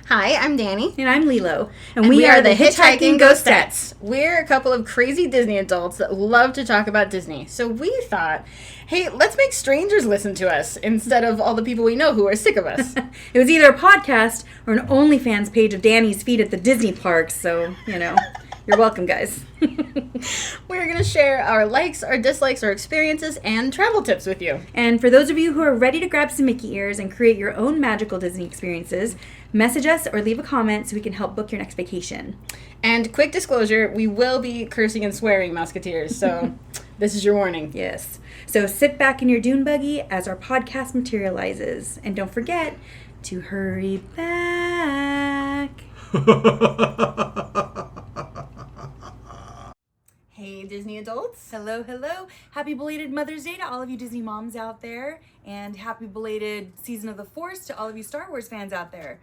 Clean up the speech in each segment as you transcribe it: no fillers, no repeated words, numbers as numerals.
Hi, I'm Danny. And I'm Lilo. And we are the Hitchhiking Ghostettes. We're a couple of crazy Disney adults that love to talk about Disney. So we thought, hey, let's make strangers listen to us instead of all the people we know who are sick of us. It was either a podcast or an OnlyFans page of Danny's feet at the Disney parks. So, you're welcome, guys. We're going to share our likes, our dislikes, our experiences, and travel tips with you. And for those of you who are ready to grab some Mickey ears and create your own magical Disney experiences, message us or leave a comment so we can help book your next vacation. And quick disclosure, we will be cursing and swearing, Musketeers, so this is your warning. Yes. So sit back in your dune buggy as our podcast materializes. And don't forget to hurry back. Hey, Disney adults. Hello, hello. Happy belated Mother's Day to all of you Disney moms out there. And happy belated Season of the Force to all of you Star Wars fans out there.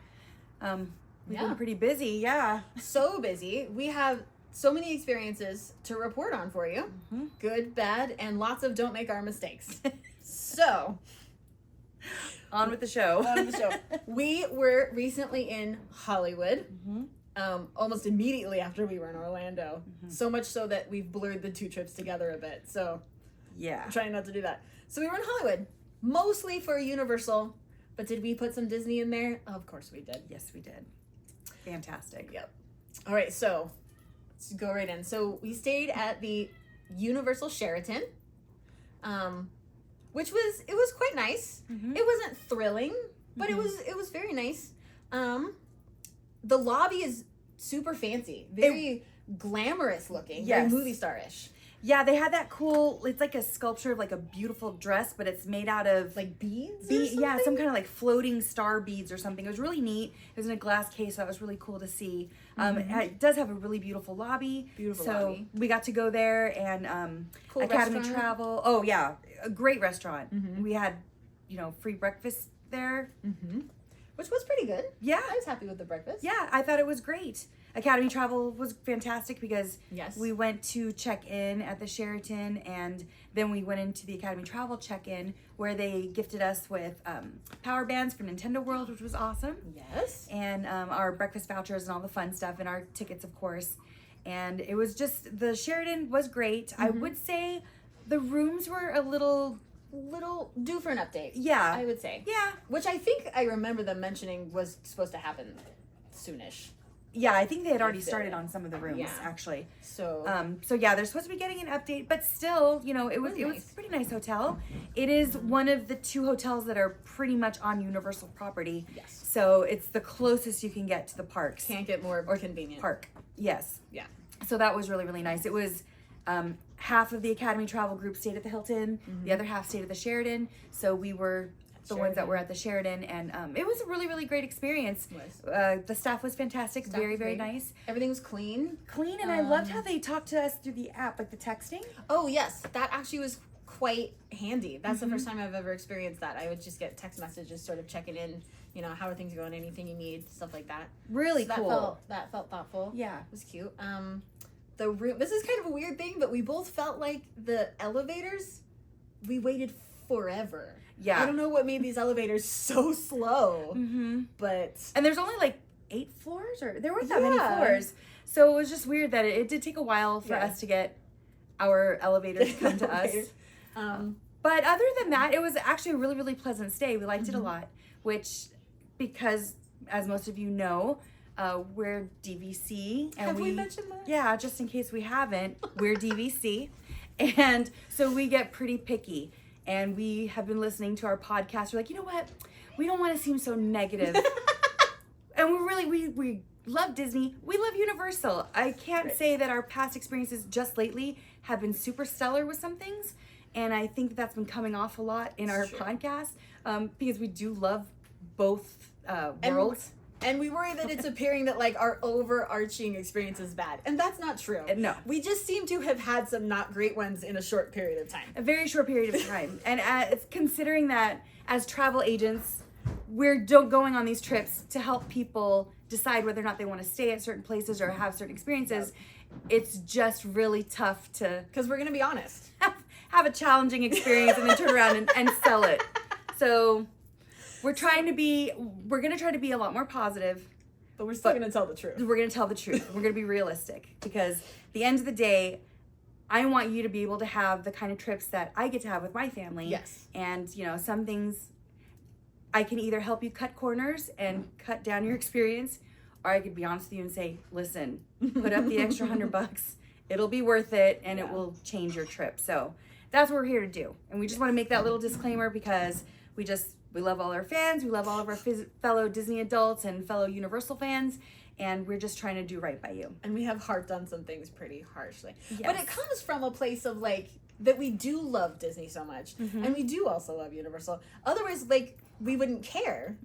We've been pretty busy, yeah. So busy. We have so many experiences to report on for you. Mm-hmm. Good, bad, and lots of don't make our mistakes. So, on with the show. We were recently in Hollywood. Mm-hmm. Almost immediately after we were in Orlando. Mm-hmm. So much so that we've blurred the two trips together a bit. So, yeah. I'm trying not to do that. So we were in Hollywood, mostly for Universal. But did we put some Disney in there? Oh, of course we did. Yes, we did. Fantastic. Yep. All right, so let's go right in. So we stayed at the Universal Sheraton, which was quite nice. Mm-hmm. It wasn't thrilling, but it was very nice. The lobby is super fancy, very glamorous looking, very movie star-ish. Yeah, they had that cool, it's like a sculpture of like a beautiful dress, but it's made out of like beads? Yeah, some kind of like floating star beads or something. It was really neat. It was in a glass case, so that was really cool to see. It does have a really beautiful lobby. So we got to go there and cool Academy restaurant. Travel. Oh yeah, a great restaurant. Mm-hmm. We had, free breakfast there. Mm-hmm. Which was pretty good. Yeah. I was happy with the breakfast. Yeah, I thought it was great. Academy Travel was fantastic because we went to check in at the Sheraton and then we went into the Academy Travel check-in where they gifted us with power bands for Nintendo World, which was awesome. Yes. And our breakfast vouchers and all the fun stuff and our tickets, of course. And it was just, the Sheraton was great. Mm-hmm. I would say the rooms were a little due for an update. Yeah. I would say. Yeah. Which I think I remember them mentioning was supposed to happen soonish. Yeah, I think they had already started on some of the rooms, actually. So yeah, they're supposed to be getting an update, but still, it was a pretty nice hotel. It is one of the two hotels that are pretty much on Universal property. Yes. So it's the closest you can get to the parks. Can't get more convenient. Park. Yes. Yeah. So that was really, really nice. It was half of the Academy Travel group stayed at the Hilton, the other half stayed at the Sheraton. So we were ones that were at the Sheraton, and it was a really, really great experience. The staff was fantastic, very, very nice. Everything was clean, and I loved how they talked to us through the app, like the texting. Oh yes, that actually was quite handy. That's the first time I've ever experienced that. I would just get text messages, sort of checking in, how are things going, anything you need, stuff like that. Really cool. That felt thoughtful. Yeah, it was cute. The room. This is kind of a weird thing, but we both felt like the elevators. We waited forever. Yeah. I don't know what made these elevators so slow. Mm-hmm. But... And there's only like 8 floors, or there weren't that many floors. So it was just weird that it did take a while for us to get our elevators to come to us. But other than that, it was actually a really, really pleasant stay. We liked it a lot, which, because, as most of you know, we're DVC. And Have we mentioned that? Yeah, just in case we haven't, we're DVC. And so we get pretty picky. And we have been listening to our podcast. We're like, you know what? We don't want to seem so negative. And we love Disney. We love Universal. I can't say that our past experiences just lately have been super stellar with some things. And I think that's been coming off a lot in our podcast because we do love both worlds. And we worry that it's appearing that like our overarching experience is bad. And that's not true. No. We just seem to have had some not great ones in a short period of time. A very short period of time. And it's considering that as travel agents, we're going on these trips to help people decide whether or not they want to stay at certain places or have certain experiences. It's just really tough to... Because we're going to be honest. Have a challenging experience and then turn around and sell it. So... We're going to try to be a lot more positive But we're still going to tell the truth. We're going to tell the truth. We're going to be realistic because at the end of the day, I want you to be able to have the kind of trips that I get to have with my family. Yes. And, some things I can either help you cut corners and cut down your experience, or I could be honest with you and say, listen, put up the extra $100. It'll be worth it, and it will change your trip. So that's what we're here to do. And we just want to make that little disclaimer because we love all our fans. We love all of our fellow Disney adults and fellow Universal fans. And we're just trying to do right by you. And we have harped on some things pretty harshly. Yes. But it comes from a place of, like, that we do love Disney so much. And we do also love Universal. Otherwise, like, we wouldn't care,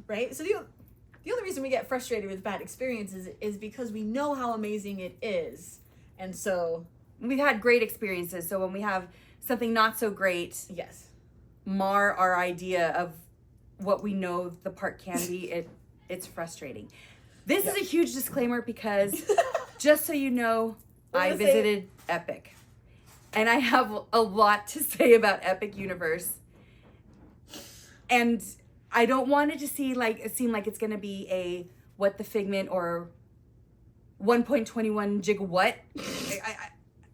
right? So the only reason we get frustrated with bad experiences is because we know how amazing it is. And so... We've had great experiences. So when we have something not so great... Yes. Mar our idea of what we know the park can be, it's frustrating. This is a huge disclaimer because, just so you know, I visited Epic. And I have a lot to say about Epic Universe. And I don't want it to seem like it's going to be a What the Figment or 1.21 gigawatt.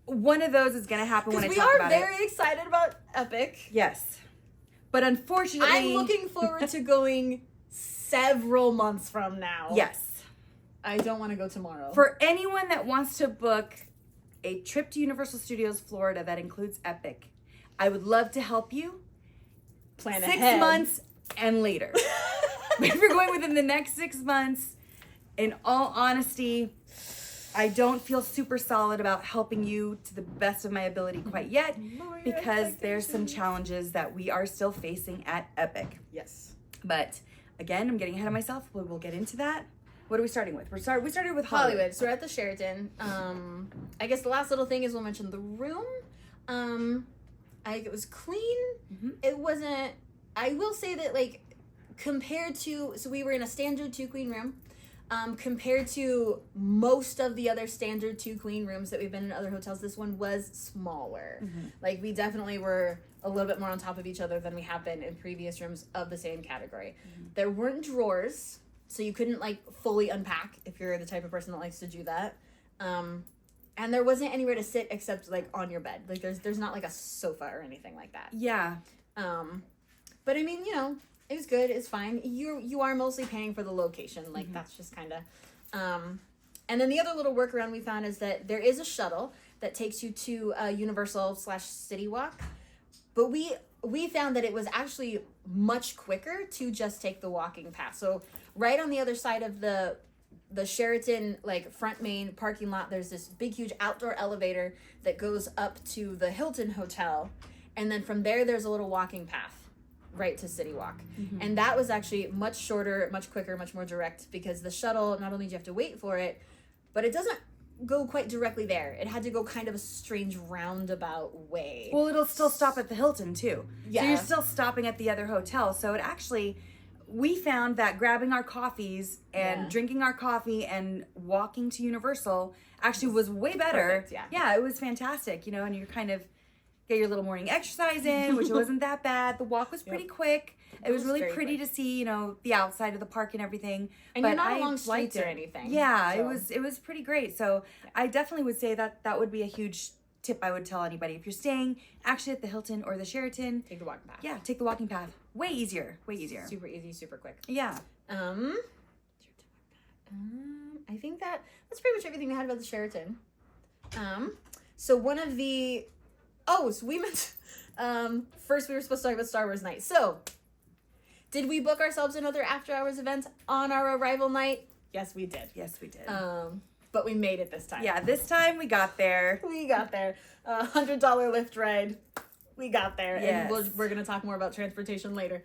One of those is going to happen when I talk about it. We are very excited about Epic. Yes. But unfortunately... I'm looking forward to going several months from now. Yes. I don't want to go tomorrow. For anyone that wants to book a trip to Universal Studios Florida that includes Epic, I would love to help you. Plan 6 ahead. months and later. If you're going within the next 6 months, in all honesty, I don't feel super solid about helping you to the best of my ability quite yet because there's some challenges that we are still facing at Epic. Yes. But again, I'm getting ahead of myself. We'll get into that. What are we starting with? We started with Hollywood. So we're at the Sheraton. I guess the last little thing is we'll mention the room. It was clean. It wasn't. I will say that, like, compared to, so we were in a standard 2-queen room. Compared to most of the other standard 2-queen rooms that we've been in other hotels, this one was smaller. Like, we definitely were a little bit more on top of each other than we have been in previous rooms of the same category. There weren't drawers. So you couldn't, like, fully unpack if you're the type of person that likes to do that. And there wasn't anywhere to sit except, like, on your bed. Like, there's not, like, a sofa or anything like that. Yeah. But, I mean, it was good. It's fine. You are mostly paying for the location. Like, that's just kind of... and then the other little workaround we found is that there is a shuttle that takes you to Universal/City Walk. But we found that it was actually much quicker to just take the walking path. So right on the other side of the Sheraton, like, front main parking lot, there's this big, huge outdoor elevator that goes up to the Hilton Hotel. And then from there's a little walking path right to City Walk. And that was actually much shorter, much quicker, much more direct because the shuttle, not only do you have to wait for it, but it doesn't go quite directly there. It had to go kind of a strange roundabout way. Well, it'll still stop at the Hilton too. Yeah. So you're still stopping at the other hotel. So it actually, we found that grabbing our coffees and drinking our coffee and walking to Universal actually was way better. Perfect, yeah, it was fantastic, and you kind of get your little morning exercise in, which wasn't that bad. The walk was pretty quick. It was really pretty to see, the outside of the park and everything. And but you're not along streets or anything. Yeah, so. It was pretty great. So I definitely would say that would be a huge tip I would tell anybody. If you're staying actually at the Hilton or the Sheraton, take the walking path. Yeah, take the walking path. Way easier. Super easy, super quick. Yeah. I think that's pretty much everything we had about the Sheraton. So one of the... so we meant... first we were supposed to talk about Star Wars night. So, did we book ourselves another after-hours event on our arrival night? Yes, we did. But we made it this time. Yeah, this time we got there. $100 Lyft ride. We got there. Yes. And we're going to talk more about transportation later.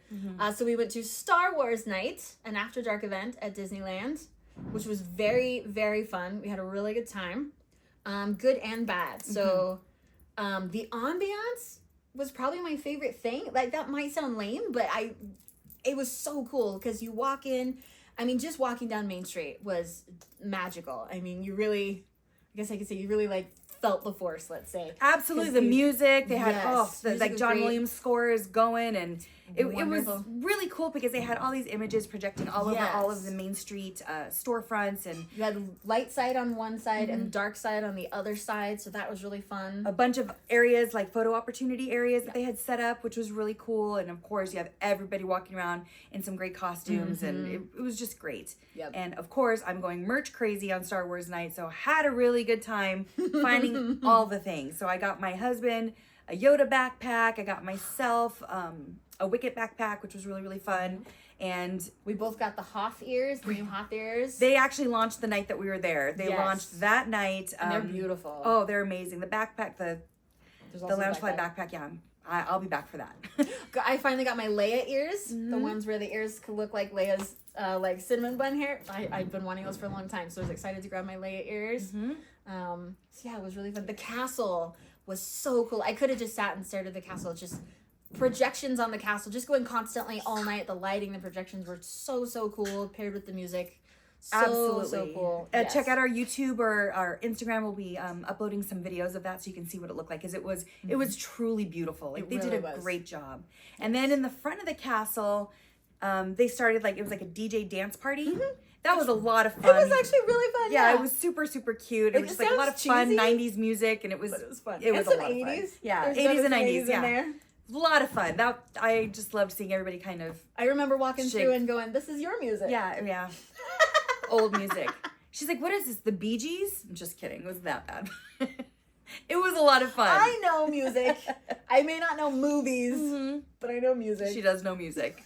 So we went to Star Wars night, an after-dark event at Disneyland, which was very, very fun. We had a really good time. Good and bad. So, the ambiance was probably my favorite thing. Like, that might sound lame, but it was so cool because you walk in. I mean, just walking down Main Street was magical. I mean, you really, I guess I could say you really, like, felt the force, let's say. Absolutely. The music, they had, like John great. Williams' score is going, and it was Wonderful. really cool because they had all these images projecting all over all of the Main Street storefronts, and you had light side on one side and dark side on the other side, so that was really fun. a bunch of areas, like photo opportunity areas that they had set up, which was really cool. And of course, you have everybody walking around in some great costumes, and it was just great. Yep. And of course, I'm going merch crazy on Star Wars night, so had a really good time finding all the things. So I got my husband a Yoda backpack. I got myself a Wicket backpack, which was really, really fun. And we both got the Hoth ears, the new Hoth ears. they actually launched the night that we were there. They launched that night. And they're beautiful. Oh, they're amazing. The backpack, the Loungefly backpack. backpack, yeah. I'll be back for that. I finally got my Leia ears, the ones where the ears could look like Leia's like cinnamon bun hair. I've been wanting those for a long time, so I was excited to grab my Leia ears. So yeah, it was really fun. The castle was so cool. I could have just sat and stared at the castle. Just projections on the castle, just going constantly all night. The lighting, the projections were so cool, paired with the music. Absolutely. So cool. Check out our YouTube or our Instagram. We'll be uploading some videos of that so you can see what it looked like, because it was truly beautiful. Like, they really did a great job. And then in the front of the castle, they started it was like a DJ dance party. That was a lot of fun. It was actually really fun. Yeah, it was super cute. It was just like a lot of fun cheesy, 90s music, and it was fun. It was and a lot 80s. of fun. Yeah, There's 80s and 90s. 80s in there. A lot of fun. That I just loved seeing everybody kind of. I remember walking through and going, "This is your music." Yeah. Old music. She's like, "What is this? The Bee Gees?" I'm just kidding. It wasn't that bad. It was a lot of fun. I know music. I may not know movies, but I know music. She does know music.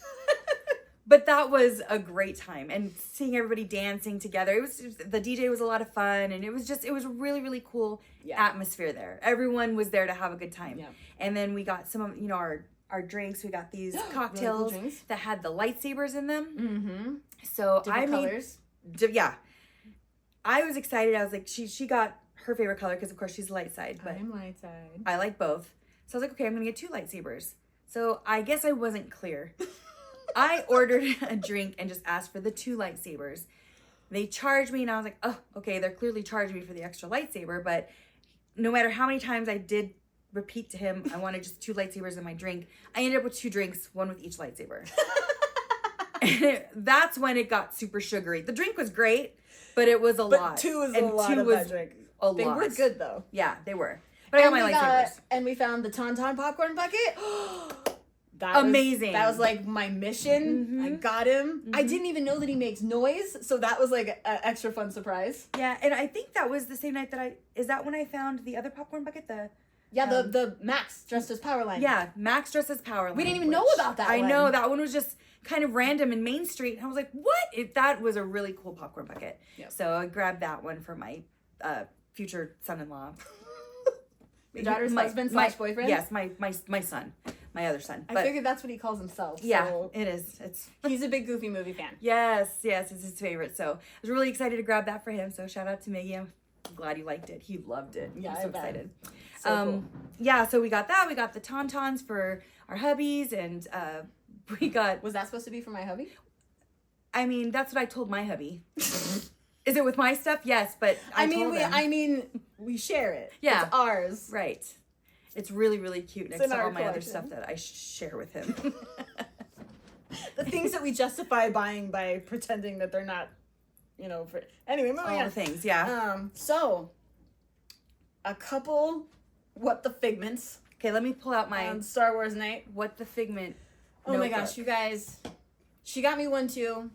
But that was a great time, and seeing everybody dancing together. It was the DJ was a lot of fun, and it was a really, really cool atmosphere there. Everyone was there to have a good time. Yeah. And then we got some of our drinks. We got these cocktails really cool that had the lightsabers in them. Mm-hmm. So Different colors. I was excited. I was like, she got her favorite color because of course she's light side, but I'm light side. I like both. So I was like, okay, I'm gonna get 2 lightsabers. So I guess I wasn't clear. I ordered a drink and just asked for the 2 lightsabers. They charged me, and I was like, oh, okay, they're clearly charging me for the extra lightsaber, but no matter how many times I did repeat to him I wanted just 2 lightsabers in my drink, I ended up with 2 drinks, 1 with each lightsaber. And that's when it got super sugary. The drink was great, but it was a lot. 2 is and a lot 2 of was that drink. a They lot. were good though. Yeah, they were. But I got my lightsabers. And we found the Tauntaun popcorn bucket. Amazing. That was like my mission. I got him. I didn't even know that he makes noise, so that was like an extra fun surprise. Yeah, and I think that was the same night that is that when I found the other popcorn bucket? The Max dressed as Powerline. Yeah, Max dressed as Powerline. We didn't even know about that I one. know, that one was just kind of random in Main Street, and I was like, what? That was a really cool popcorn bucket. Yep. So I grabbed that one for my future son-in-law. Your daughter's husband / boyfriend? Yes, my son. My other son. I figured that's what he calls himself. Yeah, so it is. he's a big Goofy movie fan. Yes, it's his favorite. So I was really excited to grab that for him. So shout out to Miggy. I'm glad he liked it. He loved it. Yeah, I'm so excited. So cool. Yeah, so we got that. We got the Tauntauns for our hubbies, and we got. Was that supposed to be for my hubby? I mean, that's what I told my hubby. Is it with my stuff? Yes, but I mean, we share it. Yeah, it's ours. Right. It's really, really cute next to all my other collection. stuff that I share with him. The things that we justify buying by pretending that they're not, anyway, moving all on. the things, yeah. So, a couple what the figments. Okay, let me pull out my on Star Wars night. What the figment. Oh my gosh, you guys. She got me one too.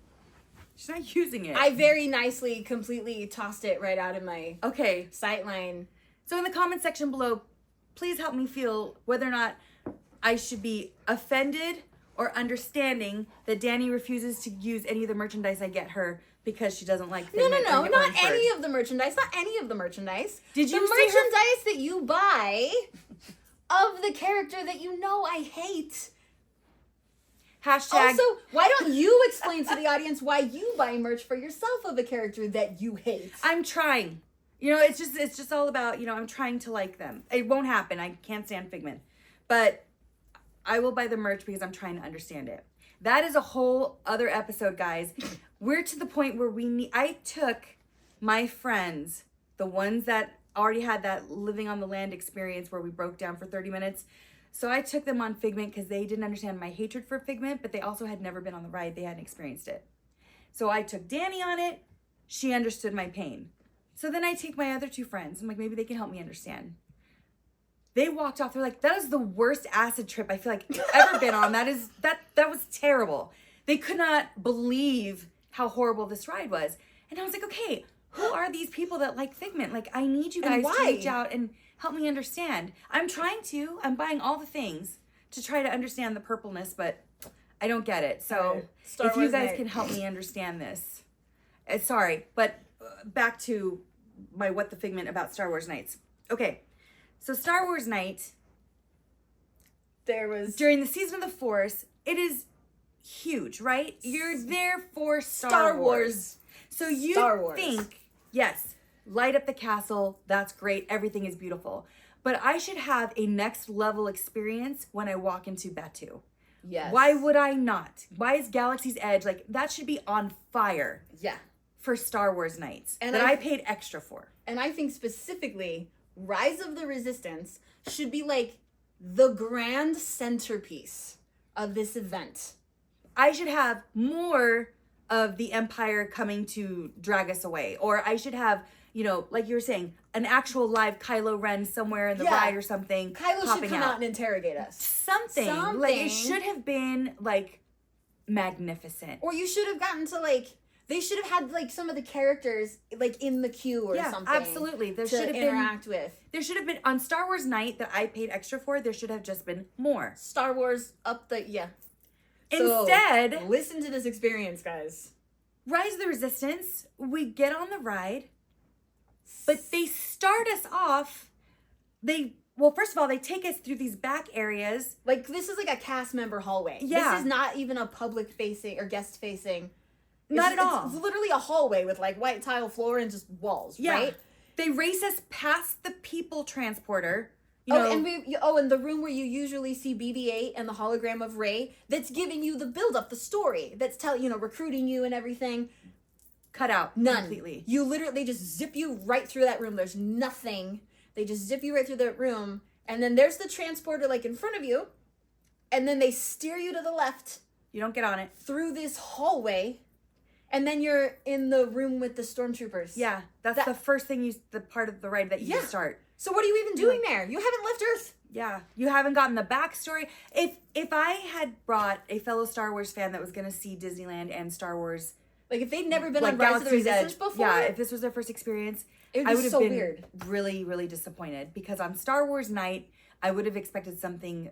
She's not using it. I very nicely, completely tossed it right out of my sightline. So in the comment section below, please help me feel whether or not I should be offended or understanding that Danny refuses to use any of the merchandise I get her because she doesn't like figment. No, not any of the merchandise. Not any of the merchandise. Did you the merchandise that you buy of the character that you know I hate? Hashtag. Also, why don't you explain to the audience why you buy merch for yourself of a character that you hate? I'm trying. It's just all about, I'm trying to like them. It won't happen. I can't stand Figment. But I will buy the merch because I'm trying to understand it. That is a whole other episode, guys. We're to the point where I took my friends, the ones that already had that living on the land experience where we broke down for 30 minutes. So I took them on Figment because they didn't understand my hatred for Figment, but they also had never been on the ride. They hadn't experienced it. So I took Danny on it. She understood my pain. So then I take my other two friends. I'm like, maybe they can help me understand. They walked off. They're like, that is the worst acid trip I feel like I've ever been on. That was terrible. They could not believe how horrible this ride was. And I was like, okay, who are these people that like Figment? Like, I need you guys to reach out and help me understand. I'm trying to. I'm buying all the things to try to understand the purpleness, but I don't get it. So if you guys can help me understand this. Sorry, but back to my What the Figment about Star Wars Nights. Okay, so Star Wars Night, during the Season of the Force, it is huge, right? You're there for Star Wars. So you think, yes, light up the castle, that's great, everything is beautiful. But I should have a next level experience when I walk into Batuu. Yes. Why would I not? Why is Galaxy's Edge, like, that should be on fire. Yeah. For Star Wars Nights. And I paid extra for. And I think specifically, Rise of the Resistance should be like the grand centerpiece of this event. I should have more of the Empire coming to drag us away. Or I should have, you know, like you were saying, an actual live Kylo Ren somewhere in the ride or something. Kylo should come out and interrogate us. Something. Like, it should have been, like, magnificent. Or you should have gotten to, like, they should have had, like, some of the characters, like, in the queue or something. Absolutely. There should have interact with. There should have been, on Star Wars Night that I paid extra for, there should have just been more. Star Wars up the, Instead, so, listen to this experience, guys. Rise of the Resistance, we get on the ride, but they start us off, first of all, they take us through these back areas. Like, this is like a cast member hallway. Yeah. This is not even a public facing or guest facing. Not at all. It's literally a hallway with, like, white tile floor and just walls, right? They race us past the people transporter. And the room where you usually see BB-8 and the hologram of Rey, that's giving you the build-up, the story, that's recruiting you and everything. Cut out. None. Completely. You literally, they just zip you right through that room. There's nothing. They just zip you right through that room. And then there's the transporter, like, in front of you. And then they steer you to the left. You don't get on it. Through this hallway. And then you're in the room with the stormtroopers. Yeah. That's the first thing the part of the ride that you start. So what are you even doing there? You haven't left Earth. Yeah. You haven't gotten the backstory. If I had brought a fellow Star Wars fan that was going to see Disneyland and Star Wars, like, if they'd never been on Rise of the Resistance before, if this was their first experience, I would have been weird. Really, really disappointed, because on Star Wars Night, I would have expected something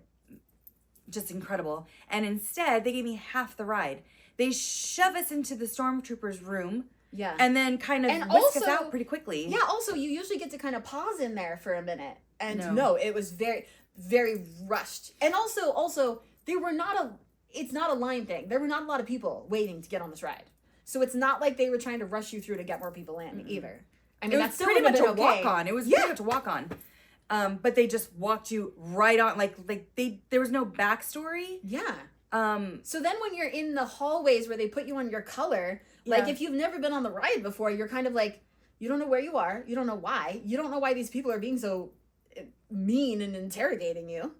just incredible, and instead they gave me half the ride. They shove us into the stormtroopers' room. Yeah. And then kind of whisk us out pretty quickly. Yeah, also, you usually get to kind of pause in there for a minute. And no it was very, very rushed. And also, it's not a line thing. There were not a lot of people waiting to get on this ride. So it's not like they were trying to rush you through to get more people in either. I mean, that's pretty much a walk-on. It was pretty much a walk-on. But they just walked you right on, there was no backstory. Yeah. So then when you're in the hallways where they put you on your color, like, if you've never been on the ride before, you're kind of like, you don't know where you are. You don't know why. You don't know why these people are being so mean and interrogating you.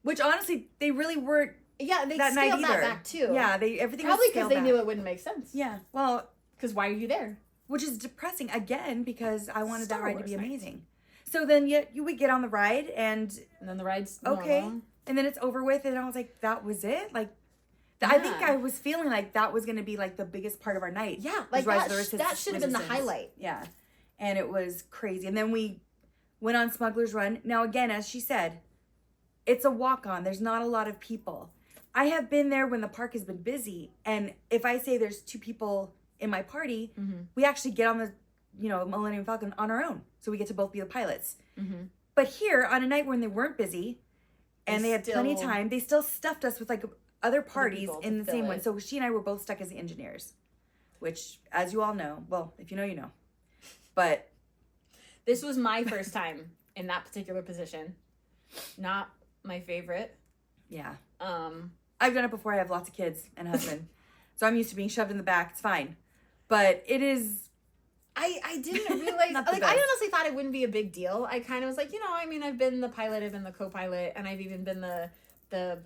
Which, honestly, they really weren't. Yeah, they scaled that back, too. Yeah, everything probably was scaled because they knew it wouldn't make sense. Yeah, well. Because why are you there? Which is depressing, again, because I wanted that ride to be amazing. So then you would get on the ride, and then the ride's okay. Normal. And then it's over with, and I was like, that was it? Like, I think I was feeling like that was going to be, like, the biggest part of our night. Yeah, like, that should have been the highlight. Yeah, and it was crazy. And then we went on Smuggler's Run. Now, again, as she said, it's a walk-on. There's not a lot of people. I have been there when the park has been busy, and if I say there's 2 people in my party, we actually get on the, Millennium Falcon on our own. So we get to both be the pilots. Mm-hmm. But here, on a night when they weren't busy, and they had plenty of time, they still stuffed us with, like, other parties in the same one. So she and I were both stuck as the engineers, which, as you all know, well, if you know, you know. But this was my first time in that particular position. Not my favorite. Yeah. I've done it before. I have lots of kids and a husband. So I'm used to being shoved in the back. It's fine. But it is I didn't realize, Not the like, best. I honestly thought it wouldn't be a big deal. I kind of was like, I mean, I've been the pilot, I've been the co-pilot, and I've even been the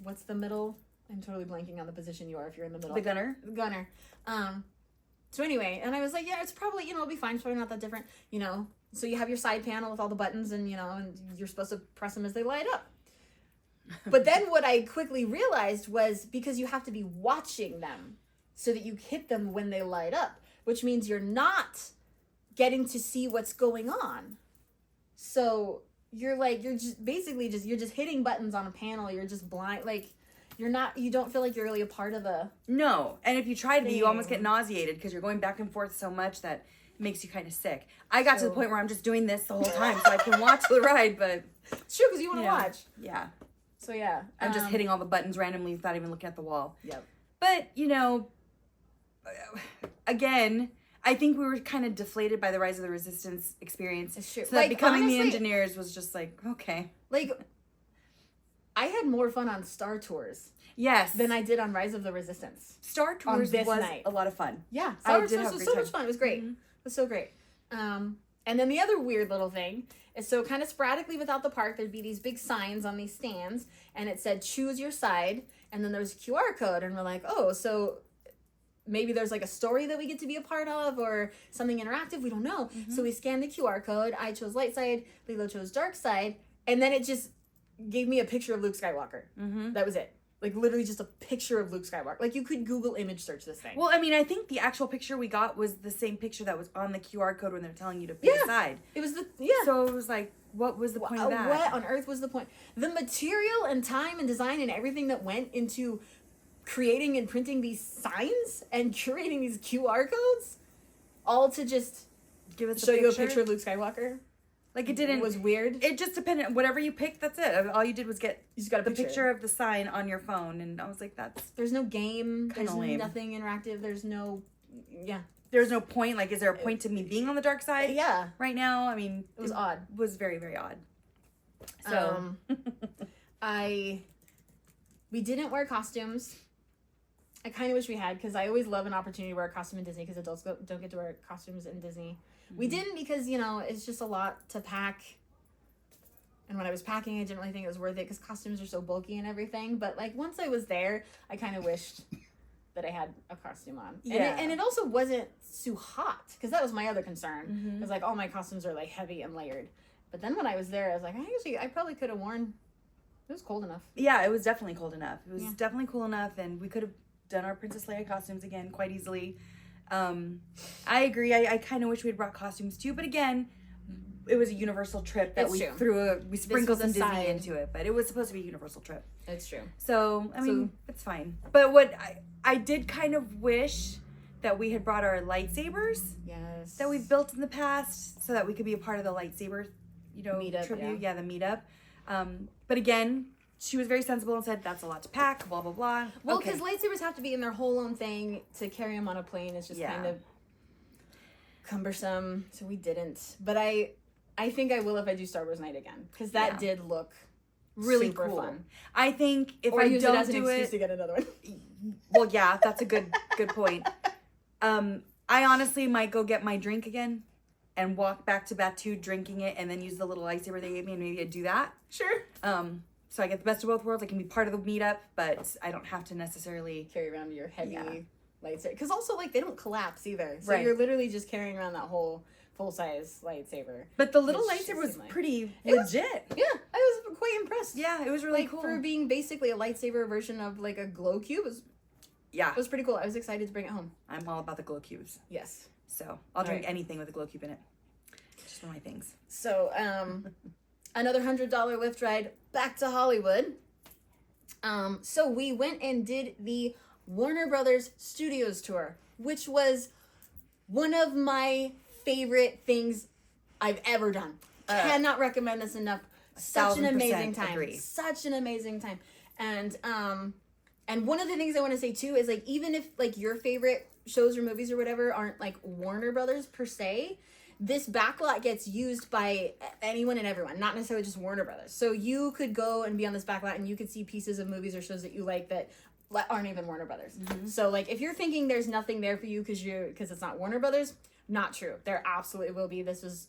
what's the middle? I'm totally blanking on the position you are if you're in the middle. The gunner? The gunner. So anyway, and I was like, yeah, it's probably, it'll be fine. It's probably not that different, So you have your side panel with all the buttons and, and you're supposed to press them as they light up. But then what I quickly realized was because you have to be watching them so that you hit them when they light up, which means you're not getting to see what's going on. So you're just hitting buttons on a panel. You're just blind. Like you don't feel like you're really a part of the. No. And if you try to be, you almost get nauseated because you're going back and forth so much that it makes you kind of sick. I got to the point where I'm just doing this the whole time so I can watch the ride, but. It's true because you want to watch. Yeah. So yeah. I'm just hitting all the buttons randomly without even looking at the wall. Yep. But, again, I think we were kind of deflated by the Rise of the Resistance experience. It's true. So that becoming the engineers was just like, okay. Like, I had more fun on Star Tours. Yes. Than I did on Rise of the Resistance. Star Tours was a lot of fun. Yeah. Star Tours was so much fun. It was great. Mm-hmm. It was so great. And then the other weird little thing is so kind of sporadically without the park, there'd be these big signs on these stands and it said, choose your side. And then there was a QR code and we're like, oh, so maybe there's like a story that we get to be a part of or something interactive. We don't know. Mm-hmm. So we scanned the QR code. I chose light side. Lilo chose dark side. And then it just gave me a picture of Luke Skywalker. Mm-hmm. That was it. Like, literally just a picture of Luke Skywalker. Like, you could Google image search this thing. Well, I mean, I think the actual picture we got was the same picture that was on the QR code when they're telling you to pick a side. It was So it was like, what was the point of that? What on earth was the point? The material and time and design and everything that went into creating and printing these signs and curating these QR codes, all to just give us show you a picture of Luke Skywalker. Like it didn't. It was weird. It just depended. Whatever you picked, that's it. All you did was get you just got the picture of the sign on your phone, and I was like, "That's." There's no game. There's lame. Nothing interactive. There's no. Yeah. There's no point. Like, is there a point to me being on the dark side? Yeah. Right now, I mean, it was odd. It was very, very odd. So, we didn't wear costumes. I kind of wish we had because I always love an opportunity to wear a costume in Disney because adults don't get to wear costumes in Disney. We didn't because, it's just a lot to pack. And when I was packing, I didn't really think it was worth it because costumes are so bulky and everything. But, like, once I was there, I kind of wished that I had a costume on. Yeah. And it also wasn't too hot because that was my other concern. Mm-hmm. It was like, all my costumes are, like, heavy and layered. But then when I was there, I was like, I probably could have worn... It was cold enough. Yeah, it was definitely cold enough. It was definitely cool enough, and we could have done our Princess Leia costumes again quite easily. I agree. I kind of wish we had brought costumes too, but again, it was a Universal trip that we sprinkled some Disney into it, but it was supposed to be a Universal trip. It's true. So, I mean, it's fine. But what I did kind of wish that we had brought our lightsabers that we've built in the past so that we could be a part of the lightsaber, meetup, tribute. Yeah, the meetup. But again, she was very sensible and said, that's a lot to pack, blah, blah, blah. Well, because lightsabers have to be in their whole own thing. To carry them on a plane is just kind of cumbersome. So we didn't. But I think I will if I do Star Wars Night again. Because that did look really super cool. Fun. I think if or I use don't it as an do excuse to get another one. Well, yeah, that's a good point. I honestly might go get my drink again and walk back to Batu drinking it and then use the little lightsaber they gave me and maybe I'd do that. Sure. So I get the best of both worlds. I can be part of the meetup, but I don't have to necessarily carry around your heavy lightsaber. Because also, like, they don't collapse either. So right. You're literally just carrying around that whole full-size lightsaber. But the little lightsaber was pretty legit. I was quite impressed. Yeah, it was really cool. For being basically a lightsaber version of, like, a glow cube. It was pretty cool. I was excited to bring it home. I'm all about the glow cubes. Yes. So I'll drink anything with a glow cube in it. Just one of my things. So, another $100 Lyft ride back to Hollywood. So we went and did the Warner Brothers Studios tour, which was one of my favorite things I've ever done. Cannot recommend this enough. Such an amazing time. Agree. Such an amazing time. And one of the things I want to say too is, like, even if, like, your favorite shows or movies or whatever aren't, like, Warner Brothers per se, this backlot gets used by anyone and everyone, not necessarily just Warner Brothers. So you could go and be on this backlot and you could see pieces of movies or shows that you like that aren't even Warner Brothers. Mm-hmm. So, like, if you're thinking there's nothing there for you because it's not Warner Brothers, Not true. There absolutely will be. This was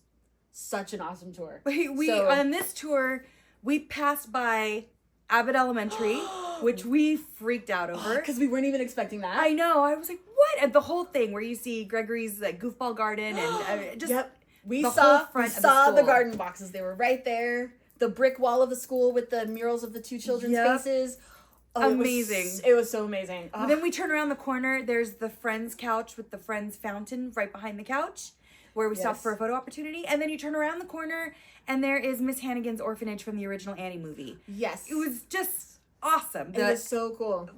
such an awesome tour. We on this tour, we passed by Abbott Elementary, which we freaked out over. Because we weren't even expecting that. I know. I was like, what? And the whole thing where you see Gregory's like goofball garden and just we the saw whole front of saw the the garden boxes. They were right there. The brick wall of the school with the murals of the two children's faces. Oh, amazing. It was so amazing. Oh. Then we turn around the corner. There's the Friends couch with the Friends fountain right behind the couch where we stopped for a photo opportunity. And then you turn around the corner and there is Miss Hannigan's orphanage from the original Annie movie. Yes. It was just awesome. It was so cool.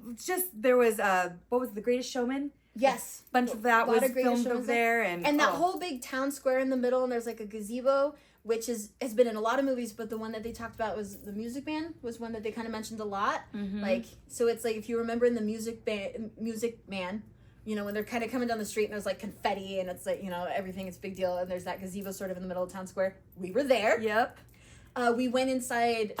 There was, what was The Greatest Showman? Yes. A bunch of that was filmed over there. And that whole big town square in the middle, and there's like a gazebo, which has been in a lot of movies, but the one that they talked about was The Music Man, was one that they kind of mentioned a lot. Mm-hmm. Like, so it's like, if you remember in The Music Man, you know, when they're kind of coming down the street and there's like confetti and it's like, you know, everything is a big deal, and there's that gazebo sort of in the middle of town square. We were there. Yep. We went inside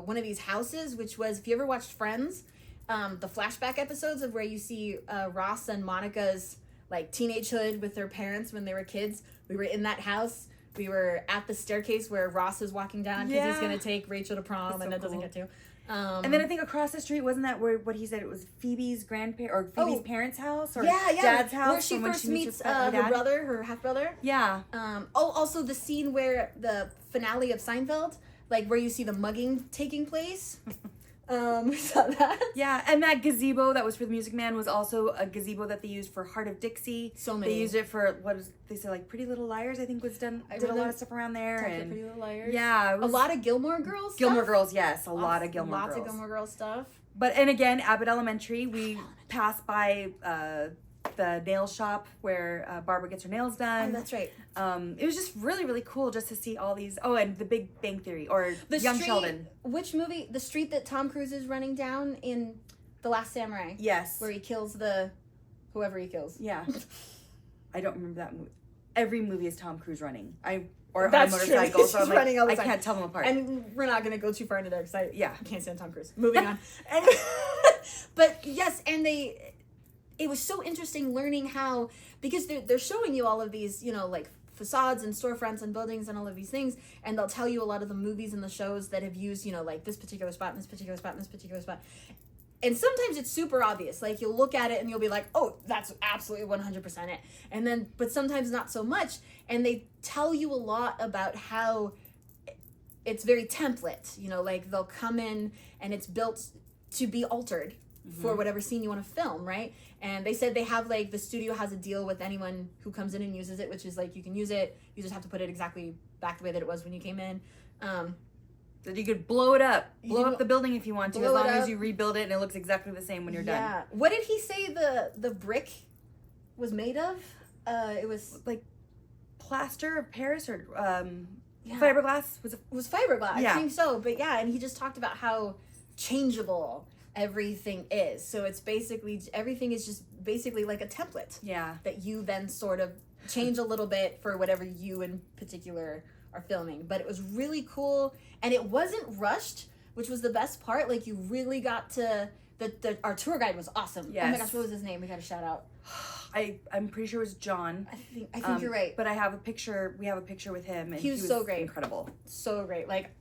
one of these houses, which was, if you ever watched Friends, the flashback episodes of where you see Ross and Monica's like teenagehood with their parents when they were kids. We were in that house. We were at the staircase where Ross is walking down because he's going to take Rachel to prom, and that doesn't get to. And then I think across the street, wasn't that where what he said? It was Phoebe's Phoebe's parents' house or Dad's house, where she first meets her brother, her half brother. Yeah. Also the scene where the finale of Seinfeld, like where you see the mugging taking place. We saw that. Yeah, and that gazebo that was for The Music Man was also a gazebo that they used for Heart of Dixie. So many. They used it for they said like Pretty Little Liars. I think was done. Did a lot of stuff around there. And Pretty Little Liars. Yeah, a lot of Gilmore Girls. Gilmore Girls, yes, lot of Gilmore Girls. Lots of Gilmore Girls stuff. But and again, Abbott Elementary, we passed by the nail shop where Barbara gets her nails done. Oh, that's right. It was just really, really cool just to see all these. Oh, and The Big Bang Theory or Young Sheldon. Which movie? The street that Tom Cruise is running down in The Last Samurai. Yes. Where he kills whoever he kills. Yeah. I don't remember that movie. Every movie is Tom Cruise running. On a True. motorcycle. So I'm like, running all the time. I can't tell them apart. And we're not going to go too far into there because I can't stand Tom Cruise. Moving on. But yes, and it was so interesting learning how, because they're showing you all of these, you know, like facades and storefronts and buildings and all of these things, and they'll tell you a lot of the movies and the shows that have used, you know, like this particular spot and this particular spot and this particular spot. And sometimes it's super obvious. Like, you'll look at it and you'll be like, oh, that's absolutely 100% it. And then, but sometimes not so much. And they tell you a lot about how it's very template. You know, like they'll come in and it's built to be altered for whatever scene you want to film, right? And they said they have, like, the studio has a deal with anyone who comes in and uses it, which is like, you can use it, you just have to put it exactly back the way that it was when you came in. That you could blow it up, blow up the building if you want to, as long as you rebuild it and it looks exactly the same when you're done. Yeah. What did he say the brick was made of? It was like plaster of Paris or fiberglass. Was fiberglass? Yeah. I think so. But yeah, and he just talked about how changeable everything is. So it's basically, everything is just basically like a template. Yeah. That you then sort of change a little bit for whatever you in particular are filming. But it was really cool, and it wasn't rushed, which was the best part. Like, you really got to our tour guide was awesome. Yes. Oh my gosh, what was his name? We got a shout out. I'm pretty sure it was John. I think you're right. But I have a picture. We have a picture with him, and he was so great, incredible, so great. Like,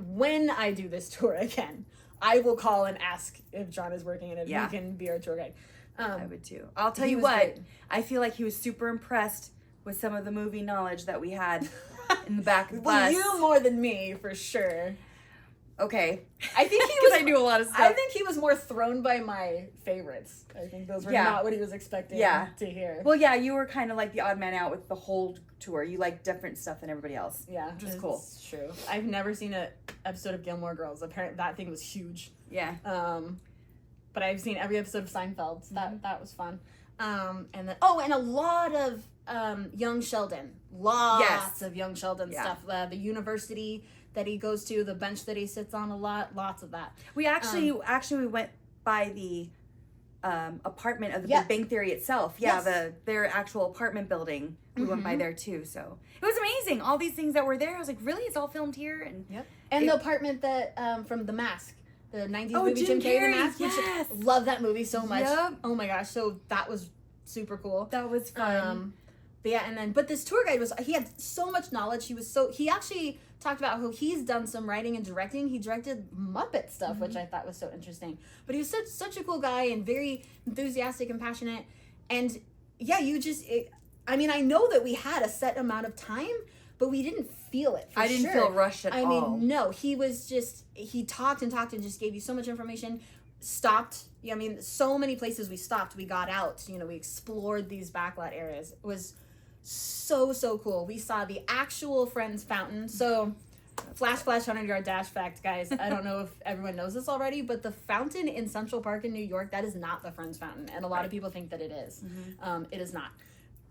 when I do this tour again, I will call and ask if John is working and if he can be our tour guide. I would too. I'll tell you what. Great. I feel like he was super impressed with some of the movie knowledge that we had in the back of the bus. Well, you more than me, for sure. Okay. I think he was. I knew a lot of stuff. I think he was more thrown by my favorites. I think those were not what he was expecting to hear. Well, yeah, you were kind of like the odd man out with the whole tour. You like different stuff than everybody else. Yeah, which is cool. It's true. I've never seen an episode of Gilmore Girls. Apparently, that thing was huge. Yeah. But I've seen every episode of Seinfeld. So that was fun. And then and a lot of Young Sheldon. Lots of Young Sheldon stuff. The university that he goes to, the bench that he sits on, lots of that. We actually we went by the apartment of the Big Bang Theory itself. Yeah, their actual apartment building. We went by there too, so it was amazing. All these things that were there, I was like, really, it's all filmed here? And the apartment that from The Mask. The 90s movie Jim Carrey, The Mask. Yes. Love that movie so much. Yep. Oh my gosh. So that was super cool. That was fun. But this tour guide he had so much knowledge. He actually talked about how he's done some writing and directing. He directed Muppet stuff, which I thought was so interesting. But he was such a cool guy and very enthusiastic and passionate. And yeah, I know that we had a set amount of time, but we didn't feel it. I didn't feel rushed at all. I mean, no, he talked and talked and just gave you so much information. Stopped. I mean, so many places we stopped. We got out. We explored these backlot areas. It was so cool. We saw the actual Friends fountain. So, flash 100-yard dash fact, guys. I don't know if everyone knows this already, but the fountain in Central Park in New York, that is not the Friends fountain, and a lot of people think that it is. It is not.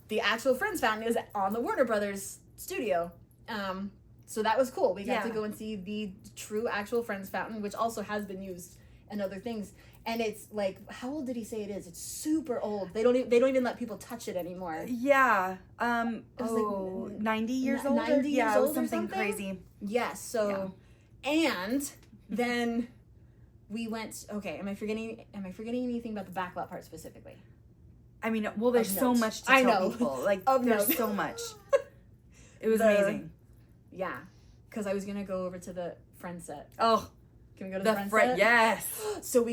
The actual Friends fountain is on the Warner Brothers studio. So that was cool. We got to go and see the true actual Friends fountain, which also has been used in other things. And it's like, how old did he say it is? It's super old. They don't even let people touch it anymore. Yeah. 90 years old. 90 years old, something crazy. Yes. So, and then we went. Okay, am I forgetting anything about the backlot part specifically? I mean, well, there's so much to tell people. Like, there's so much. It was amazing. Yeah, because I was gonna go over to the Friends set. Oh. Can we go to the Friends set? Yes. So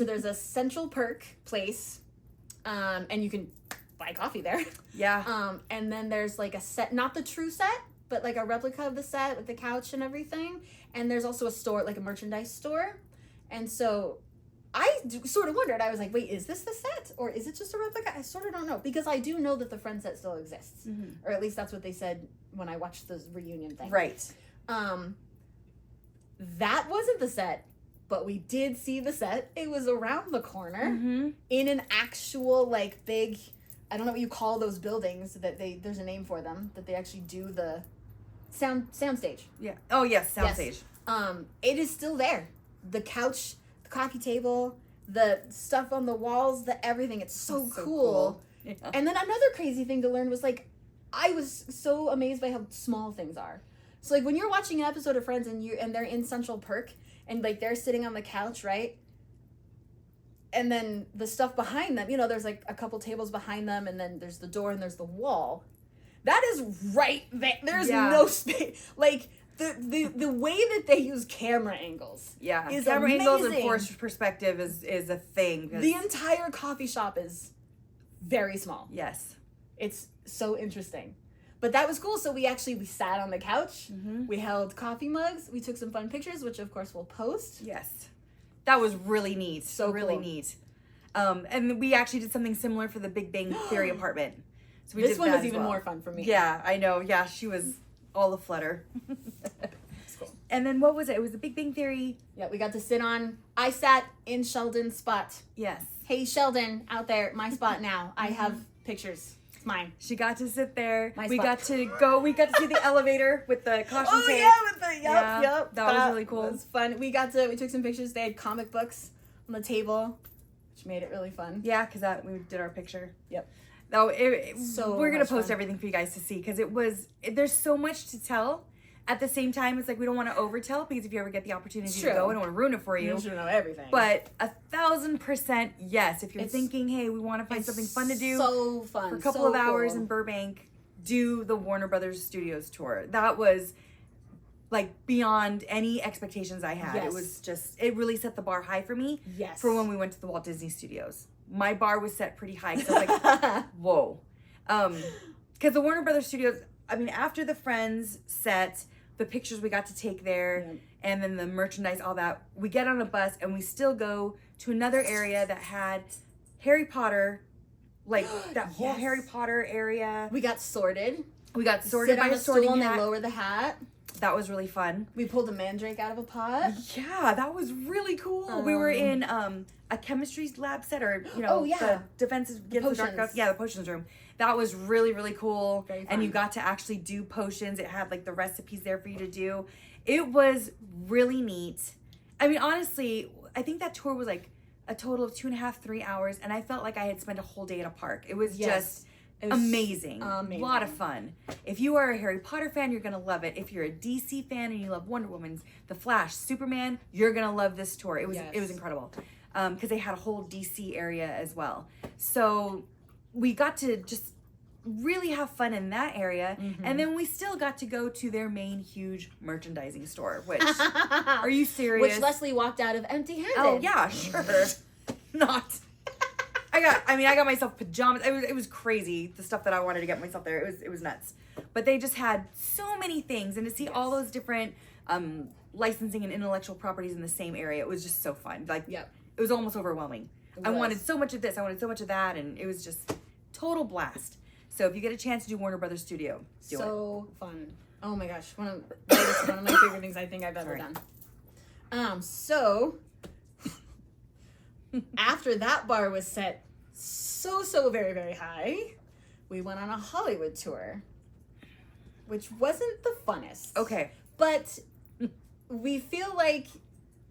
there's a Central Perk place, and you can buy coffee there. Yeah. And then there's like a set, not the true set, but like a replica of the set with the couch and everything. And there's also a store, like a merchandise store. And so I sort of wondered, I was like, wait, is this the set? Or is it just a replica? I sort of don't know. Because I do know that the Friends set still exists. Or at least that's what they said when I watched the reunion thing. Right. That wasn't the set, but we did see the set. It was around the corner in an actual, like, big, I don't know what you call those buildings that there's a name for them, that they actually do the sound stage. Yeah. Oh, yes, sound stage. It is still there. The couch, the coffee table, the stuff on the walls, the everything. It's so cool. Yeah. And then another crazy thing to learn was, like, I was so amazed by how small things are. So, like, when you're watching an episode of Friends and they're in Central Perk and, like, they're sitting on the couch, right? And then the stuff behind them, there's, like, a couple tables behind them, and then there's the door and there's the wall. That is right there. There's no space. Like, the way that they use camera angles is camera amazing. Angles and forced perspective is a thing. The entire coffee shop is very small. Yes. It's so interesting. But that was cool. So we sat on the couch. We held coffee mugs. We took some fun pictures, which of course we'll post. Yes. That was really neat. So really cool. Neat. And we actually did something similar for the Big Bang Theory apartment. So this one was even more fun for me. Yeah, I know. Yeah, she was all aflutter. Cool. And then what was it? It was the Big Bang Theory. Yeah, we got to I sat in Sheldon's spot. Yes. Hey, Sheldon, out there, my spot now. I have pictures. Mine. She got to sit there. We got to see the elevator with the caution tape. Yeah, with the yep. That was really cool. It was fun. We took some pictures. They had comic books on the table, which made it really fun. Yeah, because we did our picture. Yep. No, so we're gonna post everything for you guys to see because there's so much to tell. At the same time, it's like we don't want to overtell because if you ever get the opportunity to go, I don't want to ruin it for you. You should know everything. But 1,000% yes. If you're thinking, hey, we want to find something fun to do, so fun for a couple of hours in Burbank, do the Warner Brothers Studios tour. That was like beyond any expectations I had. Yes. It was it really set the bar high for me. Yes. For when we went to the Walt Disney Studios, my bar was set pretty high. So I was like, whoa, because the Warner Brothers Studios. I mean, after the Friends set, the pictures we got to take there, and then the merchandise, all that, we get on a bus and we still go to another area that had Harry Potter, like that whole Harry Potter area. We got sorted. We got sorted by a sorting hat. And then lower the hat. That was really fun. We pulled a mandrake out of a pot. Yeah, that was really cool. We were in a chemistry lab set, or the defenses against the dark stuff. Yeah, the potions room. That was really, really cool. And you got to actually do potions. It had like the recipes there for you to do. It was really neat. I mean, honestly, I think that tour was like a total of 2.5, 3 hours, and I felt like I had spent a whole day at a park. It was just amazing. A lot of fun. If you are a Harry Potter fan, you're gonna love it. If you're a DC fan and you love Wonder Woman, The Flash, Superman, you're gonna love this tour. It was incredible because they had a whole DC area as well. So we got to just really have fun in that area. And then we still got to go to their main huge merchandising store, which, are you serious? Which Leslie walked out of empty-handed. Oh, yeah, sure. Not. I got myself pajamas. It was crazy, the stuff that I wanted to get myself there. It was nuts. But they just had so many things, and to see all those different licensing and intellectual properties in the same area, it was just so fun. Like, it was almost overwhelming. I wanted so much of this, I wanted so much of that, and it was just total blast. So if you get a chance to do Warner Brothers Studio, do it. So fun. Oh my gosh. One of my favorite things I think I've ever done. So after that bar was set so very, very high, we went on a Hollywood tour, which wasn't the funnest. Okay. But we feel like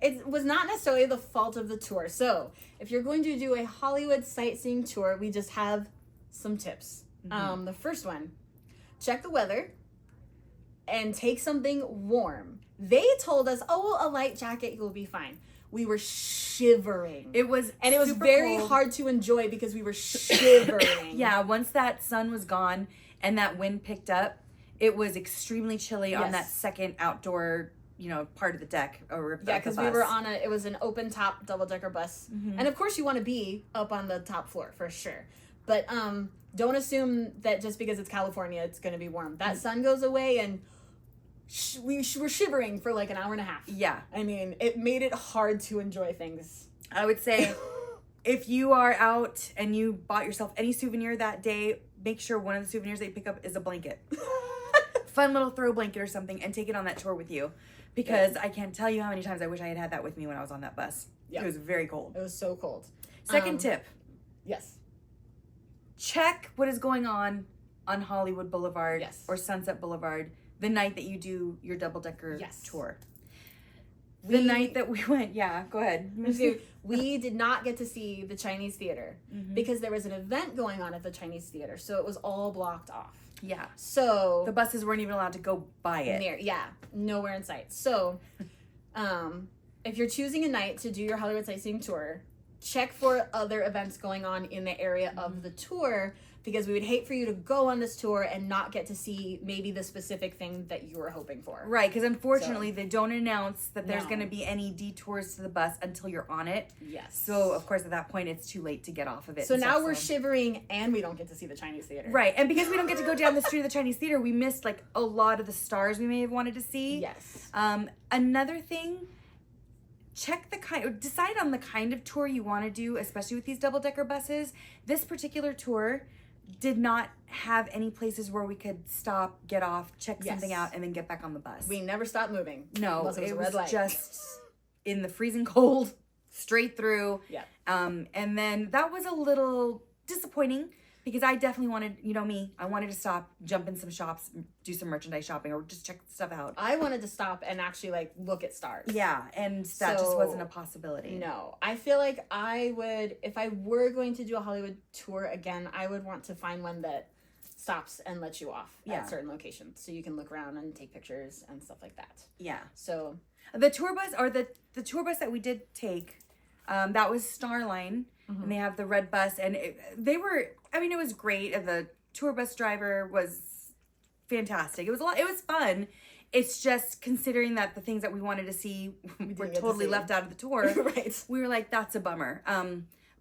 it was not necessarily the fault of the tour. So if you're going to do a Hollywood sightseeing tour, we just have some tips. The first one, check the weather and take something warm. They told us, oh, well, a light jacket, you'll be fine. We were shivering. It was very cold. Hard to enjoy because we were shivering. Yeah, once that sun was gone and that wind picked up, it was extremely chilly on that second outdoor, part of the deck. Because we were on it was an open top double-decker bus. And of course you want to be up on the top floor for sure. But don't assume that just because it's California, it's going to be warm. That sun goes away and we were shivering for like an hour and a half. Yeah. I mean, it made it hard to enjoy things. I would say if you are out and you bought yourself any souvenir that day, make sure one of the souvenirs that you pick up is a blanket. Fun little throw blanket or something, and take it on that tour with you. Because I can't tell you how many times I wish I had had that with me when I was on that bus. Yeah. It was very cold. It was so cold. Second tip. Yes. Check what is going on Hollywood Boulevard or Sunset Boulevard the night that you do your double-decker tour. The night that we went, go ahead. We did not get to see the Chinese theater because there was an event going on at the Chinese theater, so it was all blocked off. Yeah. So the buses weren't even allowed to go by it. Nowhere in sight. So if you're choosing a night to do your Hollywood sightseeing tour, check for other events going on in the area of the tour, because we would hate for you to go on this tour and not get to see maybe the specific thing that you were hoping for. Right, because unfortunately they don't announce that there's going to be any detours to the bus until you're on it. Yes. So, of course, at that point, it's too late to get off of it. So now we're shivering and we don't get to see the Chinese theater. Right, and because we don't get to go down the street of the Chinese theater, we missed like a lot of the stars we may have wanted to see. Yes. Another thing, decide on the kind of tour you want to do, especially with these double-decker buses. This particular tour did not have any places where we could stop, get off, check something out, and then get back on the bus. We never stopped moving. No, it was just in the freezing cold, straight through. Yeah. And then that was a little disappointing because I definitely wanted, I wanted to stop, jump in some shops, do some merchandise shopping, or just check stuff out. I wanted to stop and actually look at stars. Yeah, and that just wasn't a possibility. No, I feel like I would, if I were going to do a Hollywood tour again, I would want to find one that stops and lets you off at certain locations, so you can look around and take pictures and stuff like that. Yeah. So the tour bus, or the tour bus that we did take, that was Starline. And they have the red bus, and it was great. The tour bus driver was fantastic. It was fun. It's just considering that the things that we wanted to see were totally left out of the tour. Right. We were like, that's a bummer.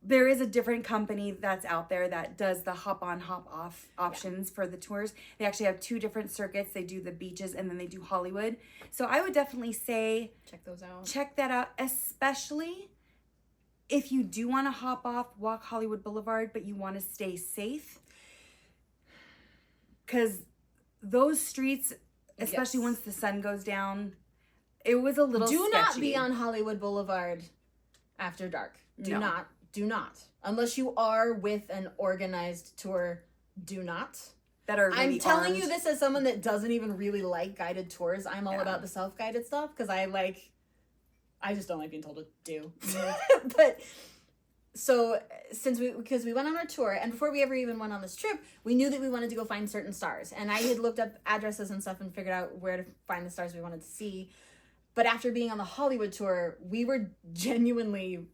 There is a different company that's out there that does the hop on, hop off options for the tours. They actually have 2 different circuits. They do the beaches and then they do Hollywood. So I would definitely say check those out. Check that out, especially if you do want to hop off, walk Hollywood Boulevard, but you want to stay safe. Because those streets, especially once the sun goes down, it was a little sketchy. Do not be on Hollywood Boulevard after dark. Do not. Unless you are with an organized tour, do not. I'm telling you this as someone that doesn't even really like guided tours. I'm all about the self-guided stuff because I just don't like being told to do. But so because we went on our tour, and before we ever even went on this trip, we knew that we wanted to go find certain stars. And I had looked up addresses and stuff and figured out where to find the stars we wanted to see. But after being on the Hollywood tour, we were genuinely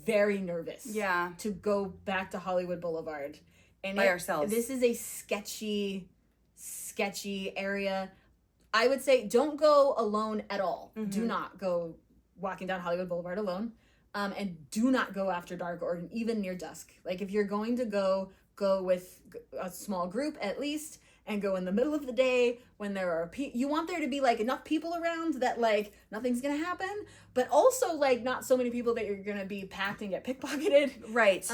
very nervous. Yeah. To go back to Hollywood Boulevard and by ourselves. This is a sketchy area. I would say don't go alone at all. Mm-hmm. Do not go walking down Hollywood Boulevard alone. And do not go after dark or even near dusk. Like, if you're going to go with a small group at least, and go in the middle of the day when there are you want there to be like enough people around that like nothing's gonna happen, but also like not so many people that you're gonna be packed and get pickpocketed. Right.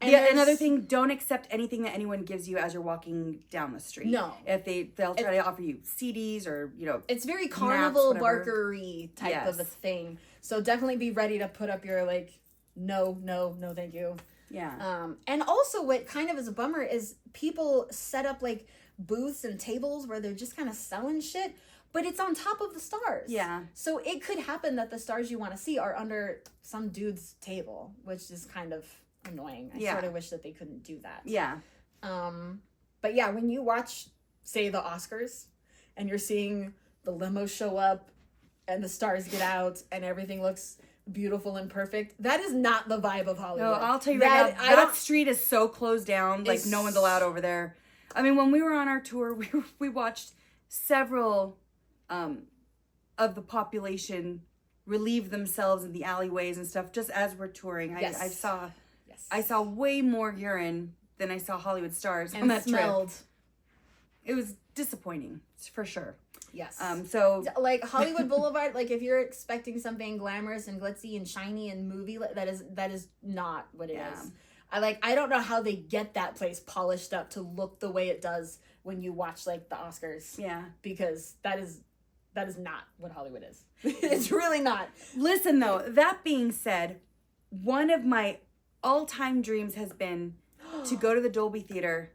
And another thing, don't accept anything that anyone gives you as you're walking down the street. No. If they'll try to offer you CDs or, it's very carnival maps, barkery type of a thing. So definitely be ready to put up your like, no, thank you. Yeah. And also what kind of is a bummer is people set up like booths and tables where they're just kind of selling shit, but it's on top of the stars. Yeah. So it could happen that the stars you want to see are under some dude's table, which is kind of annoying. I sort of wish that they couldn't do that. Yeah. But yeah, when you watch, say, the Oscars and you're seeing the limo show up and the stars get out and everything looks beautiful and perfect, that is not the vibe of Hollywood. No, I'll tell you right now, that street is so closed down, like no one's allowed over there. I mean, when we were on our tour, we watched several of the population relieve themselves in the alleyways and stuff just as we're touring. I saw way more urine than I saw Hollywood stars on that trip. It was disappointing, for sure. Yes. So like Hollywood Boulevard, like if you're expecting something glamorous and glitzy and shiny and movie, that is not what it is. I don't know how they get that place polished up to look the way it does when you watch like the Oscars. Yeah. Because that is not what Hollywood is. It's really not. Listen though, that being said, one of my all-time dreams has been to go to the Dolby Theater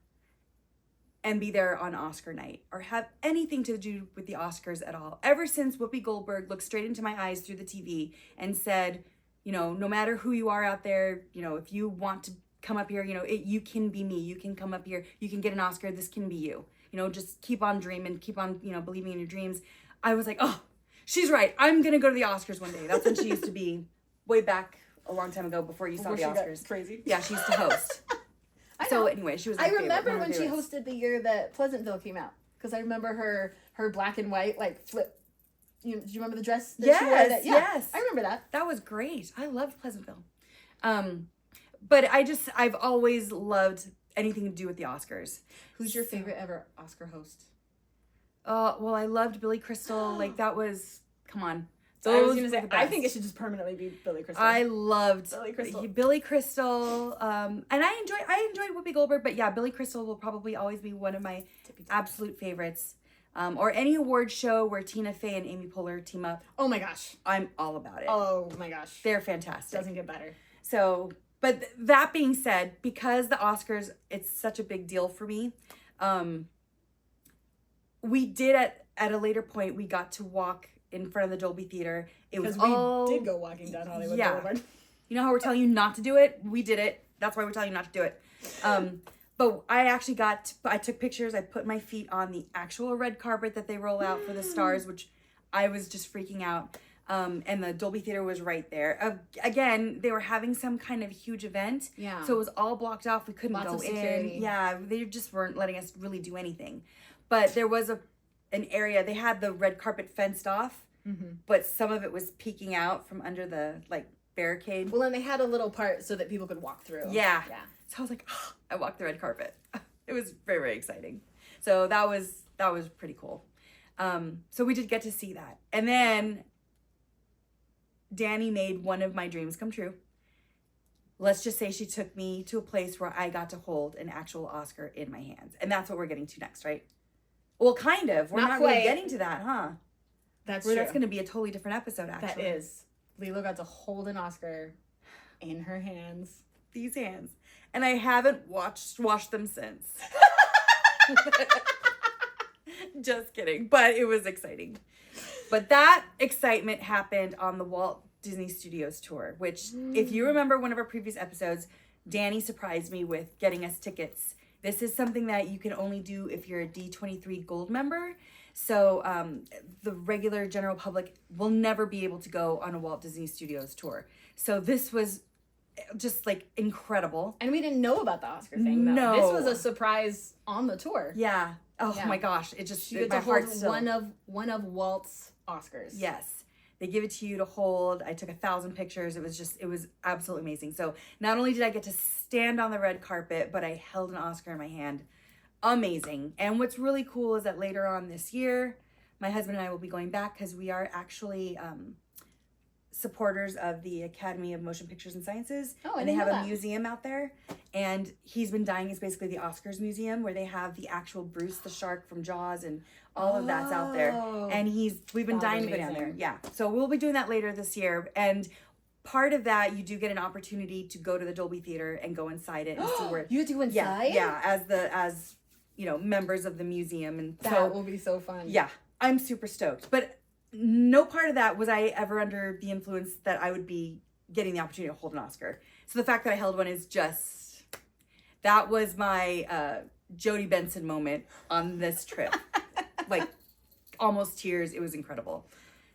and be there on Oscar night or have anything to do with the Oscars at all. Ever since Whoopi Goldberg looked straight into my eyes through the TV and said, no matter who you are out there, if you want to come up here, you can be me. You can come up here. You can get an Oscar. This can be you. Just keep on dreaming, keep on, believing in your dreams. I was like, oh, she's right. I'm going to go to the Oscars one day. That's when she used to be way back a long time ago before you saw the Oscars. Crazy. Yeah, she used to host. So anyway, she was. I remember when she hosted the year that Pleasantville came out, because I remember her black and white like flip. Do you remember the dress? That she wore? Yes, I remember that. That was great. I loved Pleasantville. But I've always loved anything to do with the Oscars. Who's your favorite ever Oscar host? Well, I loved Billy Crystal. Like that was, come on. I was gonna say, I think it should just permanently be Billy Crystal. I loved Billy Crystal. And I enjoyed Whoopi Goldberg, but yeah, Billy Crystal will probably always be one of my absolute favorites. Or any award show where Tina Fey and Amy Poehler team up. Oh my gosh, I'm all about it. Oh my gosh, they're fantastic. Doesn't get better. So, but that being said, because the Oscars, it's such a big deal for me. We did at a later point, we got to walk in front of the Dolby Theater. We did go walking down Hollywood Boulevard. You know how we're telling you not to do it? We did it. That's why we're telling you not to do it. But I actually I took pictures. I put my feet on the actual red carpet that they roll out for the stars, which I was just freaking out. And the Dolby Theater was right there. Again, they were having some kind of huge event. Yeah. So it was all blocked off. We couldn't go in. Yeah, they just weren't letting us really do anything. But there was an area, they had the red carpet fenced off, but some of it was peeking out from under the barricade. Well, and they had a little part so that people could walk through. Yeah. So I was like, oh, I walked the red carpet. It was very, very exciting. So that was pretty cool. So we did get to see that. And then Danny made one of my dreams come true. Let's just say she took me to a place where I got to hold an actual Oscar in my hands. And that's what we're getting to next, right? Well, kind of. We're not really getting to that, huh? That's true. That's going to be a totally different episode, actually. That is. Lilo got to hold an Oscar in her hands. These hands. And I haven't washed them since. Just kidding. But it was exciting. But that excitement happened on the Walt Disney Studios tour, which, if you remember one of our previous episodes, Danny surprised me with getting us tickets. This is something that you can only do if you're a D23 Gold member. So the regular general public will never be able to go on a Walt Disney Studios tour. So this was just like incredible. And we didn't know about the Oscar thing, though. No. This was a surprise on the tour. Yeah. Oh my gosh. It just, you get my to hold heart still. one of Walt's Oscars. Yes. They give it to you to hold. I took 1,000 pictures. It was absolutely amazing. So not only did I get to stand on the red carpet, but I held an Oscar in my hand. Amazing. And what's really cool is that later on this year, my husband and I will be going back because we are actually supporters of the Academy of Motion Pictures and Sciences. Oh, and they have a museum out there. And he's been dying. It's basically the Oscars Museum where they have the actual Bruce the shark from Jaws and all of that's out there. And we've been dying to go down there. Yeah. So we'll be doing that later this year. And part of that, you do get an opportunity to go to the Dolby Theater and go inside it and see where you do inside? Yeah, as you know, members of the museum. And that will be so fun. Yeah. I'm super stoked. But no part of that was I ever under the influence that I would be getting the opportunity to hold an Oscar. So the fact that I held one is just, that was my Jodie Benson moment on this trip. Like almost tears. It was incredible.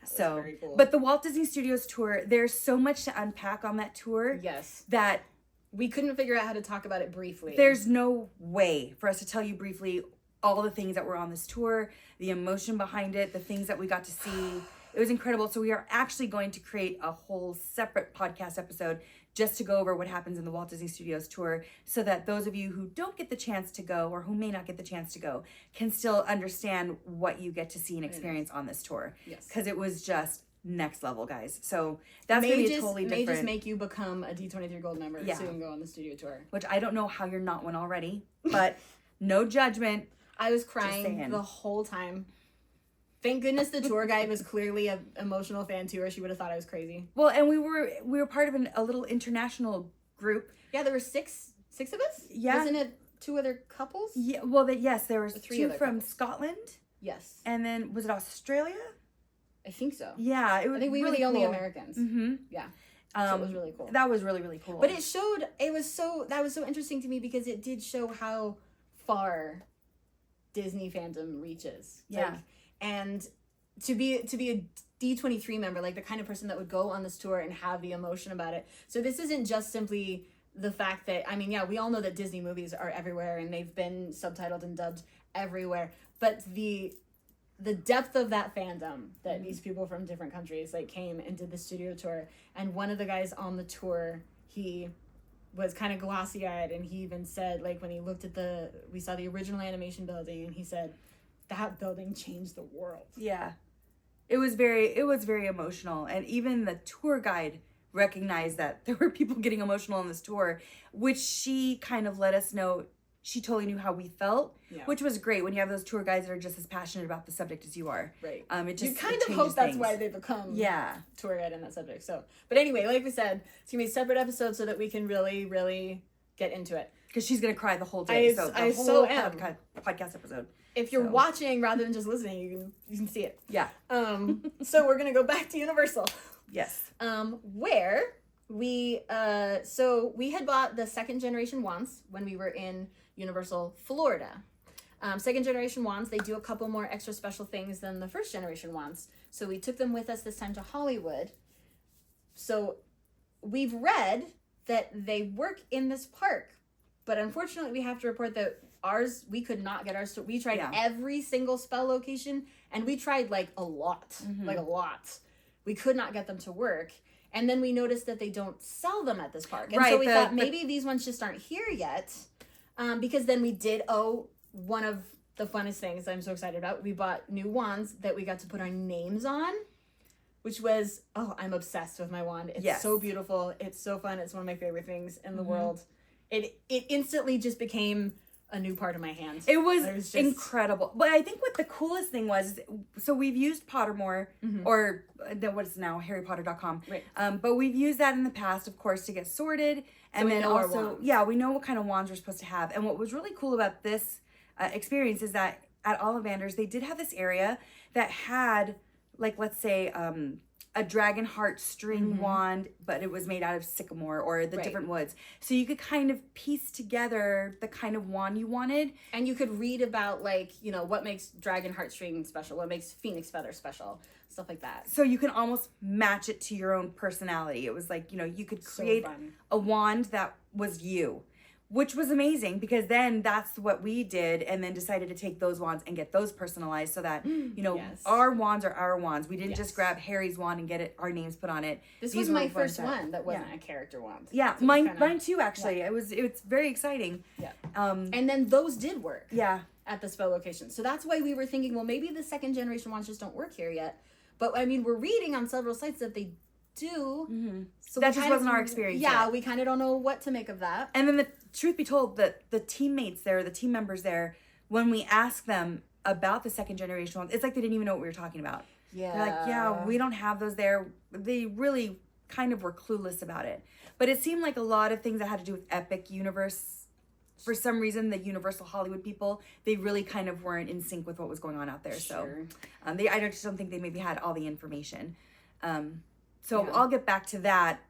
So, very cool. But the Walt Disney Studios tour, there's so much to unpack on that tour. Yes. That we couldn't figure out how to talk about it briefly. There's no way for us to tell you briefly all the things that were on this tour, the emotion behind it, the things that we got to see. It was incredible. So we are actually going to create a whole separate podcast episode just to go over what happens in the Walt Disney Studios tour so that those of you who don't get the chance to go or who may not get the chance to go can still understand what you get to see and experience on this tour. Yes. Because it was just next level, guys. So that's going to be totally different. May just make you become a D23 Gold member so you can go on the studio tour. Which I don't know how you're not one already, but no judgment. I was crying the whole time. Thank goodness the tour guide was clearly an emotional fan too, or she would have thought I was crazy. Well, and we were part of a little international group. Yeah, there were six of us. Yeah, wasn't it 2 other couples? Yeah, well, yes, there was 3 2 other from couples. Scotland. Yes, and then was it Australia? I think so. Yeah, it was. I think we really were the only cool. Americans. Mm-hmm. Yeah. So it was really cool. That was really, really cool. But that was so interesting to me because it did show how far Disney fandom reaches. Yeah. Like, and to be a D23 member, like the kind of person that would go on this tour and have the emotion about it. So this isn't just simply the fact that, I mean, yeah, we all know that Disney movies are everywhere and they've been subtitled and dubbed everywhere, but the depth of that fandom that these people from different countries like came and did the studio tour. And one of the guys on the tour, he was kind of glossy-eyed, and he even said, like, when he looked at we saw the original animation building, and he said, that building changed the world. Yeah. It was very emotional. And even the tour guide recognized that there were people getting emotional on this tour, which she kind of let us know. She totally knew how we felt, which was great when you have those tour guides that are just as passionate about the subject as you are. Right. It just, you kind of hope that's why they become tour guide in that subject. So, but anyway, like we said, it's gonna be a separate episode so that we can really, really get into it. Because she's gonna cry the whole day. I so am. Podcast episode. If you're watching rather than just listening, you can see it. Yeah. So we're gonna go back to Universal. Yes. Where we had bought the 2nd generation wands when we were in Universal Florida. 2nd generation wands, they do a couple more extra special things than the 1st generation wands. So we took them with us this time to Hollywood. So we've read that they work in this park, but unfortunately we have to report that we could not get ours. We tried every single spell location, and we tried like a lot. We could not get them to work. And then we noticed that they don't sell them at this park. And so we thought maybe these ones just aren't here yet. Because then we did one of the funnest things I'm so excited about. We bought new wands that we got to put our names on, which was, I'm obsessed with my wand. It's so beautiful. It's so fun. It's one of my favorite things in the world. It instantly just became a new part of my hand. It was just incredible. But I think what the coolest thing was, so we've used Pottermore, or what is now HarryPotter.com. Right. But we've used that in the past, of course, to get sorted. And then also, we know what kind of wands we're supposed to have. And what was really cool about this experience is that at Ollivanders, they did have this area that had, like, let's say, a dragon heart string wand, but it was made out of sycamore or the different woods. So you could kind of piece together the kind of wand you wanted. And you could read about, like, you know, what makes dragon heartstring special, what makes phoenix feather special, stuff like that. So you can almost match it to your own personality. It was like, you know, you could create a wand that was you, which was amazing because then that's what we did and then decided to take those wands and get those personalized so that, you know, our wands are our wands. We didn't just grab Harry's wand and get our names put on it. This was my first one that wasn't a character wand. Yeah, so mine too, actually. Yeah. It's very exciting. Yeah. And then those did work. Yeah. At the spell location. So that's why we were thinking, well, maybe the second generation wands just don't work here yet. But I mean, we're reading on several sites that they do. So that just wasn't our experience. Yeah, we kind of don't know what to make of that. And then the truth be told, that the teammates there, the team members there, when we asked them about the second generation ones, it's like they didn't even know what we were talking about. Yeah. They're like, yeah, we don't have those there. They really kind of were clueless about it. But it seemed like a lot of things that had to do with Epic Universe, for some reason, the Universal Hollywood people, they really kind of weren't in sync with what was going on out there. Sure. So I just don't think they maybe had all the information. So I'll get back to that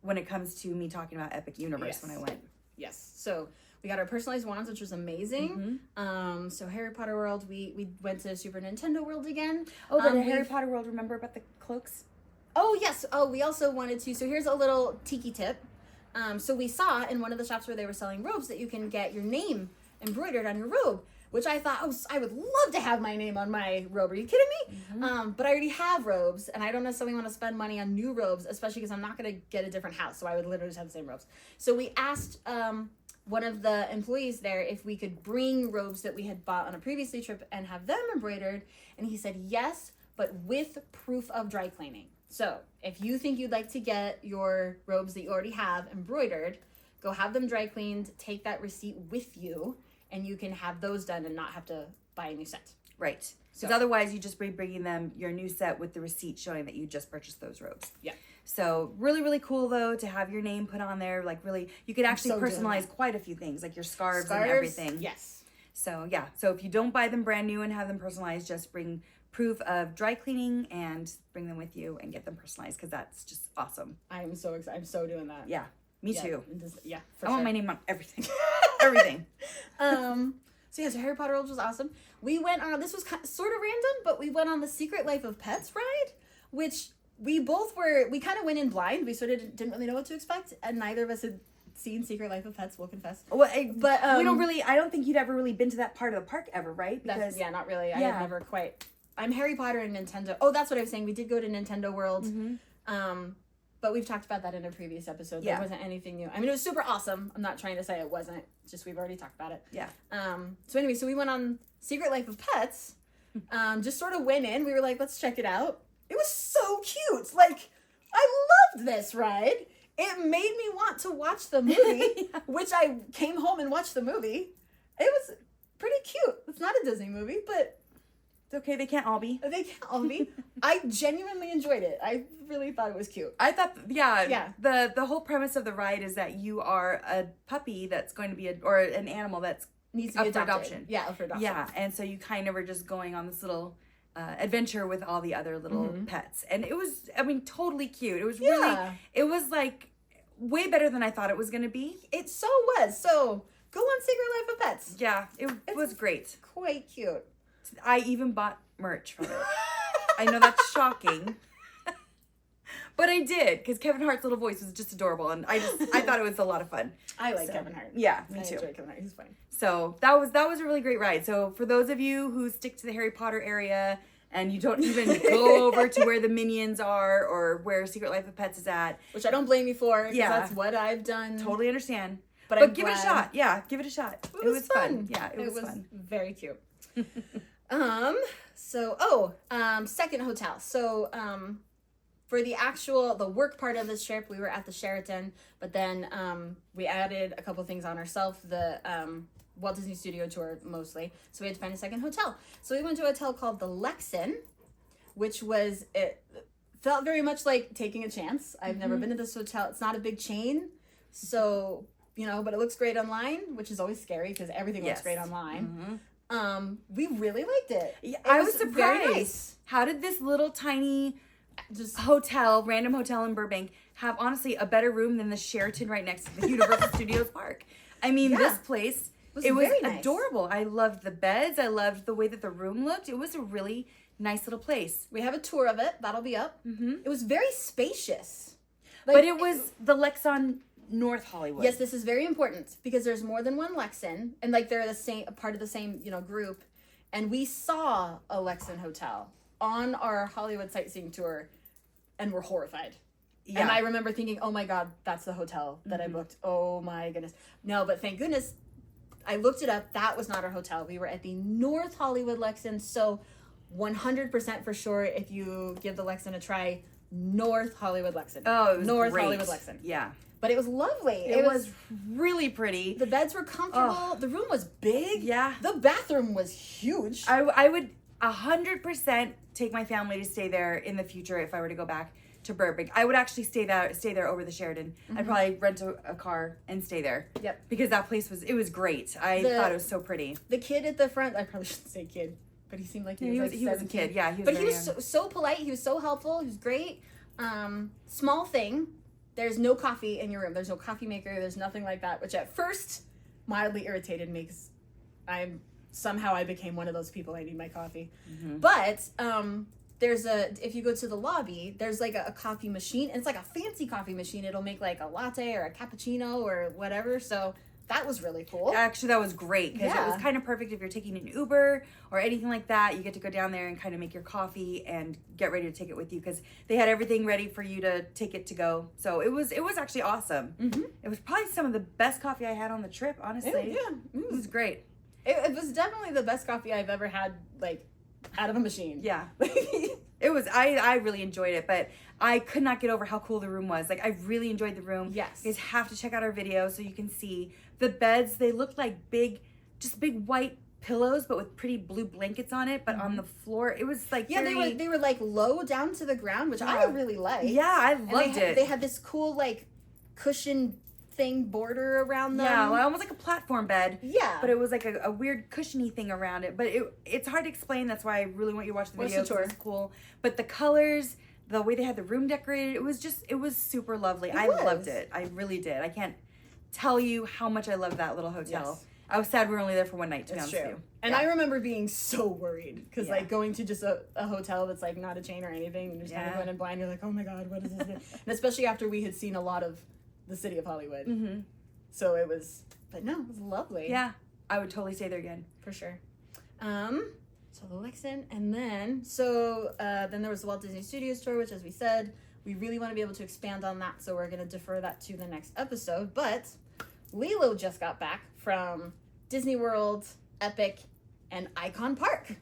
when it comes to me talking about Epic Universe when I went. Yes. So we got our personalized wands, which was amazing. So Harry Potter World, we went to Super Nintendo World again. Oh, the Harry Potter World, remember about the cloaks? Oh, yes. Oh, we also wanted to. So here's a little Tiki tip. So we saw in one of the shops where they were selling robes that you can get your name embroidered on your robe, which I thought, oh, I would love to have my name on my robe. Are you kidding me? But I already have robes, and I don't necessarily want to spend money on new robes, especially because I'm not going to get a different house, so I would literally just have the same robes. So we asked one of the employees there if we could bring robes that we had bought on a previous trip and have them embroidered, and he said yes, but with proof of dry cleaning. So if you think you'd like to get your robes that you already have embroidered, go have them dry cleaned, take that receipt with you, and you can have those done and not have to buy a new set. Right. Because otherwise you just be bringing them your new set with the receipt showing that you just purchased those robes. Yeah. So really, really cool though to have your name put on there. Like really, you could actually personalize quite a few things, like your scarves and everything. Yes. So yeah. So if you don't buy them brand new and have them personalized, just bring proof of dry cleaning and bring them with you and get them personalized because that's just awesome. I'm so excited. I'm so doing that. Yeah. Me too. Yeah, I want my name on everything. Everything. So Harry Potter World was awesome. We went on, this was sort of random, but we went on the Secret Life of Pets ride, which we kind of went in blind. We sort of didn't really know what to expect, and neither of us had seen Secret Life of Pets, we'll confess. Well, but we don't really, I don't think you'd ever really been to that part of the park ever, right? Because not really. Yeah. I have never quite. I'm Harry Potter and Nintendo. Oh, that's what I was saying. We did go to Nintendo World. But we've talked about that in a previous episode. There wasn't anything new. I mean, it was super awesome. I'm not trying to say it wasn't. It's just we've already talked about it. Yeah. So anyway, so we went on Secret Life of Pets. Just sort of went in. We were like, let's check it out. It was so cute. Like, I loved this ride. It made me want to watch the movie, which I came home and watched the movie. It was pretty cute. It's not a Disney movie, but it's okay. They can't all be. They can't all be. I genuinely enjoyed it. I really thought it was cute. I thought, the whole premise of the ride is that you are a puppy that's going to be or an animal that's needs to be for adoption. Yeah, up for adoption. Yeah, and so you kind of are just going on this little adventure with all the other little pets, and it was, I mean, totally cute. It was really, it was like way better than I thought it was going to be. It so was. So go on Secret Life of Pets. Yeah, it was great. Quite cute. I even bought merch from it. I know that's shocking. But I did, because Kevin Hart's little voice was just adorable, and I thought it was a lot of fun. I like Kevin Hart. Yeah, me too. I enjoy Kevin Hart. He's funny. So that was a really great ride. So for those of you who stick to the Harry Potter area and you don't even go over to where the Minions are or where Secret Life of Pets is at, which I don't blame you for, because that's what I've done. Totally understand. But give it a shot. Yeah, give it a shot. It was fun. Yeah, it was fun. Very cute. Second hotel. So, for the work part of this trip, we were at the Sheraton, but then, we added a couple things on ourselves, the, Walt Disney Studio tour mostly. So we had to find a second hotel. So we went to a hotel called the Lexan, which it felt very much like taking a chance. I've never been to this hotel. It's not a big chain. So, but it looks great online, which is always scary because everything looks great online. We really liked it. I was surprised. Very nice. How did this little tiny just random hotel in Burbank have honestly a better room than the Sheraton right next to the Universal Studios Park. I mean, this place, it was nice. adorable. I loved the beds. I loved the way that the room looked. It was a really nice little place. We have a tour of it. That'll be up. Mm-hmm. It was very spacious. But it was the Lexon North Hollywood. Yes, this is very important because there's more than one Lexon, and like they're a part of the same, group. And we saw a Lexon hotel on our Hollywood sightseeing tour, and we're horrified. Yeah. And I remember thinking, oh my God, that's the hotel that I booked. Oh my goodness. No, but thank goodness I looked it up. That was not our hotel. We were at the North Hollywood Lexon. So 100% for sure, if you give the Lexon a try, North Hollywood Lexon. Oh, it was North great. Hollywood Lexon. Yeah. But it was lovely. It was really pretty. The beds were comfortable. Oh. The room was big. Yeah. The bathroom was huge. I would 100% take my family to stay there in the future if I were to go back to Burbank. I would actually stay there over the Sheraton. I'd probably rent a car and stay there. Yep. Because that place was great. I thought it was so pretty. The kid at the front, I probably shouldn't say kid, but he seemed like he was a kid. Yeah, he was. But he was so polite. He was so helpful. He was great. Small thing. There's no coffee in your room. There's no coffee maker. There's nothing like that, which at first mildly irritated me because I became one of those people. I need my coffee. Mm-hmm. But if you go to the lobby, there's like a coffee machine, and it's like a fancy coffee machine. It'll make like a latte or a cappuccino or whatever. So that was really cool. Actually, that was great because it was kind of perfect if you're taking an Uber or anything like that. You get to go down there and kind of make your coffee and get ready to take it with you because they had everything ready for you to take it to go. So it was actually awesome. Mm-hmm. It was probably some of the best coffee I had on the trip, honestly. It was great. It was definitely the best coffee I've ever had, like, out of a machine. Yeah. It was, I really enjoyed it, but I could not get over how cool the room was. Like, I really enjoyed the room. Yes. You guys have to check out our video so you can see the beds. They looked like big white pillows, but with pretty blue blankets on it. But on the floor, it was like they were like low down to the ground, which I really liked. Yeah, I loved it. They had this cool like cushion thing border around them. Yeah, well, almost like a platform bed. Yeah. But it was like a weird cushiony thing around it. But it's hard to explain. That's why I really want you to watch the video. It was cool. But the colors, the way they had the room decorated, it was super lovely. I loved it. I really did. I can't tell you how much I loved that little hotel. Yes. I was sad we were only there for one night, to be honest with you. And I remember being so worried because like going to just a hotel that's like not a chain or anything, and you're just kind of going in blind. You're like, oh my God, what is this? And especially after we had seen a lot of the city of Hollywood. Mm-hmm. So it was lovely. Yeah, I would totally stay there again. For sure. So the Lexon, and then there was the Walt Disney Studios tour, which, as we said, we really want to be able to expand on that, so we're going to defer that to the next episode. But Lilo just got back from Disney World, Epic, and Icon Park.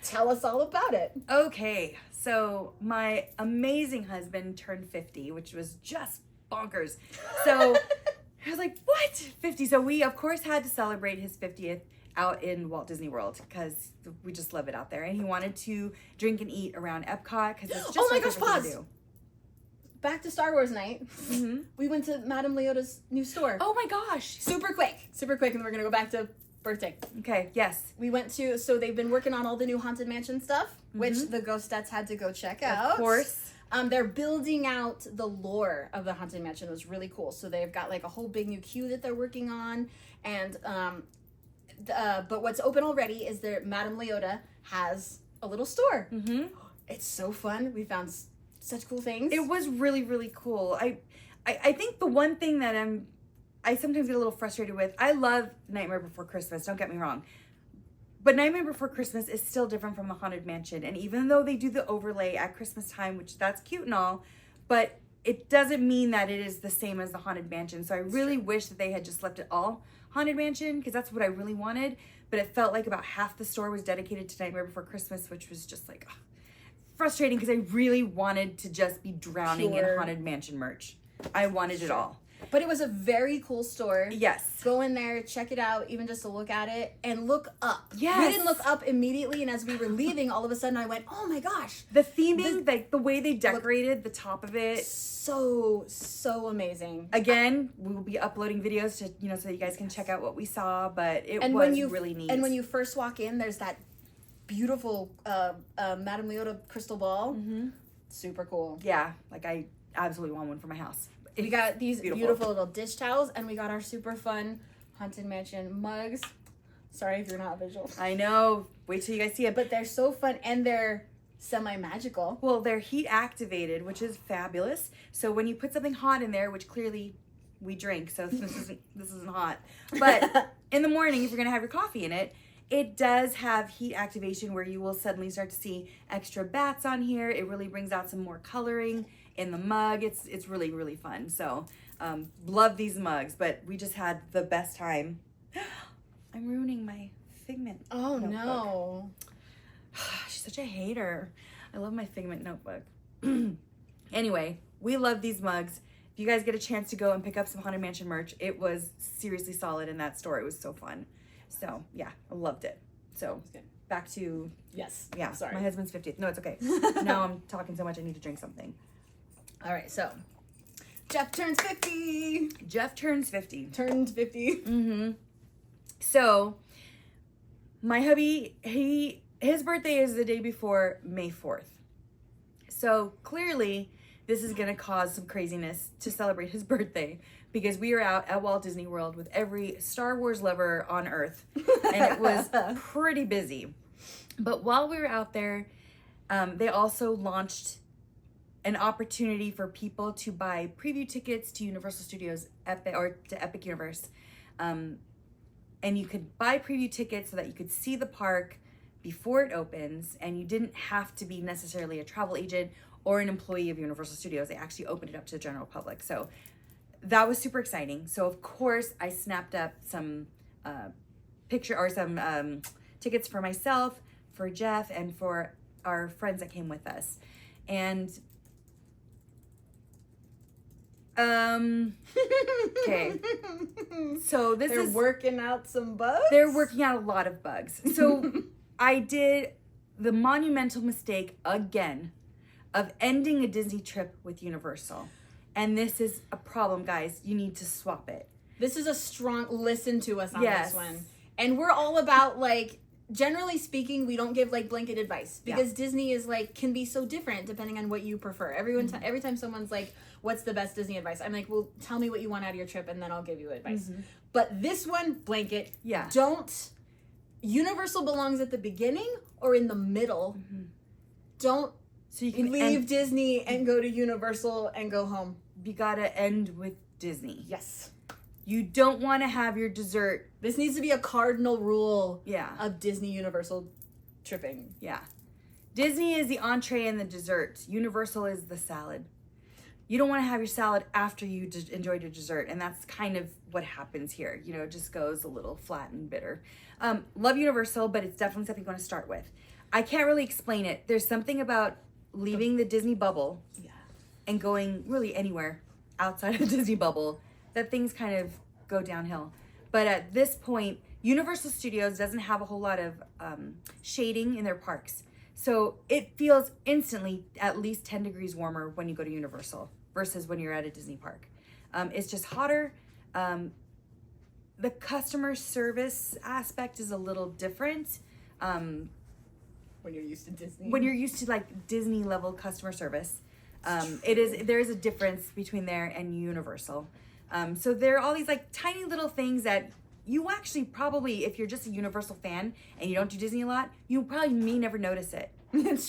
Tell us all about it. Okay, so my amazing husband turned 50, which was just bonkers. So I was like, what? 50? So we, of course, had to celebrate his 50th out in Walt Disney World because we just love it out there. And he wanted to drink and eat around EPCOT because it's just oh my gosh, pause. Back to Star Wars night. Mm-hmm. We went to Madame Leota's new store. Oh my gosh. Super quick, and then we're going to go back to birthday. Okay, yes. We went to, so they've been working on all the new Haunted Mansion stuff, which the Ghostettes had to go check out. Of course. They're building out the lore of the Haunted Mansion. It was really cool. So they've got like a whole big new queue that they're working on. And, but what's open already is that Madame Leota has a little store. Mm-hmm. It's so fun. We found such cool things. It was really, really cool. I think the one thing that I sometimes get a little frustrated with, I love Nightmare Before Christmas, don't get me wrong. But Nightmare Before Christmas is still different from the Haunted Mansion. And even though they do the overlay at Christmas time, which that's cute and all, but it doesn't mean that it is the same as the Haunted Mansion. So I really wish that they had just left it all Haunted Mansion because that's what I really wanted. But it felt like about half the store was dedicated to Nightmare Before Christmas, which was just like frustrating because I really wanted to just be drowning in Haunted Mansion merch. I wanted it all. But it was a very cool store. Yes. Go in there, check it out, even just to look at it, and look up. Yes. We didn't look up immediately, and as we were leaving, all of a sudden I went, oh my gosh. The theming, like the way they decorated the top of it. So amazing. Again, we will be uploading videos to, so you guys can check out what we saw, but it was really neat. And when you first walk in, there's that beautiful Madame Leota crystal ball. Mm-hmm. Super cool. Yeah, like I absolutely want one for my house. We got these beautiful little dish towels, and we got our super fun Haunted Mansion mugs. Sorry if you're not visual. I know. Wait till you guys see it. But they're so fun, and they're semi-magical. Well, they're heat activated, which is fabulous. So when you put something hot in there, which clearly we drink, so this isn't hot. But in the morning, if you're gonna have your coffee in it, it does have heat activation where you will suddenly start to see extra bats on here. It really brings out some more coloring in the mug. It's really, really fun. So love these mugs, but we just had the best time. I'm ruining my Figment notebook. No. She's such a hater. I love my Figment notebook. Anyway, we love these mugs. If you guys get a chance to go and pick up some Haunted Mansion merch, it was seriously solid in that store. It was so fun. So yeah, I loved it. So back to sorry, my husband's 50th. No, it's okay. Now I'm talking so much I need to drink something. All right, so Jeff turns 50. Jeff turns 50. Turned 50. Mm-hmm. So my hubby, his birthday is the day before May 4th. So clearly this is gonna cause some craziness to celebrate his birthday, because we were out at Walt Disney World with every Star Wars lover on earth, and it was pretty busy. But while we were out there, they also launched an opportunity for people to buy preview tickets to Universal Studios to Epic Universe. And you could buy preview tickets so that you could see the park before it opens, and you didn't have to be necessarily a travel agent or an employee of Universal Studios. They actually opened it up to the general public. So that was super exciting. So of course I snapped up some tickets for myself, for Jeff, and for our friends that came with us. And okay. So They're working out some bugs? They're working out a lot of bugs. So I did the monumental mistake again of ending a Disney trip with Universal. And this is a problem, guys. You need to swap it. This is a strong listen to us on this one. And we're all about, like, generally speaking, we don't give, like, blanket advice, because Disney is, like, can be so different depending on what you prefer. Every time someone's like, what's the best Disney advice? I'm like, well, tell me what you want out of your trip, and then I'll give you advice. Mm-hmm. But this one, blanket, Universal belongs at the beginning or in the middle. Mm-hmm. Don't so you can leave Disney and go to Universal and go home. You gotta end with Disney. Yes. You don't want to have your dessert. This needs to be a cardinal rule of Disney Universal tripping. Yeah. Disney is the entree and the dessert. Universal is the salad. You don't want to have your salad after you enjoyed your dessert. And that's kind of what happens here. You know, it just goes a little flat and bitter. Love Universal, but it's definitely something you want to start with. I can't really explain it. There's something about leaving the Disney bubble and going really anywhere outside of the Disney bubble that things kind of go downhill. But at this point, Universal Studios doesn't have a whole lot of shading in their parks. So it feels instantly at least 10 degrees warmer when you go to Universal versus when you're at a Disney park. It's just hotter. The customer service aspect is a little different. When you're used to Disney. When you're used to like Disney level customer service. There is a difference between there and Universal. So there are all these like tiny little things that you actually probably, if you're just a Universal fan and you don't do Disney a lot, you probably may never notice it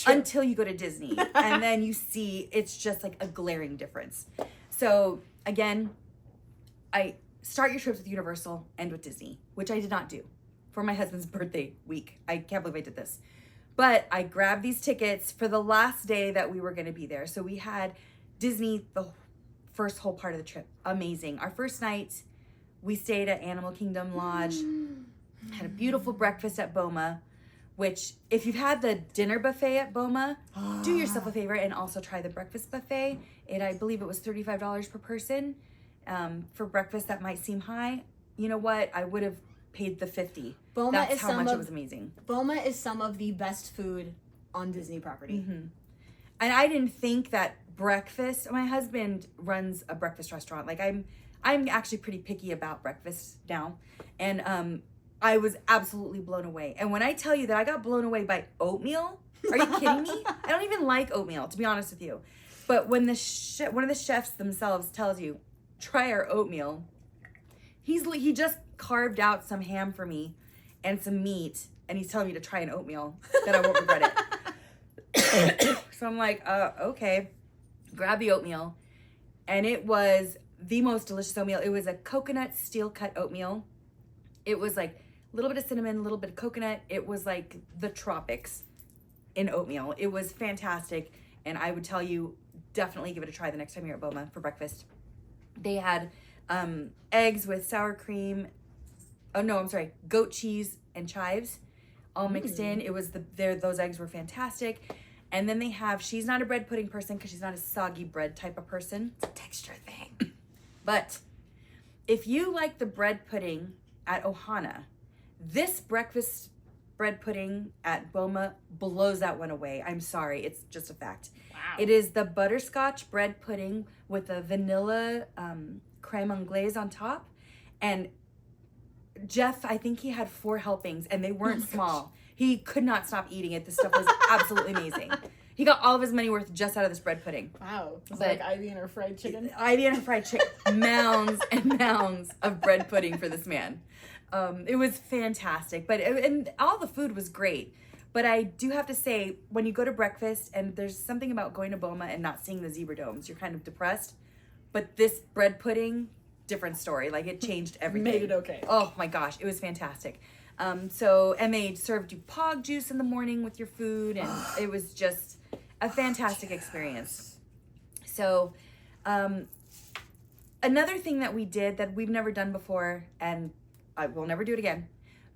until you go to Disney. And then you see it's just like a glaring difference. So again, I start your trips with Universal, end with Disney, which I did not do for my husband's birthday week. I can't believe I did this. But I grabbed these tickets for the last day that we were going to be there. So we had Disney the first whole part of the trip. Amazing. Our first night, we stayed at Animal Kingdom Lodge, had a beautiful breakfast at Boma, which if you've had the dinner buffet at Boma, do yourself a favor and also try the breakfast buffet. I believe it was $35 per person. For breakfast, that might seem high. You know what? I would have paid the $50. That's how much it was amazing. Boma is some of the best food on Disney property. Mm-hmm. And I didn't think that breakfast, my husband runs a breakfast restaurant. Like I'm actually pretty picky about breakfast now. And I was absolutely blown away. And when I tell you that I got blown away by oatmeal, Are you kidding me? I don't even like oatmeal, to be honest with you. But when one of the chefs themselves tells you, try our oatmeal, he just carved out some ham for me and some meat, and he's telling me to try an oatmeal that I won't regret it. So I'm like, okay. Grab the oatmeal, and it was the most delicious oatmeal. It was a coconut steel cut oatmeal. It was like a little bit of cinnamon, a little bit of coconut. It was like the tropics in oatmeal. It was fantastic, and I would tell you, definitely give it a try the next time you're at Boma for breakfast. They had eggs with sour cream. Oh no, I'm sorry, goat cheese and chives all mixed in. It was those eggs were fantastic. And then they have, she's not a bread pudding person because she's not a soggy bread type of person. It's a texture thing. But if you like the bread pudding at Ohana, this breakfast bread pudding at Boma blows that one away. I'm sorry, it's just a fact. Wow. It is the butterscotch bread pudding with a vanilla creme anglaise on top. And Jeff, I think he had 4 helpings and they weren't small. He could not stop eating it. This stuff was absolutely amazing. He got all of his money worth just out of this bread pudding. Wow. It's like Ivy and her fried chicken. Ivy and her fried chicken. Mounds and mounds of bread pudding for this man. It was fantastic. And all the food was great. But I do have to say, when you go to breakfast, and there's something about going to Boma and not seeing the zebra domes, you're kind of depressed. But this bread pudding, different story. Like, it changed everything. Made it okay. Oh my gosh, it was fantastic. And they served you pog juice in the morning with your food, and it was just a fantastic experience. So, another thing that we did that we've never done before, and I will never do it again,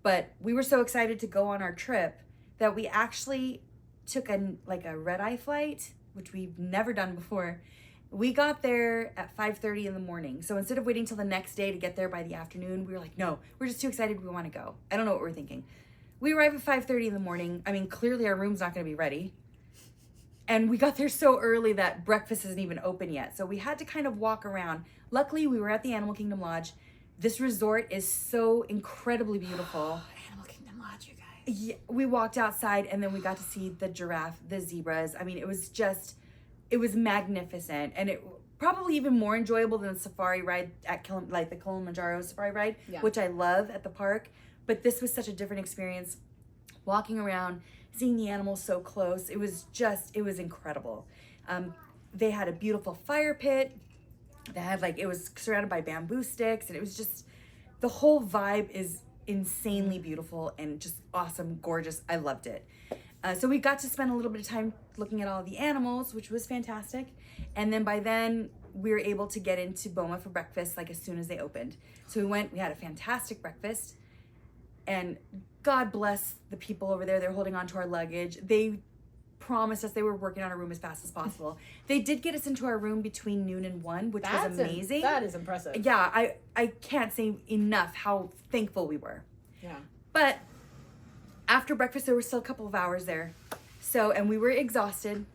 but we were so excited to go on our trip that we actually took a red-eye flight, which we've never done before. We got there at 5:30 in the morning. So instead of waiting till the next day to get there by the afternoon, we were like, no, we're just too excited. We want to go. I don't know what we're thinking. We arrive at 5:30 in the morning. I mean, clearly our room's not going to be ready. And we got there so early that breakfast isn't even open yet. So we had to kind of walk around. Luckily, we were at the Animal Kingdom Lodge. This resort is so incredibly beautiful. Animal Kingdom Lodge, you guys. Yeah, we walked outside and then we got to see the giraffe, the zebras. I mean, it was magnificent, and it probably even more enjoyable than the safari ride at the Kilimanjaro safari ride, which I love at the park. But this was such a different experience, walking around, seeing the animals so close. It was incredible. They had a beautiful fire pit. They had it was surrounded by bamboo sticks, and it was just, the whole vibe is insanely beautiful and just awesome, gorgeous. I loved it. So we got to spend a little bit of time looking at all the animals, which was fantastic. And then by then, we were able to get into Boma for breakfast, as soon as they opened. So we had a fantastic breakfast. And God bless the people over there. They're holding on to our luggage. They promised us they were working on our room as fast as possible. They did get us into our room between noon and 1, which was amazing. That is impressive. Yeah, I can't say enough how thankful we were. Yeah. But after breakfast, there were still a couple of hours there. And we were exhausted.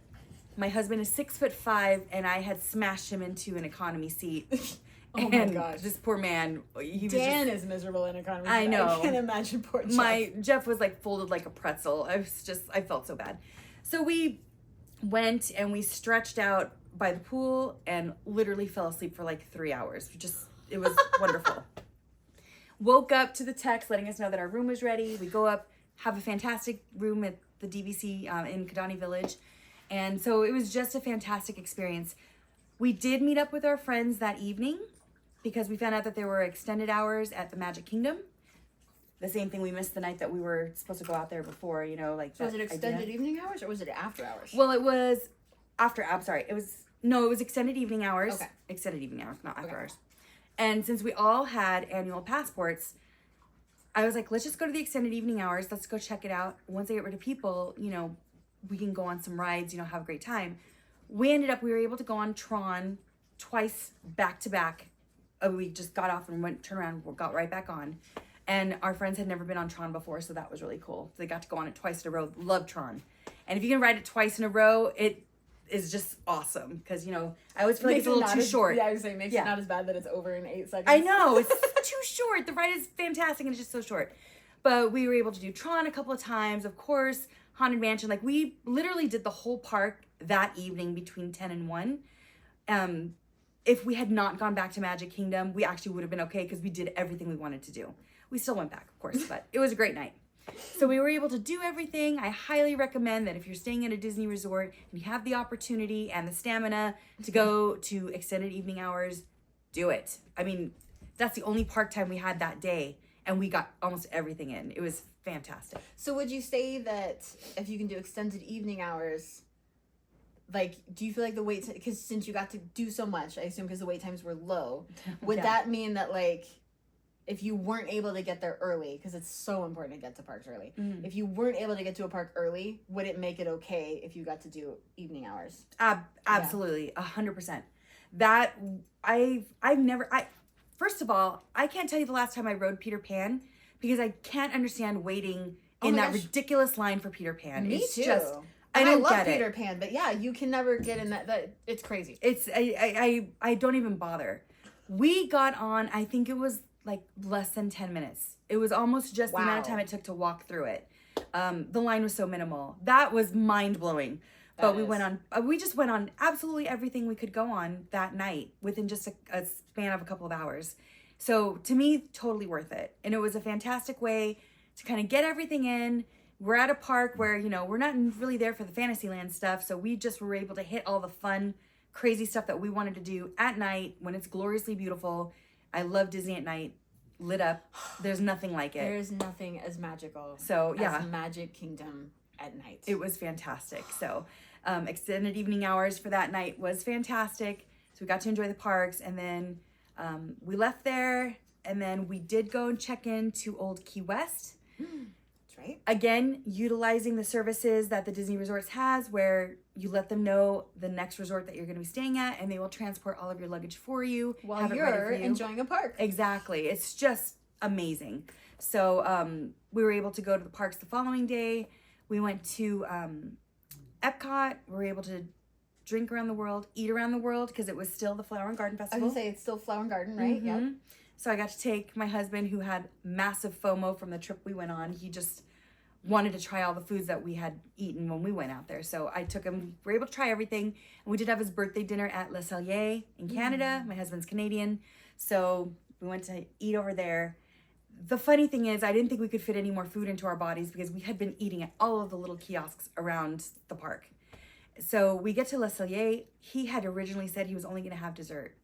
My husband is 6'5", and I had smashed him into an economy seat. Oh my gosh. This poor man, Dan is miserable in economy. I know. I can't imagine poor Jeff. Jeff was folded like a pretzel. I felt so bad. So we went and we stretched out by the pool and literally fell asleep for 3 hours. It was wonderful. Woke up to the text letting us know that our room was ready. We go up, have a fantastic room at the DVC in Kidani Village. And so it was just a fantastic experience. We did meet up with our friends that evening because we found out that there were extended hours at the Magic Kingdom. The same thing, we missed the night that we were supposed to go out there before, So was it extended evening hours or was it after hours? Well, it was after, I'm sorry. It was extended evening hours. Okay. Extended evening hours, not after hours. And since we all had annual passports, I was like, let's just go to the extended evening hours. Let's go check it out. Once I get rid of people, we can go on some rides, have a great time. We were able to go on Tron twice back to back. We just got off and turned around, got right back on. And our friends had never been on Tron before, so that was really cool. They got to go on it twice in a row. Love Tron. And if you can ride it twice in a row, it is just awesome. Because, I always feel like it's a little too short. Yeah, I was saying, makes it not as bad that it's over in 8 seconds. I know, it's too short. The ride is fantastic and it's just so short. But we were able to do Tron a couple of times. Of course, Haunted Mansion. Like, we literally did the whole park that evening between 10 and 1. If we had not gone back to Magic Kingdom, we actually would have been okay because we did everything we wanted to do. We still went back, of course, but it was a great night. So we were able to do everything. I highly recommend that if you're staying at a Disney resort and you have the opportunity and the stamina to go to extended evening hours, do it. I mean, that's the only park time we had that day, and we got almost everything in. It was fantastic. So would you say that if you can do extended evening hours, like, do you feel like the wait, because since you got to do so much, I assume because the wait times were low, would that mean that, like, if you weren't able to get there early, because it's so important to get to parks early, if you weren't able to get to a park early, would it make it okay if you got to do evening hours? Absolutely, 100%. That, first of all, I can't tell you the last time I rode Peter Pan, because I can't understand waiting in that ridiculous line for Peter Pan. Me it's too. Just, I love Peter Pan, but yeah, you can never get in that it's crazy. I don't even bother. We got on, I think it was like less than 10 minutes. It was almost just the amount of time it took to walk through it. The line was so minimal. That was mind-blowing. But we just went on absolutely everything we could go on that night within just a span of a couple of hours. So to me, totally worth it. And it was a fantastic way to kind of get everything in. We're at a park where, you know, we're not really there for the Fantasyland stuff. So we just were able to hit all the fun, crazy stuff that we wanted to do at night when it's gloriously beautiful. I love Disney at night, lit up. There's nothing like it. There's nothing as magical as Magic Kingdom at night. It was fantastic. So extended evening hours for that night was fantastic. So we got to enjoy the parks, and then we left there, and then we did go and check in to Old Key West. That's right. Again, utilizing the services that the Disney Resorts has, where you let them know the next resort that you're going to be staying at, and they will transport all of your luggage for you while you're enjoying a park. Exactly. It's just amazing. So we were able to go to the parks the following day. We went to EPCOT. We were able to drink around the world, eat around the world, because it was still the Flower and Garden Festival. I was going to say, it's still Flower and Garden, right? Mm-hmm. Yeah. So I got to take my husband, who had massive FOMO from the trip we went on. He just wanted to try all the foods that we had eaten when we went out there. So I took him. We were able to try everything. And we did have his birthday dinner at Le Cellier in Canada. My husband's Canadian. So we went to eat over there. The funny thing is, I didn't think we could fit any more food into our bodies because we had been eating at all of the little kiosks around the park. So we get to Le Cellier. He had originally said he was only going to have dessert.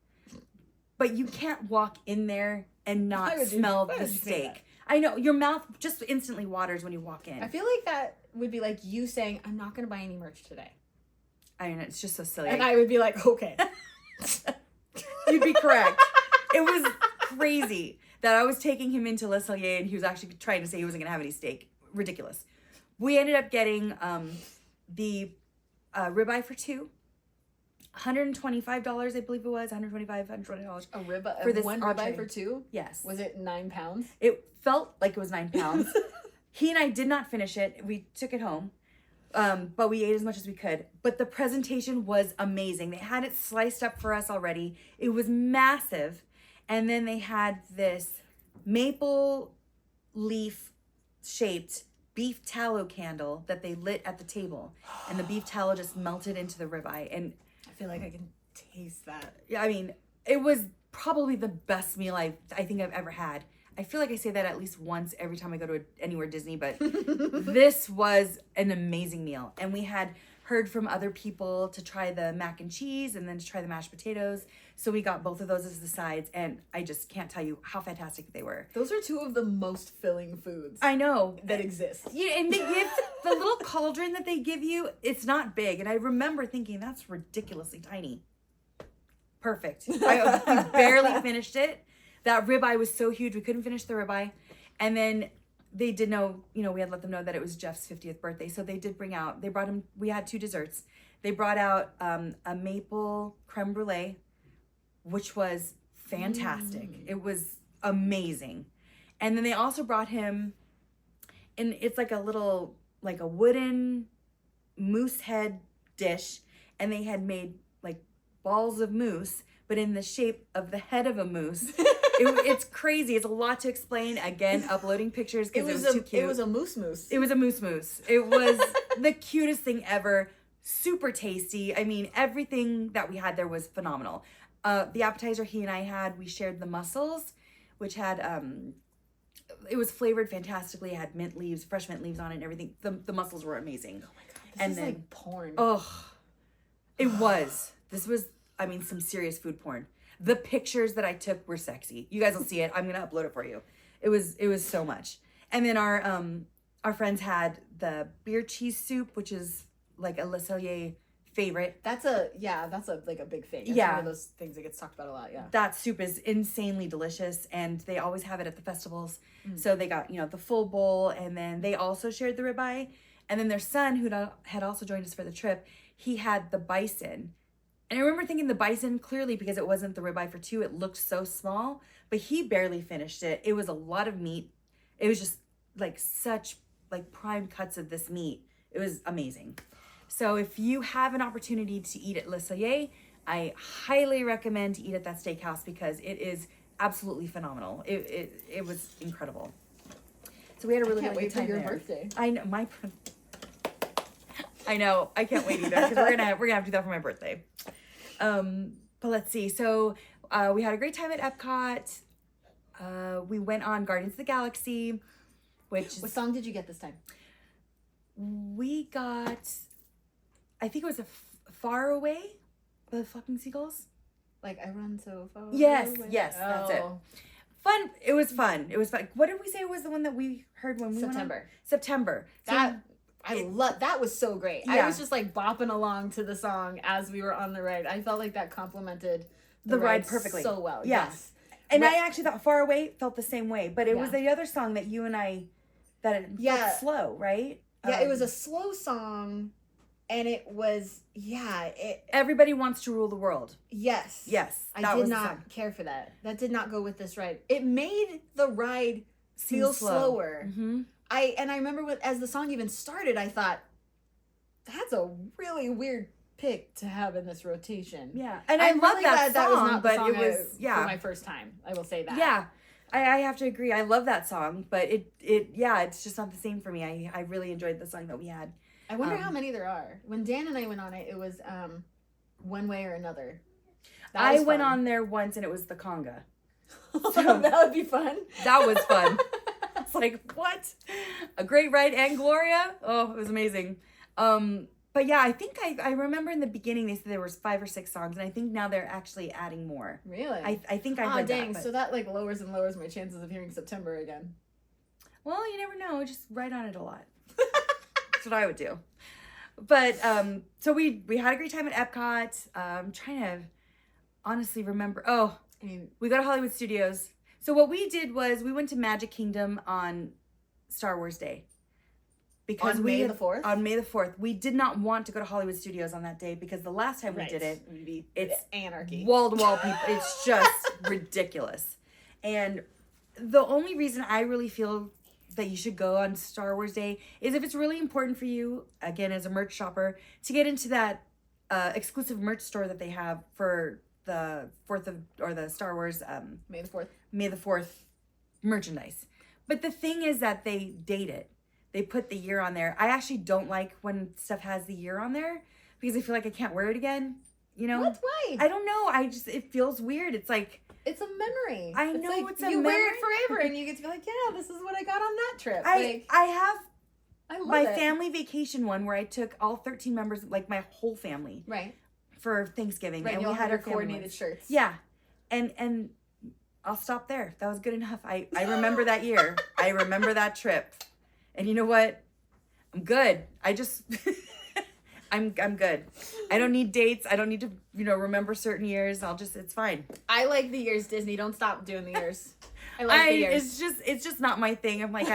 But you can't walk in there and not smell the steak. I know, your mouth just instantly waters when you walk in. I feel like that would be like you saying, I'm not going to buy any merch today. I mean, it's just so silly. And I would be like, okay. You'd be correct. It was crazy that I was taking him into Le Cellier and he was actually trying to say he wasn't going to have any steak. Ridiculous. We ended up getting the ribeye for two. $125, I believe it was. $125, $120. A ribeye for this one ribeye for two? Yes. Was it 9 pounds? It felt like it was 9 pounds. He and I did not finish it. We took it home. But we ate as much as we could. But the presentation was amazing. They had it sliced up for us already. It was massive. And then they had this maple leaf shaped beef tallow candle that they lit at the table. And the beef tallow just melted into the ribeye. And I feel like I can taste that. Yeah, I mean, it was probably the best meal I think I've ever had. I feel like I say that at least once every time I go to anywhere Disney, but this was an amazing meal. And we had heard from other people to try the mac and cheese and then to try the mashed potatoes. So we got both of those as the sides, and I just can't tell you how fantastic they were. Those are two of the most filling foods I know that exist. Yeah, and they give the little cauldron that they give you, it's not big. And I remember thinking, that's ridiculously tiny. Perfect. We barely finished it. That ribeye was so huge, we couldn't finish the ribeye. And then they did know, we had let them know that it was Jeff's 50th birthday. So they brought him, we had two desserts. They brought out a maple creme brulee, which was fantastic. It was amazing. And then they also brought him, and it's like a little, like a wooden moose head dish. And they had made like balls of moose, but in the shape of the head of a moose. It's crazy. It's a lot to explain. Again, uploading pictures because it was too cute. It was a moose moose. It was a moose moose. It was the cutest thing ever. Super tasty. I mean, everything that we had there was phenomenal. The appetizer he and I had, we shared the mussels, which had it was flavored fantastically. It had mint leaves, fresh mint leaves on it and everything. The mussels were amazing. Oh my god, this is like porn. Oh, it was. This was, I mean, some serious food porn. The pictures that I took were sexy. You guys will see it. I'm gonna upload it for you. It was so much. And then our friends had the beer cheese soup, which is like a Le Cellier favorite. That's like a big thing. It's one of those things that gets talked about a lot. Yeah, that soup is insanely delicious, and they always have it at the festivals. So they got the full bowl, and then they also shared the ribeye. And then their son, who had also joined us for the trip, he had the bison. And I remember thinking the bison, clearly because it wasn't the ribeye for two, it looked so small, but he barely finished it. It was a lot of meat. It was just like such like prime cuts of this meat. It was amazing. So if you have an opportunity to eat at Le Cellier, I highly recommend to eat at that steakhouse because it is absolutely phenomenal. It was incredible. So we had a really good time there. Birthday. I know I know. I can't wait either because we're gonna have to do that for my birthday. But let's see. So we had a great time at EPCOT. We went on Guardians of the Galaxy, what song did you get this time? We got, I think it was Far Away by the Fucking Seagulls. Like I run so far. Yes, away. that's it. Fun. It was fun. What did we say was the one that we heard when we September? Went on? September. That was so great. Yeah. I was just like bopping along to the song as we were on the ride. I felt like that complemented the ride perfectly. So well. Yes. And I actually thought Far Away felt the same way, but it was the other song that you and I, that it felt slow, right? Yeah, it was a slow song, and it was, Everybody Wants to Rule the World. Yes. Yes. I did not care for that. That did not go with this ride. It made the ride feel slower. Mm-hmm. I remember as the song even started, I thought, that's a really weird pick to have in this rotation. Yeah. And I love that song, was not but the song it was, for my first time. I will say that. Yeah. I have to agree. I love that song, but it's just not the same for me. I really enjoyed the song that we had. I wonder how many there are. When Dan and I went on it, it was One Way or Another. I went on there once and it was the conga. So that would be fun. That was fun. It's like, what? A great ride and Gloria? Oh, it was amazing. But yeah, I think I remember in the beginning they said there was 5 or 6 songs, and I think now they're actually adding more. Really? I think I heard dang, that. So that like lowers and lowers my chances of hearing September again. Well, you never know. Just write on it a lot. That's what I would do. But so we had a great time at EPCOT. I'm trying to honestly remember. Oh, we go to Hollywood Studios. So what we did was we went to Magic Kingdom on Star Wars Day. Because on May the 4th? On May the 4th. We did not want to go to Hollywood Studios on that day because the last time we did it, it's anarchy. Wall-to-wall people. It's just ridiculous. And the only reason I really feel that you should go on Star Wars Day is if it's really important for you, again, as a merch shopper, to get into that exclusive merch store that they have for the the Star Wars May the 4th. May the 4th merchandise. But the thing is that they date it. They put the year on there. I actually don't like when stuff has the year on there because I feel like I can't wear it again. You know? What? Why? I don't know. It feels weird. It's like... It's a memory. I know it's a memory. You wear it forever and you get to be like, yeah, this is what I got on that trip. I have my family vacation one where I took all 13 members, like my whole family. Right. For Thanksgiving. Right, and we had our coordinated shirts. Yeah. And I'll stop there. That was good enough. I remember that year. I remember that trip. And you know what? I'm good. I just I'm good. I don't need dates. I don't need to, remember certain years. It's fine. I like the years, Disney. Don't stop doing the years. I like the years. It's just not my thing. I'm like,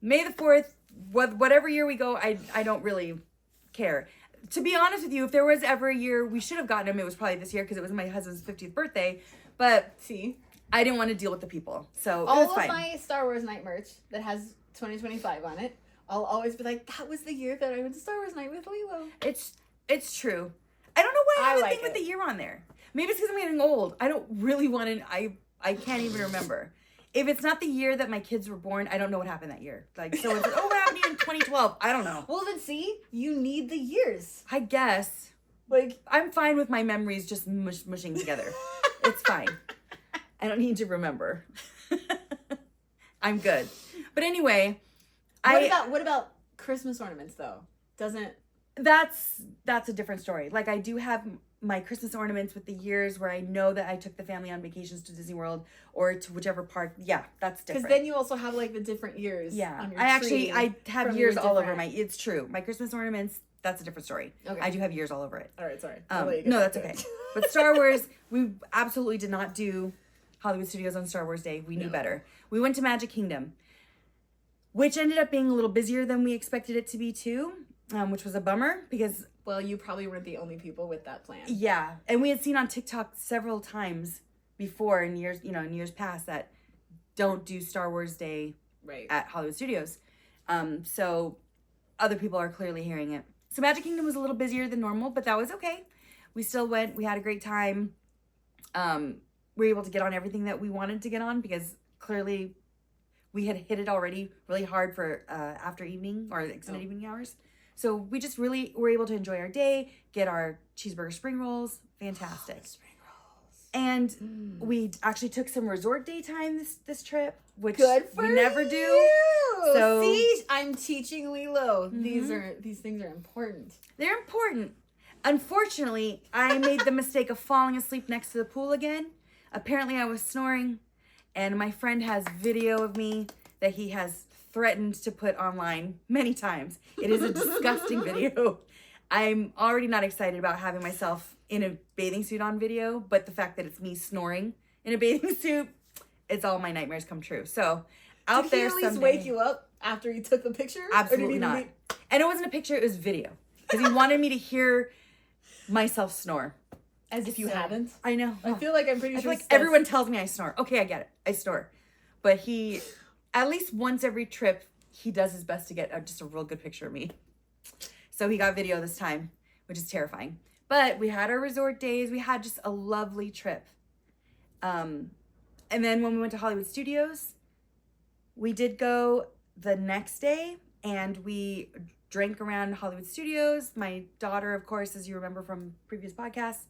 May the 4th, whatever year we go, I don't really care. To be honest with you, if there was ever a year we should have gotten him, it was probably this year because it was my husband's 50th birthday. But see, I didn't want to deal with the people. So all it was of fine. My Star Wars night merch that has 2025 on it, I'll always be like, that was the year that I went to Star Wars night with Lilo. It's true. I don't know why I have a like thing with the year on there. Maybe it's because I'm getting old. I don't really want to. I I can't even remember. If it's not the year that my kids were born, I don't know what happened that year. Like, so it's like, oh, what happened to you in 2012? I don't know. Well, then see, you need the years. I guess. Like, I'm fine with my memories just mushing together. It's fine. I don't need to remember. I'm good. But anyway, what about Christmas ornaments though? That's a different story. Like, I do have my Christmas ornaments with the years where I know that I took the family on vacations to Disney World or to whichever park. Yeah, that's different. Because then you also have like the different years. Yeah, on your I have years all over my. It's true. My Christmas ornaments. That's a different story. Okay. I do have years all over it. All right, sorry. No, that's okay. But Star Wars, we absolutely did not do Hollywood Studios on Star Wars Day. We knew better. We went to Magic Kingdom, which ended up being a little busier than we expected it to be too, which was a bummer because... Well, you probably weren't the only people with that plan. Yeah, and we had seen on TikTok several times before in years past that don't do Star Wars Day at Hollywood Studios. So other people are clearly hearing it. So Magic Kingdom was a little busier than normal, but that was okay. We still went. We had a great time. We were able to get on everything that we wanted to get on because clearly we had hit it already really hard for after evening or extended evening hours. So we just really were able to enjoy our day, get our cheeseburger spring rolls. Fantastic. Spring rolls. And we actually took some resort daytime this trip, which we never do. You. So see, I'm teaching Lilo. These things are important. They're important. Unfortunately, I made the mistake of falling asleep next to the pool again. Apparently, I was snoring, and my friend has video of me that he has threatened to put online many times. It is a disgusting video. I'm already not excited about having myself in a bathing suit on video, but the fact that it's me snoring in a bathing suit, it's all my nightmares come true. So out there someday. Did he at least wake you up after you took the picture? Absolutely not. And it wasn't a picture, it was video. Because he wanted me to hear myself snore. As if you hadn't. I know. I feel like I'm pretty sure. I feel like everyone tells me I snore. Okay, I get it. I snore. But he, at least once every trip, he does his best to get just a real good picture of me. So he got video this time, which is terrifying. But we had our resort days. We had just a lovely trip. And then when we went to Hollywood Studios, we did go the next day and we drank around Hollywood Studios. My daughter, of course, as you remember from previous podcasts,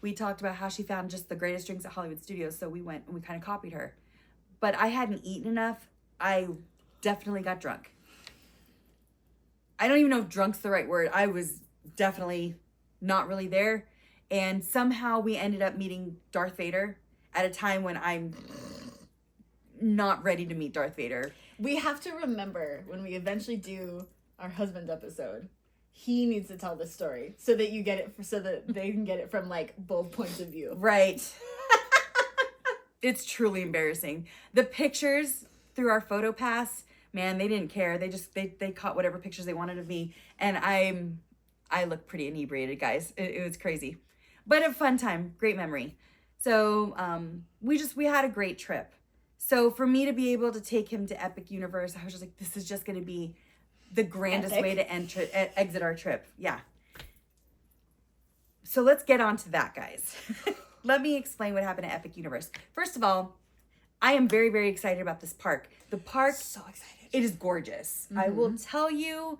we talked about how she found just the greatest drinks at Hollywood Studios. So we went and we kind of copied her. But I hadn't eaten enough. I definitely got drunk. I don't even know if drunk's the right word. I was definitely not really there. And somehow we ended up meeting Darth Vader at a time when I'm not ready to meet Darth Vader. We have to remember when we eventually do our husband episode, he needs to tell this story so that you get it, so that they can get it from like both points of view. Right. It's truly embarrassing. The pictures through our photo pass, man, they didn't care. They caught whatever pictures they wanted of me. And I look pretty inebriated, guys. It was crazy. But a fun time, great memory. So we had a great trip. So for me to be able to take him to Epic Universe, I was just like, this is just going to be the grandest way to exit our trip. Yeah. So let's get on to that, guys. Let me explain what happened at Epic Universe. First of all, I am very, very excited about this park. The park, so excited. It is gorgeous. I will tell you,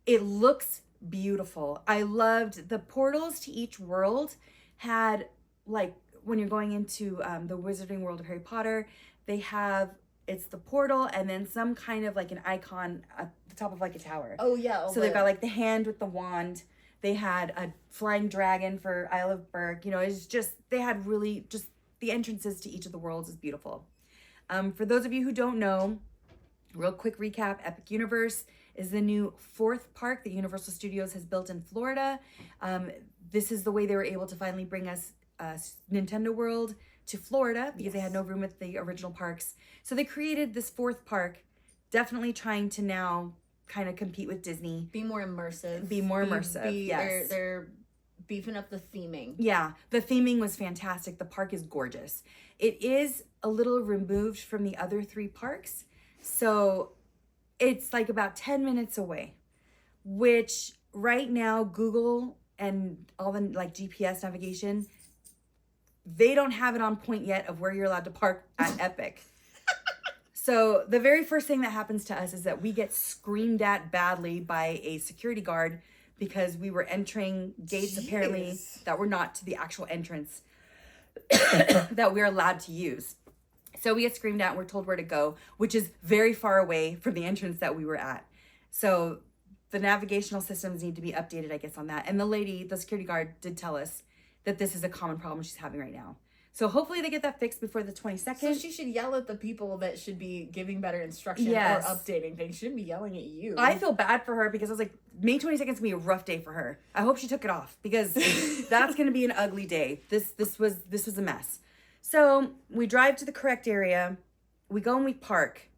it looks beautiful. I loved the portals to each world had, like, when you're going into the Wizarding World of Harry Potter, they have, it's the portal and then some kind of like an icon at the top of like a tower. Oh, yeah. So they've got like the hand with the wand. They had a flying dragon for Isle of Berk. You know, it's just, they had really just, the entrances to each of the worlds is beautiful. For those of you who don't know, real quick recap, Epic Universe is the new 4th park that Universal Studios has built in Florida. This is the way they were able to finally bring us Nintendo World to Florida because they had no room at the original parks. So they created this 4th park, definitely trying to now kind of compete with Disney. Be more immersive. Yes. They're beefing up the theming. Yeah, the theming was fantastic. The park is gorgeous. It is a little removed from the other 3 parks. So it's like about 10 minutes away, which right now Google and all the like GPS navigation they don't have it on point yet of where you're allowed to park at Epic. So the very first thing that happens to us is that we get screamed at badly by a security guard because we were entering gates apparently that were not to the actual entrance that we're allowed to use. So we get screamed at and we're told where to go, which is very far away from the entrance that we were at. So the navigational systems need to be updated, I guess, on that. And the security guard did tell us that this is a common problem she's having right now. So hopefully they get that fixed before the 22nd. So she should yell at the people that should be giving better instruction or updating things. She shouldn't be yelling at you. I feel bad for her because I was like, May 22nd is going to be a rough day for her. I hope she took it off because that's going to be an ugly day. This was a mess. So we drive to the correct area. We go and we park.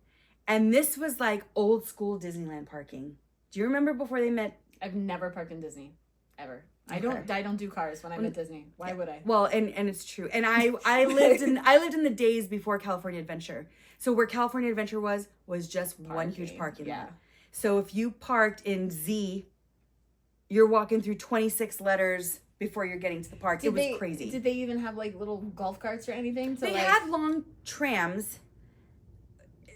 And this was like old school Disneyland parking. Do you remember before they met? I've never parked in Disney. Ever. I don't do cars when I'm at Disney. Why would I? Well, and it's true. And I lived in the days before California Adventure. So where California Adventure was just one huge parking lot. So if you parked in Z, you're walking through 26 letters before you're getting to the park. It was crazy. Did they even have like little golf carts or anything? They had long trams.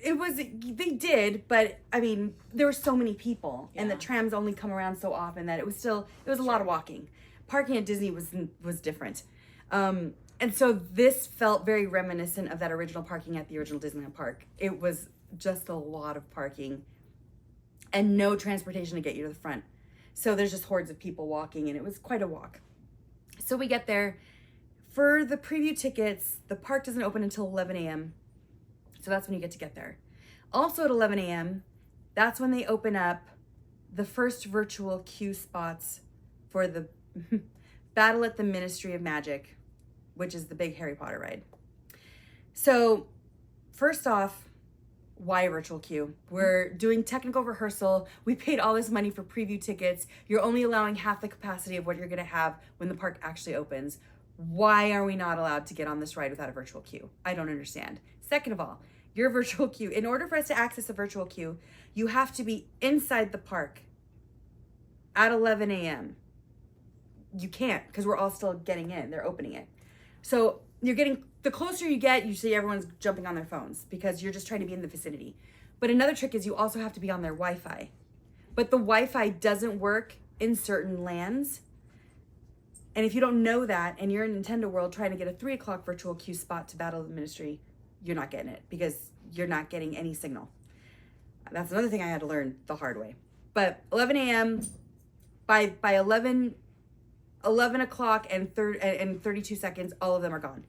They did, but I mean, there were so many people and the trams only come around so often that it was a lot of walking. Parking at Disney was different. And so this felt very reminiscent of that original parking at the original Disneyland park. It was just a lot of parking and no transportation to get you to the front. So there's just hordes of people walking and it was quite a walk. So we get there. For the preview tickets, the park doesn't open until 11 a.m. So that's when you get there. Also at 11 a.m., that's when they open up the first virtual queue spots for the Battle at the Ministry of Magic, which is the big Harry Potter ride. So first off, why virtual queue? We're doing technical rehearsal. We paid all this money for preview tickets. You're only allowing half the capacity of what you're going to have when the park actually opens. Why are we not allowed to get on this ride without a virtual queue? I don't understand. Second of all, your virtual queue. In order for us to access a virtual queue, you have to be inside the park at 11 a.m. You can't because we're all still getting in. They're opening it. So the closer you get, you see everyone's jumping on their phones because you're just trying to be in the vicinity. But another trick is you also have to be on their Wi-Fi. But the Wi-Fi doesn't work in certain lands. And if you don't know that and you're in Nintendo World trying to get a 3 o'clock virtual queue spot to Battle of the Ministry, you're not getting it because you're not getting any signal. That's another thing I had to learn the hard way. But 11 a.m., by 11 o'clock and 32 seconds, all of them are gone.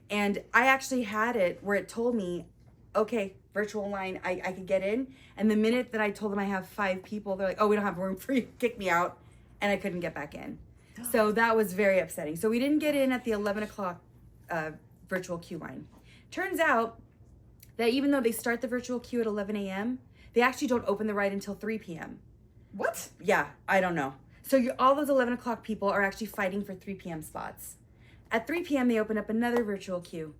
And I actually had it where it told me, okay, virtual line, I could get in. And the minute that I told them I have 5 people, they're like, oh, we don't have room for you, kick me out. And I couldn't get back in. So that was very upsetting. So we didn't get in at the 11 o'clock virtual queue line. Turns out that even though they start the virtual queue at 11 a.m., they actually don't open the ride until 3 p.m. What? Yeah, I don't know. So all those 11 o'clock people are actually fighting for 3 p.m. spots. At 3 p.m., they open up another virtual queue.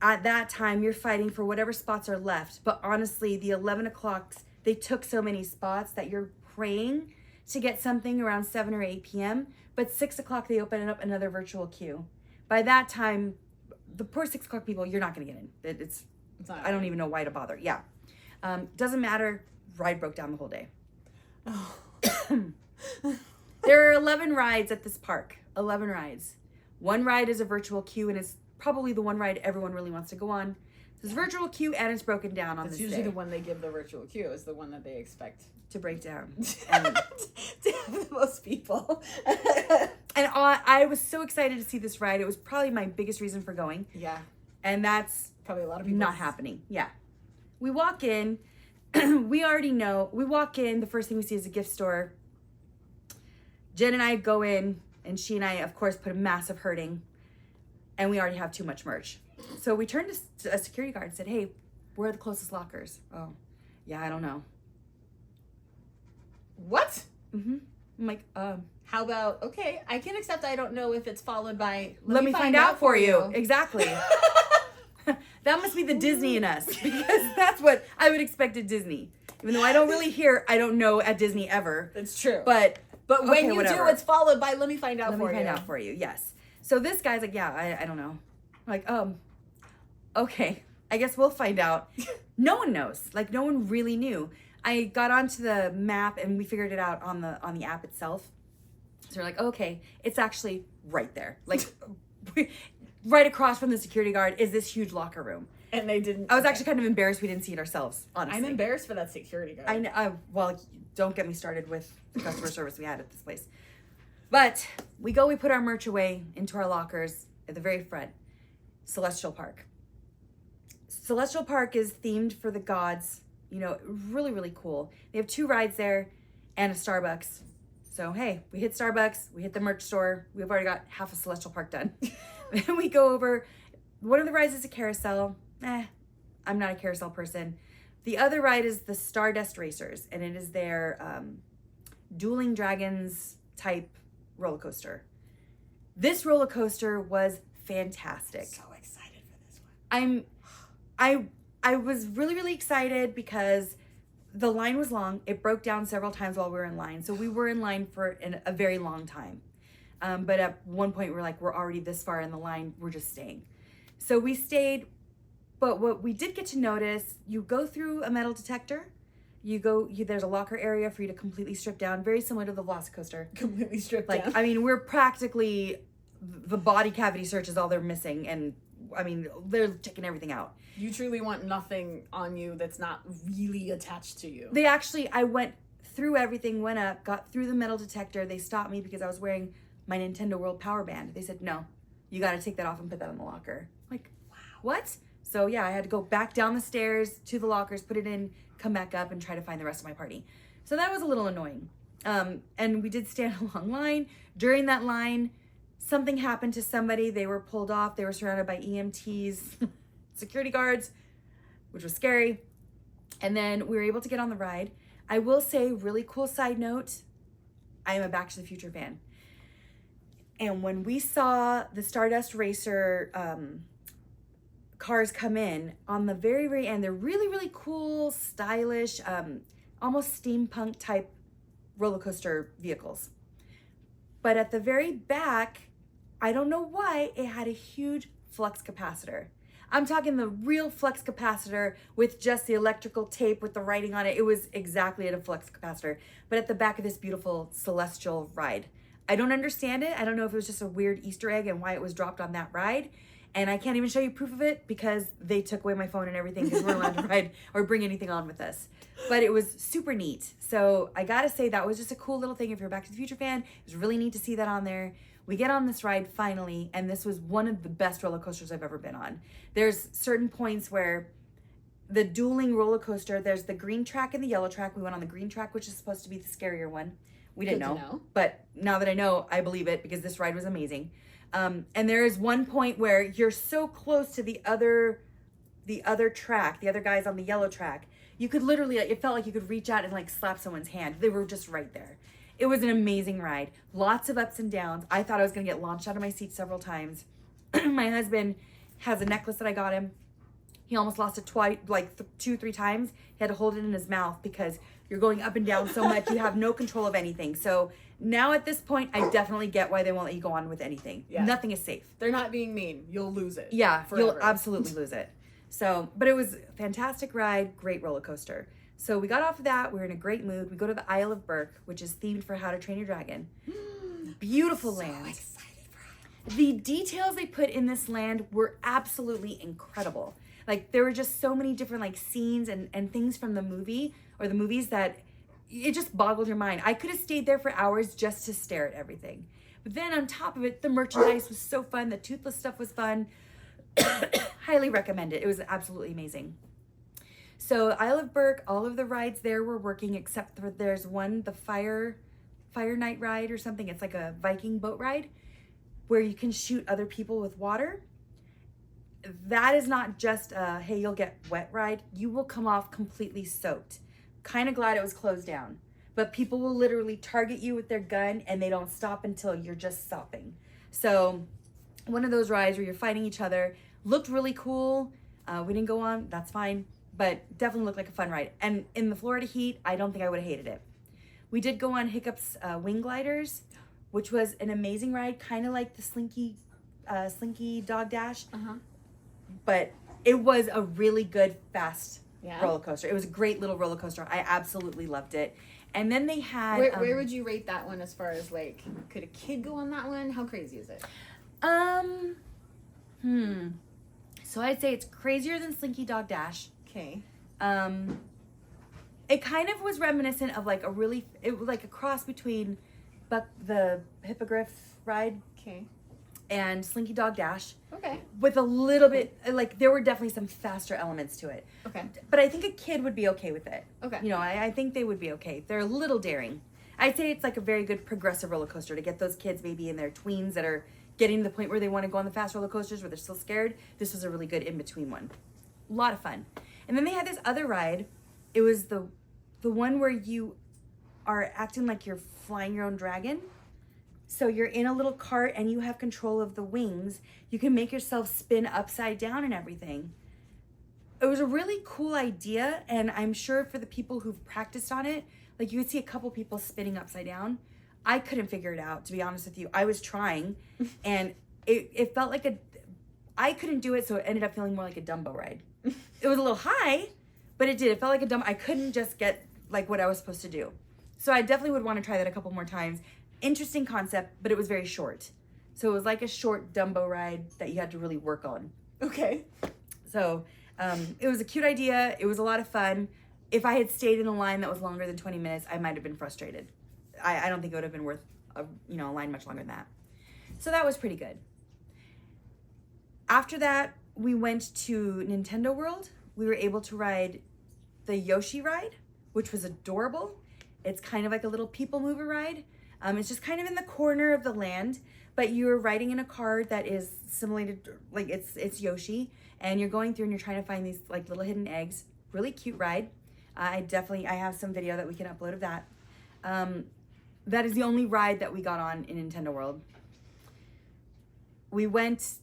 At that time, you're fighting for whatever spots are left. But honestly, the 11 o'clocks, they took so many spots that you're praying to get something around 7 or 8 p.m. But 6 o'clock, they open up another virtual queue. By that time, the poor 6 o'clock people, you're not going to get in. It's I don't even know why to bother. Yeah. Doesn't matter. Ride broke down the whole day. Oh. There are 11 rides at this park. 11 rides. One ride is a virtual queue, and it's probably the one ride everyone really wants to go on. It's virtual queue, and it's broken down on this day. It's usually the one they give the virtual queue is the one that they expect to break down. And to have the most people. And I was so excited to see this ride. It was probably my biggest reason for going. Yeah. And that's probably a lot of people. Not happening. Yeah. We walk in. We already know. We walk in. The first thing we see is a gift store. Jen and I go in, and she and I, of course, put a massive hurting. And we already have too much merch. So we turned to a security guard and said, hey, where are the closest lockers? Oh, yeah, I don't know. What? Mm-hmm. I'm like, how about, okay, I can accept I don't know if it's followed by, let me find out for you. Exactly. That must be the Disney in us, because that's what I would expect at Disney. Even though I don't really hear I don't know at Disney ever. That's true. But when you do, it's followed by let me find out for you. Let me find out for you, yes. So this guy's like, yeah, I don't know. I'm like, okay, I guess we'll find out. No one knows. Like, no one really knew. I got onto the map and we figured it out on the app itself. So we're like, okay, it's actually right there. Like, right across from the security guard is this huge locker room. And they didn't. I was actually kind of embarrassed we didn't see it ourselves, honestly. I'm embarrassed for that security guard. I know. Well, don't get me started with the customer service we had at this place. But we put our merch away into our lockers at the very front. Celestial Park. Celestial Park is themed for the gods. You know, really, really cool. They have 2 rides there and a Starbucks. So, hey, we hit Starbucks, we hit the merch store. We've already got half of Celestial Park done. Then we go over. One of the rides is a carousel. I'm not a carousel person. The other ride is the Stardust Racers, and it is their Dueling Dragons type roller coaster. This roller coaster was fantastic. So excited for this one. I was really, really excited because the line was long. It broke down several times while we were in line. So we were in line for a very long time. But at one point we're like, we're already this far in the line. We're just staying. So we stayed. But what we did get to notice, you go through a metal detector. There's a locker area for you to completely strip down. Very similar to the Velocicoaster. Completely stripped down. I mean, we're practically, the body cavity search is all they're missing. And I mean, they're taking everything out. You truly want nothing on you that's not really attached to you. I went through everything, went up, got through the metal detector. They stopped me because I was wearing my Nintendo World Power Band. They said, no, you got to take that off and put that in the locker. I'm like, wow, what? So yeah, I had to go back down the stairs to the lockers, put it in, come back up and try to find the rest of my party. So that was a little annoying. And we did stand a long line. During that line, something happened to somebody. They were pulled off. They were surrounded by EMTs, security guards, which was scary. And then we were able to get on the ride. I will say, really cool side note, I am a Back to the Future fan. And when we saw the Stardust Racer cars come in, on the very, very end, they're really, really cool, stylish, almost steampunk type roller coaster vehicles. But at the very back, I don't know why, it had a huge flux capacitor. I'm talking the real flux capacitor with just the electrical tape with the writing on it. It was exactly at a flux capacitor, but at the back of this beautiful celestial ride. I don't understand it. I don't know if it was just a weird Easter egg and why it was dropped on that ride. And I can't even show you proof of it because they took away my phone and everything because we weren't allowed to ride or bring anything on with us. But it was super neat. So I gotta say that was just a cool little thing. If you're a Back to the Future fan, it was really neat to see that on there. We get on this ride finally, and this was one of the best roller coasters I've ever been on. There's certain points where the dueling roller coaster, there's the green track and the yellow track. We went on the green track, which is supposed to be the scarier one. We didn't know. But now that I know, I believe it because this ride was amazing. And there is one point where you're so close to the other track, the other guys on the yellow track, you could literally, it felt like you could reach out and like slap someone's hand. They were just right there. It was an amazing ride. Lots of ups and downs. I thought I was going to get launched out of my seat several times. My husband has a necklace that I got him. He almost lost it twice, like 2-3 times. He had to hold it in his mouth because you're going up and down so much. You have no control of anything. So now at this point, I definitely get why they won't let you go on with anything. Yeah. Nothing is safe. They're not being mean. You'll lose it. Yeah, forever. You'll absolutely lose it. So, but it was a fantastic ride, great roller coaster. So we got off of that. We were in a great mood. We go to the Isle of Berk, which is themed for How to Train Your Dragon. Beautiful land. Excited for it. The details they put in this land were absolutely incredible. Like there were just so many different like scenes and things from the movie or the movies that it just boggled your mind. I could have stayed there for hours just to stare at everything. But then on top of it, the merchandise was so fun. The toothless stuff was fun. Highly recommend it. It was absolutely amazing. So Isle of Berk, all of the rides there were working except for there's one, the fire night ride or something. It's like a Viking boat ride where you can shoot other people with water. That is not just a, hey, you'll get wet ride. You will come off completely soaked. Kind of glad it was closed down. But people will literally target you with their gun and they don't stop until you're just sopping. So one of those rides where you're fighting each other looked really cool. We didn't go on, that's fine. But definitely looked like a fun ride. And in the Florida heat, I don't think I would have hated it. We did go on Hiccup's wing gliders, which was an amazing ride, kind of like the Slinky Slinky Dog Dash. Uh-huh. But it was a really good, fast Yeah. roller coaster. It was a great little roller coaster. I absolutely loved it. And then they had... Where would you rate that one as far as, like, could a kid go on that one? How crazy is it? So I'd say it's crazier than Slinky Dog Dash. Okay. It kind of was reminiscent of, like, it was like a cross between the Hippogriff ride Okay. and Slinky Dog Dash. Okay. With a little bit, like, there were definitely some faster elements to it. Okay. But I think a kid would be okay with it. Okay. You know, I think they would be okay. They're a little daring. I'd say it's like a very good progressive roller coaster to get those kids maybe in their tweens that are getting to the point where they want to go on the fast roller coasters where they're still scared. This was a really good in-between one. A lot of fun. And then they had this other ride. It was the one where you are acting like you're flying your own dragon. So you're in a little cart and you have control of the wings. You can make yourself spin upside down and everything. It was a really cool idea, and I'm sure for the people who've practiced on it, like you would see a couple people spinning upside down. I couldn't figure it out, to be honest with you. I was trying, and it felt like I couldn't do it, so it ended up feeling more like a Dumbo ride. It was a little high, but it did. It felt like a Dumbo. I couldn't just get like what I was supposed to do. So I definitely would want to try that a couple more times. Interesting concept, but it was very short. So it was like a short Dumbo ride that you had to really work on. Okay. So it was a cute idea. It was a lot of fun. If I had stayed in a line that was longer than 20 minutes, I might have been frustrated. I don't think it would have been worth a line much longer than that. So that was pretty good. After that, we went to Nintendo World. We were able to ride the Yoshi ride, which was adorable. It's kind of like a little people mover ride. It's just kind of in the corner of the land, but you're riding in a car that is simulated, like it's Yoshi, and you're going through and you're trying to find these like little hidden eggs. Really cute ride. I have some video that we can upload of that. That is the only ride that we got on in Nintendo World. We went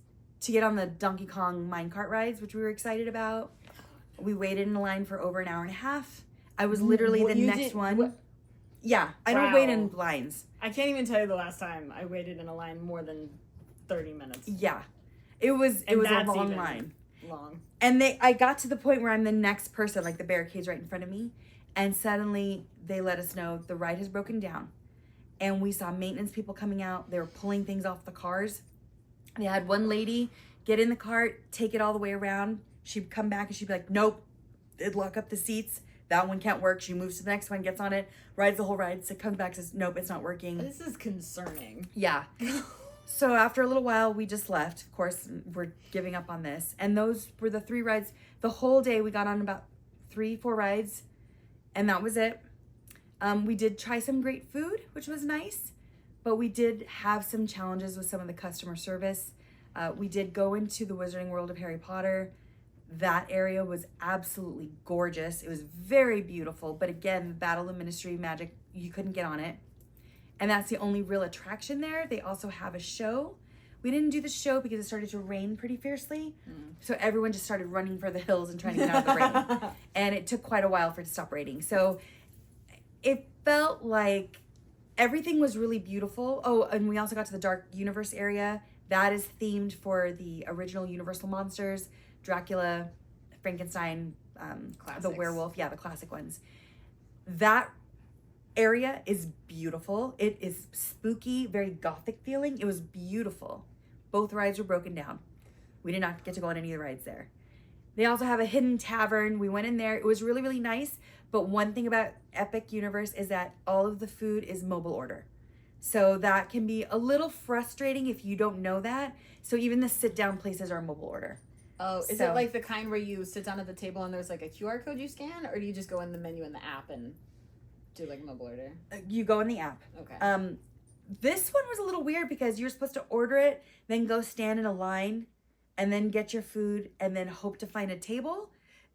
to get on the Donkey Kong minecart rides, which we were excited about. We waited in a line for over an hour and a half. I was literally the next one. Yeah, I don't wait in lines. I can't even tell you the last time I waited in a line more than 30 minutes. Yeah. It was a long line. Long. And I got to the point where I'm the next person, like the barricade's right in front of me, and suddenly they let us know the ride has broken down. And we saw maintenance people coming out. They were pulling things off the cars. They had one lady get in the cart, take it all the way around. She'd come back and she'd be like, nope, it'd lock up the seats. That one can't work. She moves to the next one, gets on it, rides the whole ride, so comes back, says, nope, it's not working. This is concerning. Yeah. So after a little while, we just left. Of course, we're giving up on this. And those were the 3 rides. The whole day, we got on about 3-4 rides, and that was it. We did try some great food, which was nice, but we did have some challenges with some of the customer service. We did go into the Wizarding World of Harry Potter. That area was absolutely gorgeous. It was very beautiful, but again, the Battle of Ministry magic, you couldn't get on it. And that's the only real attraction there. They also have a show. We didn't do the show because it started to rain pretty fiercely. So everyone just started running for the hills and trying to get out of the rain. And it took quite a while for it to stop raining. So it felt like everything was really beautiful. Oh, and we also got to the Dark Universe area. That is themed for the original Universal monsters. Dracula, Frankenstein, the werewolf, the classic ones. That area is beautiful. It is spooky, very gothic feeling. It was beautiful. Both rides were broken down. We did not get to go on any of the rides there. They also have a hidden tavern. We went in there. It was really, really nice. But one thing about Epic Universe is that all of the food is mobile order. So that can be a little frustrating if you don't know that. So even the sit-down places are mobile order. Oh, is it like the kind where you sit down at the table and there's like a QR code you scan, or do you just go in the menu in the app and do like mobile order? You go in the app. Okay. This one was a little weird because you're supposed to order it, then go stand in a line, and then get your food, and then hope to find a table.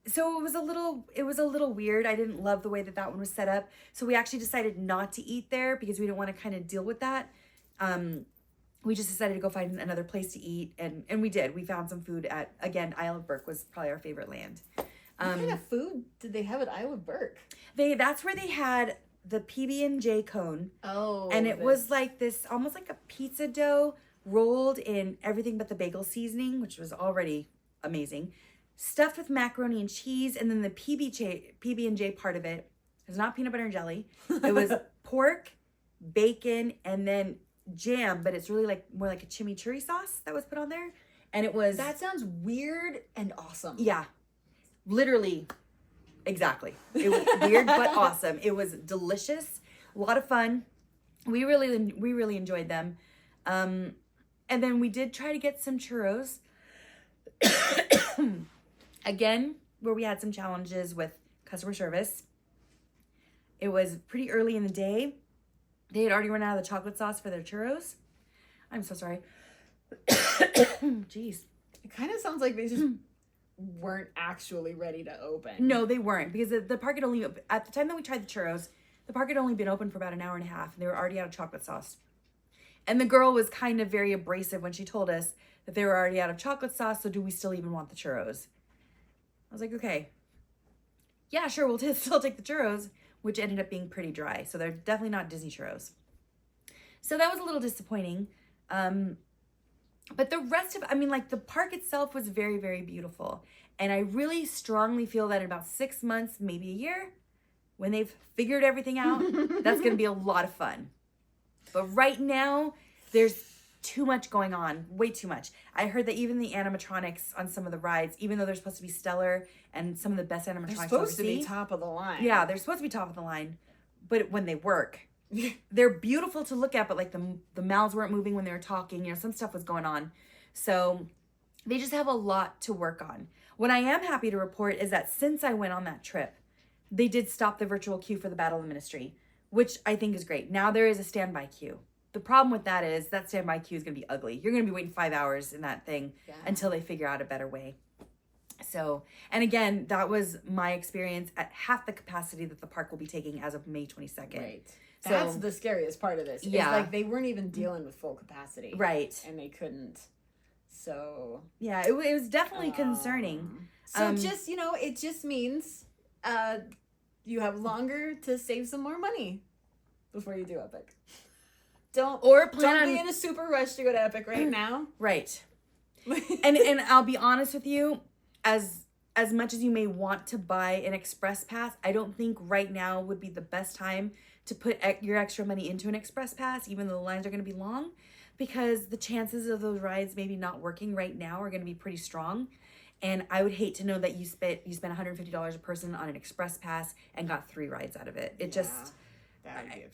So it was a little weird. I didn't love the way that one was set up. So we actually decided not to eat there because we didn't want to kind of deal with that. We just decided to go find another place to eat, and we did. We found some food at, again, Isle of Burke was probably our favorite land. What kind of food did they have at Isle of Burke? That's where they had the PB&J cone. Oh. And it was like this, almost like a pizza dough rolled in everything but the bagel seasoning, which was already amazing, stuffed with macaroni and cheese, and then the PB&J part of it is not peanut butter and jelly. It was pork, bacon, and then jam, but it's really like more like a chimichurri sauce that was put on there. And it was... That sounds weird and awesome. Yeah. Literally. Exactly. It was weird but awesome. It was delicious. A lot of fun. We really enjoyed them. And then we did try to get some churros. Again, where we had some challenges with customer service. It was pretty early in the day. They had already run out of the chocolate sauce for their churros. I'm so sorry. Jeez. It kind of sounds like they just weren't actually ready to open. No, they weren't, because the park had only, at the time that we tried the churros, the park had only been open for about an hour and a half, and they were already out of chocolate sauce. And the girl was kind of very abrasive when she told us that they were already out of chocolate sauce, so do we still even want the churros? I was like, okay. Yeah, sure, we'll still take the churros, which ended up being pretty dry. So they're definitely not Disney churros. So that was a little disappointing. But the rest of, I mean, like the park itself was very, very beautiful. And I really strongly feel that in about 6 months, maybe a year, when they've figured everything out, that's going to be a lot of fun. But right now, there's too much going on, way too much. I heard that even the animatronics on some of the rides, even though they're supposed to be stellar and some of the best animatronics they're supposed to be top of the line. Yeah, they're supposed to be top of the line. But when they work, they're beautiful to look at, but like the mouths weren't moving when they were talking. You know, some stuff was going on. So they just have a lot to work on. What I am happy to report is that since I went on that trip, they did stop the virtual queue for the Battle of the Ministry, which I think is great. Now there is a standby queue. The problem with that is that standby queue is going to be ugly. You're going to be waiting 5 hours in that thing until they figure out a better way. So, and again, that was my experience at half the capacity that the park will be taking as of May 22nd. Right. So, that's the scariest part of this. Yeah. It's like they weren't even dealing with full capacity. Right. And they couldn't. So. Yeah, it was definitely concerning. So just, you know, it just means you have longer to save some more money before you do Epic. Don't be in a super rush to go to Epic right now. Right. and I'll be honest with you, as much as you may want to buy an express pass, I don't think right now would be the best time to put your extra money into an express pass, even though the lines are going to be long, because the chances of those rides maybe not working right now are going to be pretty strong. And I would hate to know that you spent $150 a person on an express pass and got 3 rides out of it. It just,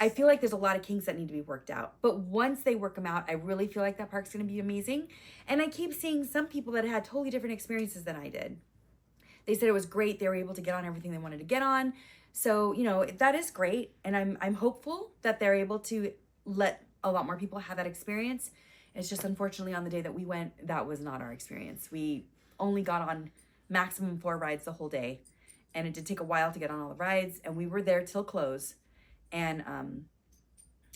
I feel like there's a lot of kinks that need to be worked out. But once they work them out, I really feel like that park's going to be amazing. And I keep seeing some people that had totally different experiences than I did. They said it was great. They were able to get on everything they wanted to get on. So, you know, that is great. And I'm hopeful that they're able to let a lot more people have that experience. It's just unfortunately on the day that we went, that was not our experience. We only got on maximum 4 rides the whole day. And it did take a while to get on all the rides. And we were there till close. And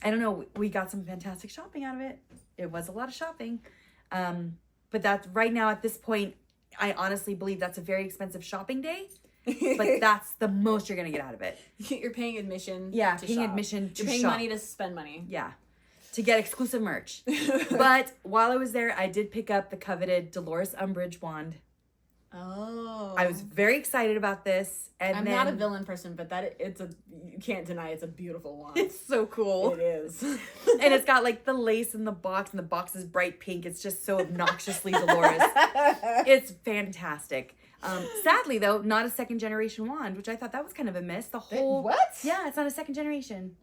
I don't know, we got some fantastic shopping out of it. It was a lot of shopping. But that's right now at this point, I honestly believe that's a very expensive shopping day. But that's the most you're going to get out of it. You're paying admission. Yeah, to paying shop. admission to You're paying shop. money to spend money. Yeah, to get exclusive merch. But while I was there, I did pick up the coveted Dolores Umbridge wand. Oh. I was very excited about this. And I'm not a villain person, but you can't deny it's a beautiful wand. It's so cool. It is. And it's got like the lace in the box, and the box is bright pink. It's just so obnoxiously Dolores. It's fantastic. Sadly, though, not a second generation wand, which I thought that was kind of a miss. The whole what? Yeah, it's not a second generation.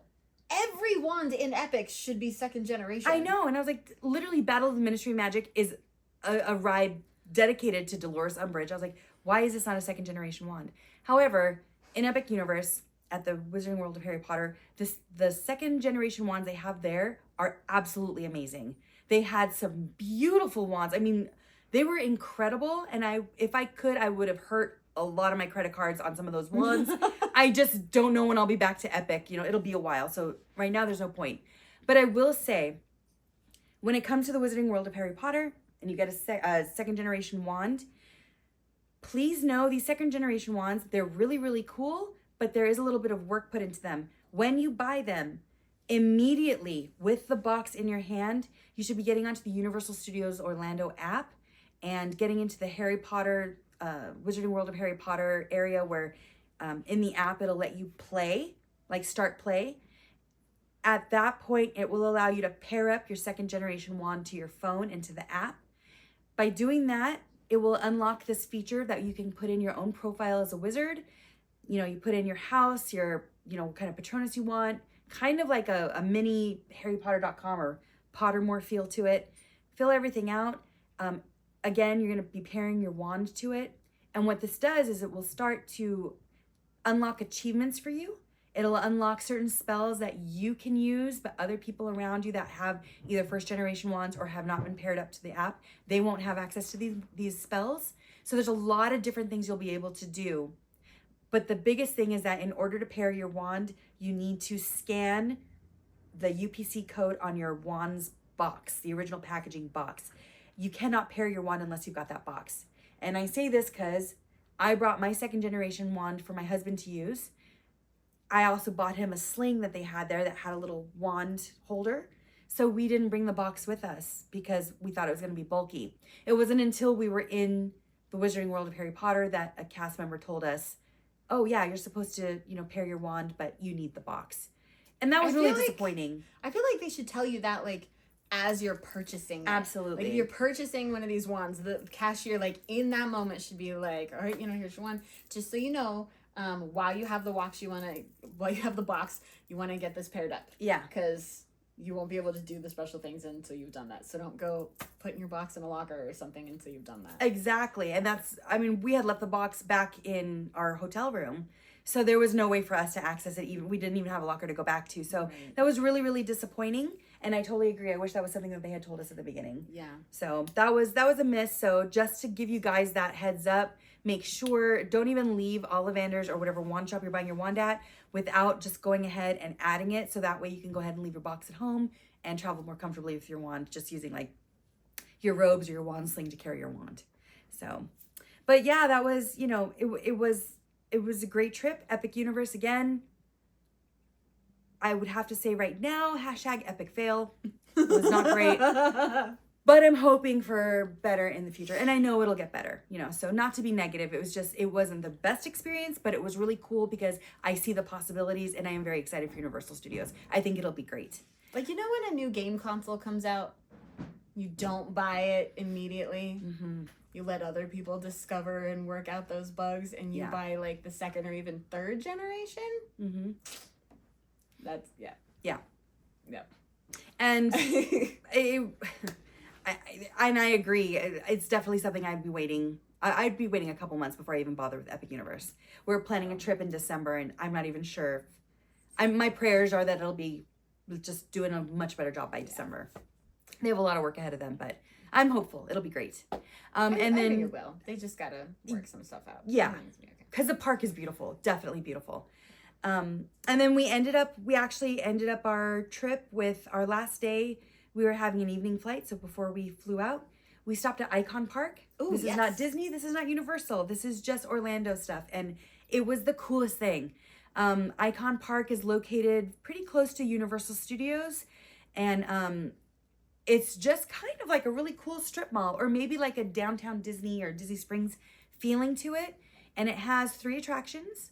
Every wand in Epic should be second generation. I know, and I was like, literally, Battle of the Ministry Magic is a ride dedicated to Dolores Umbridge. I was like, why is this not a second generation wand? However, in Epic Universe, at the Wizarding World of Harry Potter, the second generation wands they have there are absolutely amazing. They had some beautiful wands. I mean, they were incredible, and if I could, I would have hurt a lot of my credit cards on some of those wands. I just don't know when I'll be back to Epic. You know, it'll be a while, so right now there's no point. But I will say, when it comes to the Wizarding World of Harry Potter, and you get a second generation wand, please know these second generation wands, they're really, really cool, but there is a little bit of work put into them. When you buy them, Immediately with the box in your hand, you should be getting onto the Universal Studios Orlando app and getting into the Harry Potter, Wizarding World of Harry Potter area where in the app it'll let you play, like start play. At that point, it will allow you to pair up your second generation wand to your phone into the app. By doing that, it will unlock this feature that you can put in your own profile as a wizard. You know, you put in your house, your, you know, what kind of Patronus you want, kind of like a mini harrypotter.com or Pottermore feel to it. Fill everything out. Again, you're going to be pairing your wand to it. And what this does is it will start to unlock achievements for you. It'll unlock certain spells that you can use, but other people around you that have either first generation wands or have not been paired up to the app, they won't have access to these spells. So there's a lot of different things you'll be able to do. But the biggest thing is that in order to pair your wand, you need to scan the UPC code on your wand's box, the original packaging box. You cannot pair your wand unless you've got that box. And I say this because I brought my second generation wand for my husband to use. I also bought him a sling that they had there that had a little wand holder. So we didn't bring the box with us because we thought it was going to be bulky. It wasn't until we were in the Wizarding World of Harry Potter that a cast member told us, oh yeah, you're supposed to, you know, pair your wand, but you need the box. And that was really disappointing. I feel like they should tell you that, like, as you're purchasing it. Absolutely. Like, if you're purchasing one of these wands, the cashier, like, in that moment should be like, all right, you know, here's your one. Just so you know, while you have the box, you want to get this paired up. Yeah. Because you won't be able to do the special things until you've done that. So don't go putting your box in a locker or something until you've done that. Exactly. And we had left the box back in our hotel room. So there was no way for us to access it. We didn't even have a locker to go back to. So that was really, really disappointing. And I totally agree. I wish that was something that they had told us at the beginning. Yeah. So that was a miss. So just to give you guys that heads up, make sure, don't even leave Ollivander's or whatever wand shop you're buying your wand at without just going ahead and adding it. So that way you can go ahead and leave your box at home and travel more comfortably with your wand, just using like your robes or your wand sling to carry your wand. So, but yeah, that was, you know, it was a great trip. Epic Universe again. I would have to say right now, #epic fail. It was not great. But I'm hoping for better in the future. And I know it'll get better, you know, so not to be negative. It wasn't the best experience, but it was really cool because I see the possibilities and I am very excited for Universal Studios. I think it'll be great. Like, you know, when a new game console comes out, you don't buy it immediately. Mm-hmm. You let other people discover and work out those bugs, and you buy like the second or even third generation. Mm-hmm. That's, yeah. Yeah. Yep. And I agree. It's definitely something I'd be waiting. I'd be waiting a couple months before I even bother with Epic Universe. We're planning a trip in December, and I'm not even sure. My prayers are that it'll be just doing a much better job by December. They have a lot of work ahead of them, but I'm hopeful it'll be great. I think it will. They just gotta work some stuff out. Yeah, because the park is beautiful, definitely beautiful. And then we actually ended up our trip with our last day. We were having an evening flight, so before we flew out, we stopped at Icon Park. Ooh, this is not Disney, this is not Universal, this is just Orlando stuff, and it was the coolest thing. Icon Park is located pretty close to Universal Studios, and it's just kind of like a really cool strip mall, or maybe like a downtown Disney or Disney Springs feeling to it, and it has 3 attractions,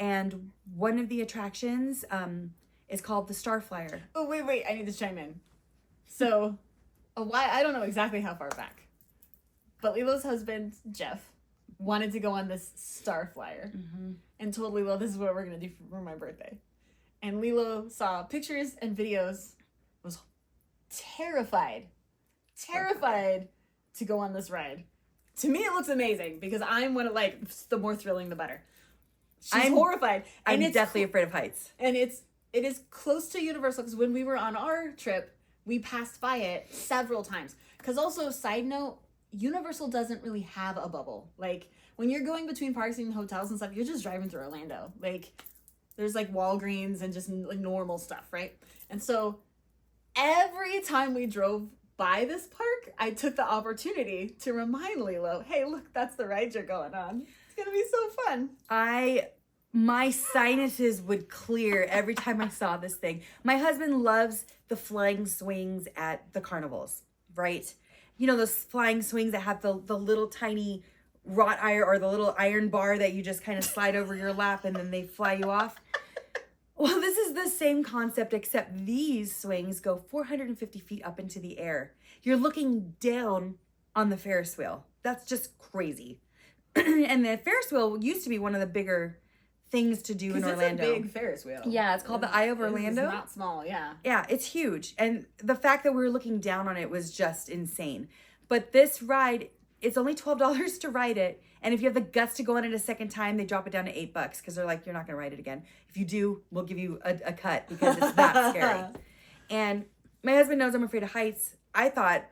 and one of the attractions is called the Starflyer. Oh, wait, I need to chime in. So, I don't know exactly how far back, but Lilo's husband, Jeff, wanted to go on this Starflyer and told Lilo, this is what we're going to do for my birthday. And Lilo saw pictures and videos, was terrified to go on this ride. To me, it looks amazing because I'm one of, like, the more thrilling, the better. I'm horrified. I'm definitely afraid of heights. And it is close to Universal because when we were on our trip, we passed by it several times. Because also, side note, Universal doesn't really have a bubble. Like, when you're going between parks and hotels and stuff, you're just driving through Orlando. Like, there's, like, Walgreens and just, like, normal stuff, right? And so, every time we drove by this park, I took the opportunity to remind Lilo, hey, look, that's the ride you're going on. It's going to be so fun. my sinuses would clear every time I saw this thing. My husband loves the flying swings at the carnivals, right? You know, those flying swings that have the little tiny wrought iron or the little iron bar that you just kind of slide over your lap and then they fly you off. Well, this is the same concept, except these swings go 450 feet up into the air. You're looking down on the Ferris wheel. That's just crazy. And the Ferris wheel used to be one of the bigger things to do in Orlando. It's a big Ferris wheel. Yeah, it's called the Eye of Orlando. It's not small, yeah. Yeah, it's huge. And the fact that we were looking down on it was just insane. But this ride, it's only $12 to ride it. And if you have the guts to go on it a second time, they drop it down to $8 because they're like, you're not going to ride it again. If you do, we'll give you a cut because it's that scary. And my husband knows I'm afraid of heights. I thought,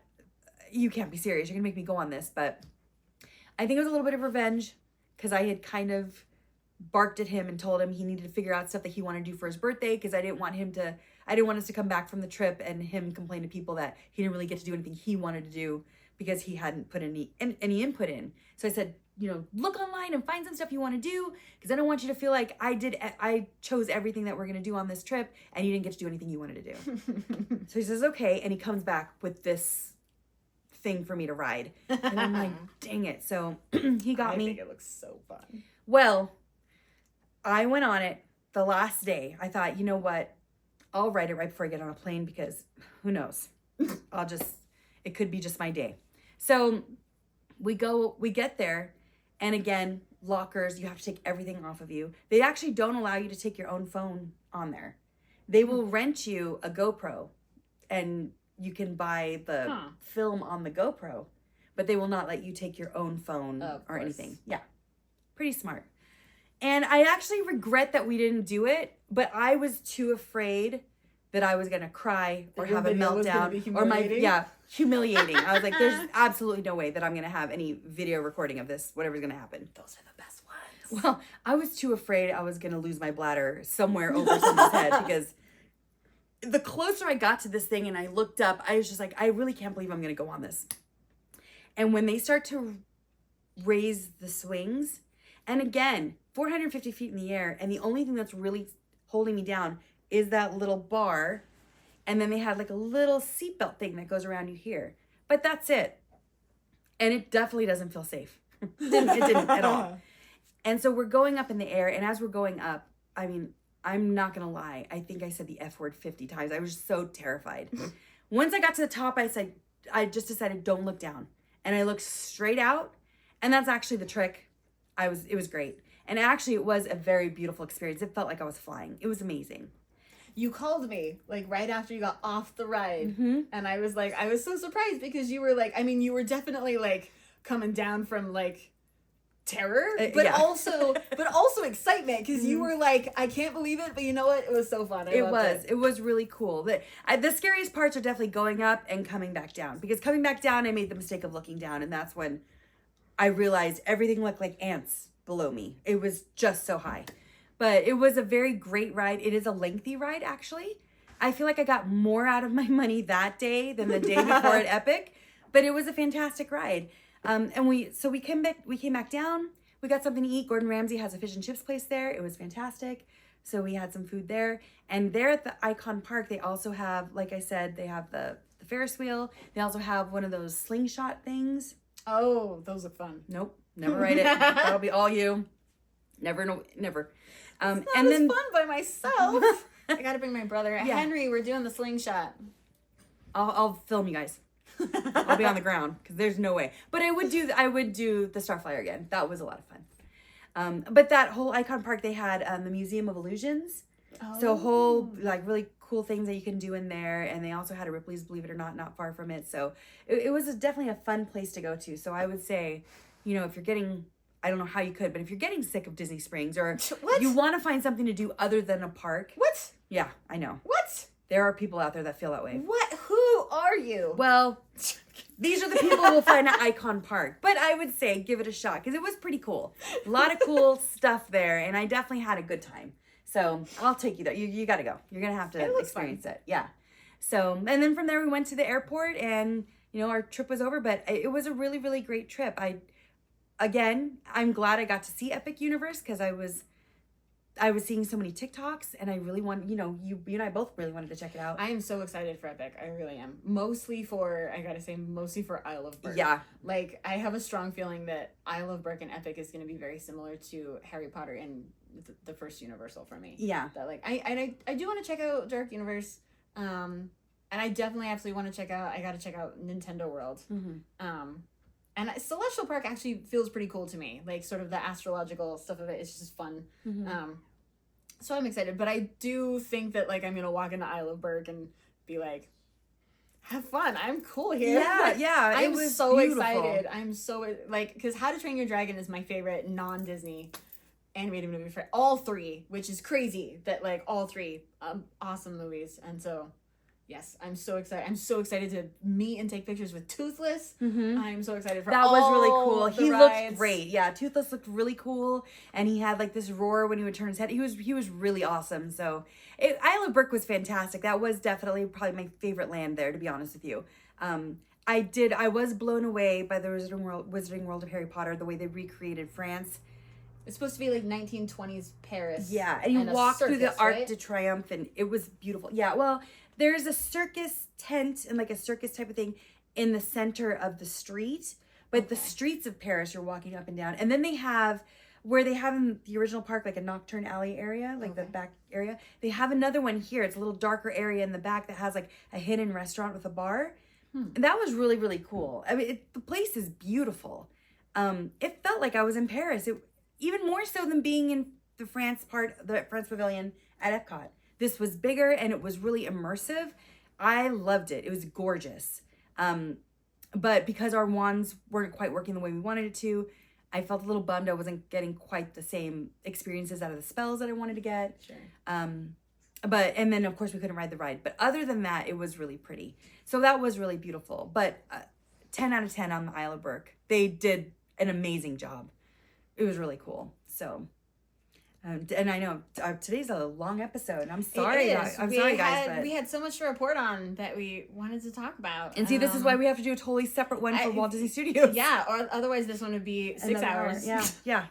you can't be serious. You're going to make me go on this. But I think it was a little bit of revenge because I had kind of barked at him and told him he needed to figure out stuff that he wanted to do for his birthday because I didn't want us to come back from the trip and him complain to people that he didn't really get to do anything he wanted to do because he hadn't put any input in. So I said, look online and find some stuff you want to do because I don't want you to feel like I chose everything that we're going to do on this trip and you didn't get to do anything you wanted to do. So he says, okay. And he comes back with this thing for me to ride. And I'm like, dang it. So he got me. I think it looks so fun. Well, I went on it the last day. I thought, you know what? I'll ride it right before I get on a plane because who knows? It could be just my day. So we get there. And again, lockers, you have to take everything off of you. They actually don't allow you to take your own phone on there. They will rent you a GoPro and you can buy the film on the GoPro, but they will not let you take your own phone or anything. Yeah. Pretty smart. And I actually regret that we didn't do it, but I was too afraid that I was going to cry or have a meltdown or humiliating. I was like, there's absolutely no way that I'm going to have any video recording of this, whatever's going to happen. Those are the best ones. Well, I was too afraid I was going to lose my bladder somewhere over someone's head because the closer I got to this thing and I looked up, I was just like, I really can't believe I'm going to go on this. And when they start to raise the swings, and again, 450 feet in the air, and the only thing that's really holding me down is that little bar. And then they had like a little seatbelt thing that goes around you here. But that's it. And it definitely doesn't feel safe. It didn't at all. And so we're going up in the air. And as we're going up, I mean, I'm not going to lie. I think I said the F word 50 times. I was so terrified. Once I got to the top, I just decided don't look down. And I looked straight out. And that's actually the trick. It was great. And actually, it was a very beautiful experience. It felt like I was flying. It was amazing. You called me like right after you got off the ride. Mm-hmm. And I was so surprised because you were like, I mean, you were definitely like coming down from like terror, but also excitement because you were like, I can't believe it, but you know what? It was so fun. It was really cool. The scariest parts are definitely going up and coming back down because coming back down, I made the mistake of looking down. And that's when I realized everything looked like ants below me. It was just so high. But it was a very great ride. It is a lengthy ride, actually. I feel like I got more out of my money that day than the day before at Epic. But it was a fantastic ride. And we came back down. We got something to eat. Gordon Ramsay has a fish and chips place there. It was fantastic. So we had some food there. And there at the Icon Park, they also have, like I said, they have the Ferris wheel. They also have one of those slingshot things. Oh, those are fun. Nope. Never ride it. That'll be all you. Never. It's not as fun by myself. I gotta bring my brother. Yeah. Henry, we're doing the slingshot. I'll film you guys. I'll be on the ground because there's no way. But I would do the Starflyer again. That was a lot of fun. But that whole Icon Park, they had the Museum of Illusions. Oh. So whole like really cool things that you can do in there, and they also had a Ripley's Believe It or Not far from it. So it was definitely a fun place to go to. So I would say, if you're getting, I don't know how you could, but if you're getting sick of Disney Springs or you want to find something to do other than a park. What? Yeah, I know. What? There are people out there that feel that way. What? Who are you? Well, these are the people we'll find at Icon Park. But I would say give it a shot because it was pretty cool. A lot of cool stuff there, and I definitely had a good time. So I'll take you there. You got to go. You're going to have to experience it. Yeah. So, and then from there we went to the airport and, our trip was over, but it was a really, really great trip. I'm glad I got to see Epic Universe because I was I was seeing so many TikToks, and I really want, you know, you and I both really wanted to check it out. I am so excited for Epic. I really am. Mostly for Isle of Berk. Yeah. Like, I have a strong feeling that Isle of Berk and Epic is going to be very similar to Harry Potter and the first Universal for me. Yeah. That, like, I do want to check out Dark Universe. And I definitely absolutely want to I got to check out Nintendo World. And Celestial Park actually feels pretty cool to me. Like, sort of the astrological stuff of it is just fun. So I'm excited. But I do think that, like, I'm going to walk into Isle of Berk and be like, have fun. I'm cool here. Yeah, yeah. I'm so beautiful. excited. I'm so, like, because How to Train Your Dragon is my favorite non-Disney animated movie for all three, which is crazy that, like, all three awesome movies. And so... yes, I'm so excited. I'm so excited to meet and take pictures with Toothless. I'm so excited for that was really cool. He rides. Looked great. Yeah, Toothless looked really cool, and he had like this roar when he would turn his head. He was really awesome. So, Isle of Berk was fantastic. That was definitely probably my favorite land there, to be honest with you. I was blown away by the Wizarding World of Harry Potter, the way they recreated France. It's supposed to be like 1920s Paris. Yeah, and you walk through the Arc right? de Triomphe, and it was beautiful. Yeah, well, there's a circus tent and like a circus type of thing in the center of the street, but the streets of Paris you're walking up and down, and then they have where they have in the original park like a nocturne alley area, like the back area. They have another one here. It's a little darker area in the back that has like a hidden restaurant with a bar. And that was really, really cool. I mean, the place is beautiful. It felt like I was in Paris. Even more so than being in the France Pavilion at EPCOT. This was bigger and it was really immersive. I loved it. It was gorgeous. But because our wands weren't quite working the way we wanted it to, I felt a little bummed I wasn't getting quite the same experiences out of the spells that I wanted to get. Sure. And then of course we couldn't ride the ride. But other than that, it was really pretty. So that was really beautiful. But 10 out of 10 on the Isle of Berk. They did an amazing job. It was really cool. So, and I know today's a long episode. I'm sorry. I'm sorry, guys. But we had so much to report on that we wanted to talk about. And see, this is why we have to do a totally separate one for Walt Disney Studios. Yeah, or otherwise this one would be 6 hours. Yeah,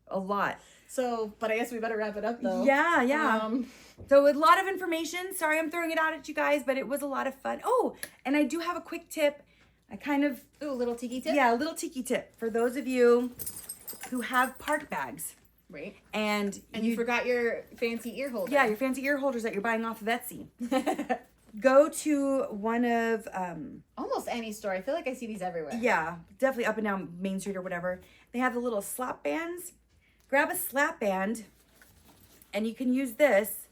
a lot. So, but I guess we better wrap it up though. Yeah. So a lot of information. Sorry, I'm throwing it out at you guys, but it was a lot of fun. Oh, and I do have a quick tip. Ooh, a little tiki tip? Yeah, a little tiki tip for those of you who have park bags. Right. And you forgot your fancy ear holder. Yeah, your fancy ear holders that you're buying off of Etsy. Go to one of... almost any store. I feel like I see these everywhere. Yeah, definitely up and down Main Street or whatever. They have the little slap bands. Grab a slap band, and you can use this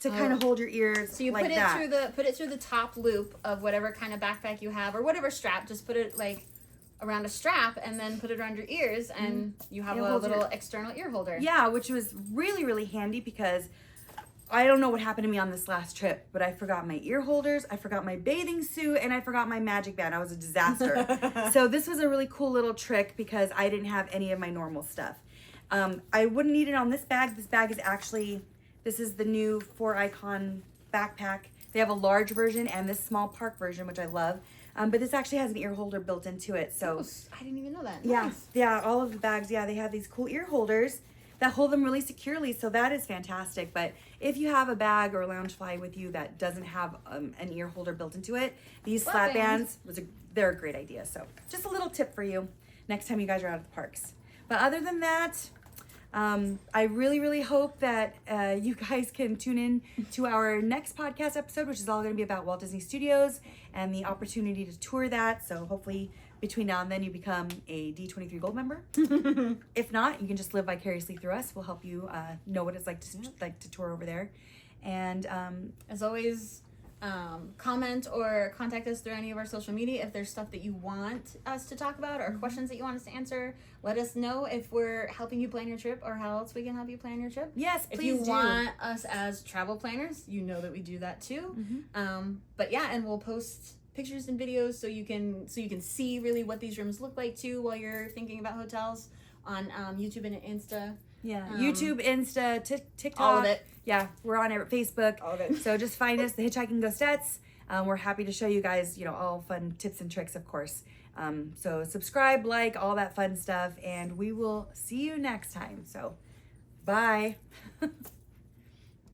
to kind of hold your ears. So you like put it through the top loop of whatever kind of backpack you have or whatever strap. Just put it like around a strap and then put it around your ears and you have a little external ear holder. Yeah, which was really, really handy because I don't know what happened to me on this last trip, but I forgot my ear holders, I forgot my bathing suit, and I forgot my magic band. I was a disaster. So this was a really cool little trick because I didn't have any of my normal stuff. I wouldn't need it on this bag. This bag is actually, this is the new 4-Icon backpack. They have a large version and this small park version, which I love. But this actually has an ear holder built into it. So I didn't even know that. Yeah, Nice. Yeah, all of the bags, they have these cool ear holders that hold them really securely. So that is fantastic. But if you have a bag or a Loungefly with you that doesn't have an ear holder built into it, these slap bands, they're a great idea. So just a little tip for you next time you guys are out at the parks. But other than that, I really, really hope that you guys can tune in to our next podcast episode, which is all going to be about Walt Disney Studios and the opportunity to tour that. So hopefully between now and then you become a D23 Gold member. If not, you can just live vicariously through us. We'll help you know what it's like to tour over there. And as always, comment or contact us through any of our social media if there's stuff that you want us to talk about or questions that you want us to answer. Let us know if we're helping you plan your trip or how else we can help you plan your trip. Yes, please if you do. want us as travel planners, you know that we do that too. But yeah, and we'll post pictures and videos so you can see really what these rooms look like too while you're thinking about hotels on YouTube and Insta. Yeah, YouTube, Insta, TikTok. All of it. Yeah, we're on Facebook. All of it. So just find us, the Hitchhiking Ghostettes. We're happy to show you guys, all fun tips and tricks, of course. So subscribe, like, all that fun stuff, and we will see you next time. So Bye.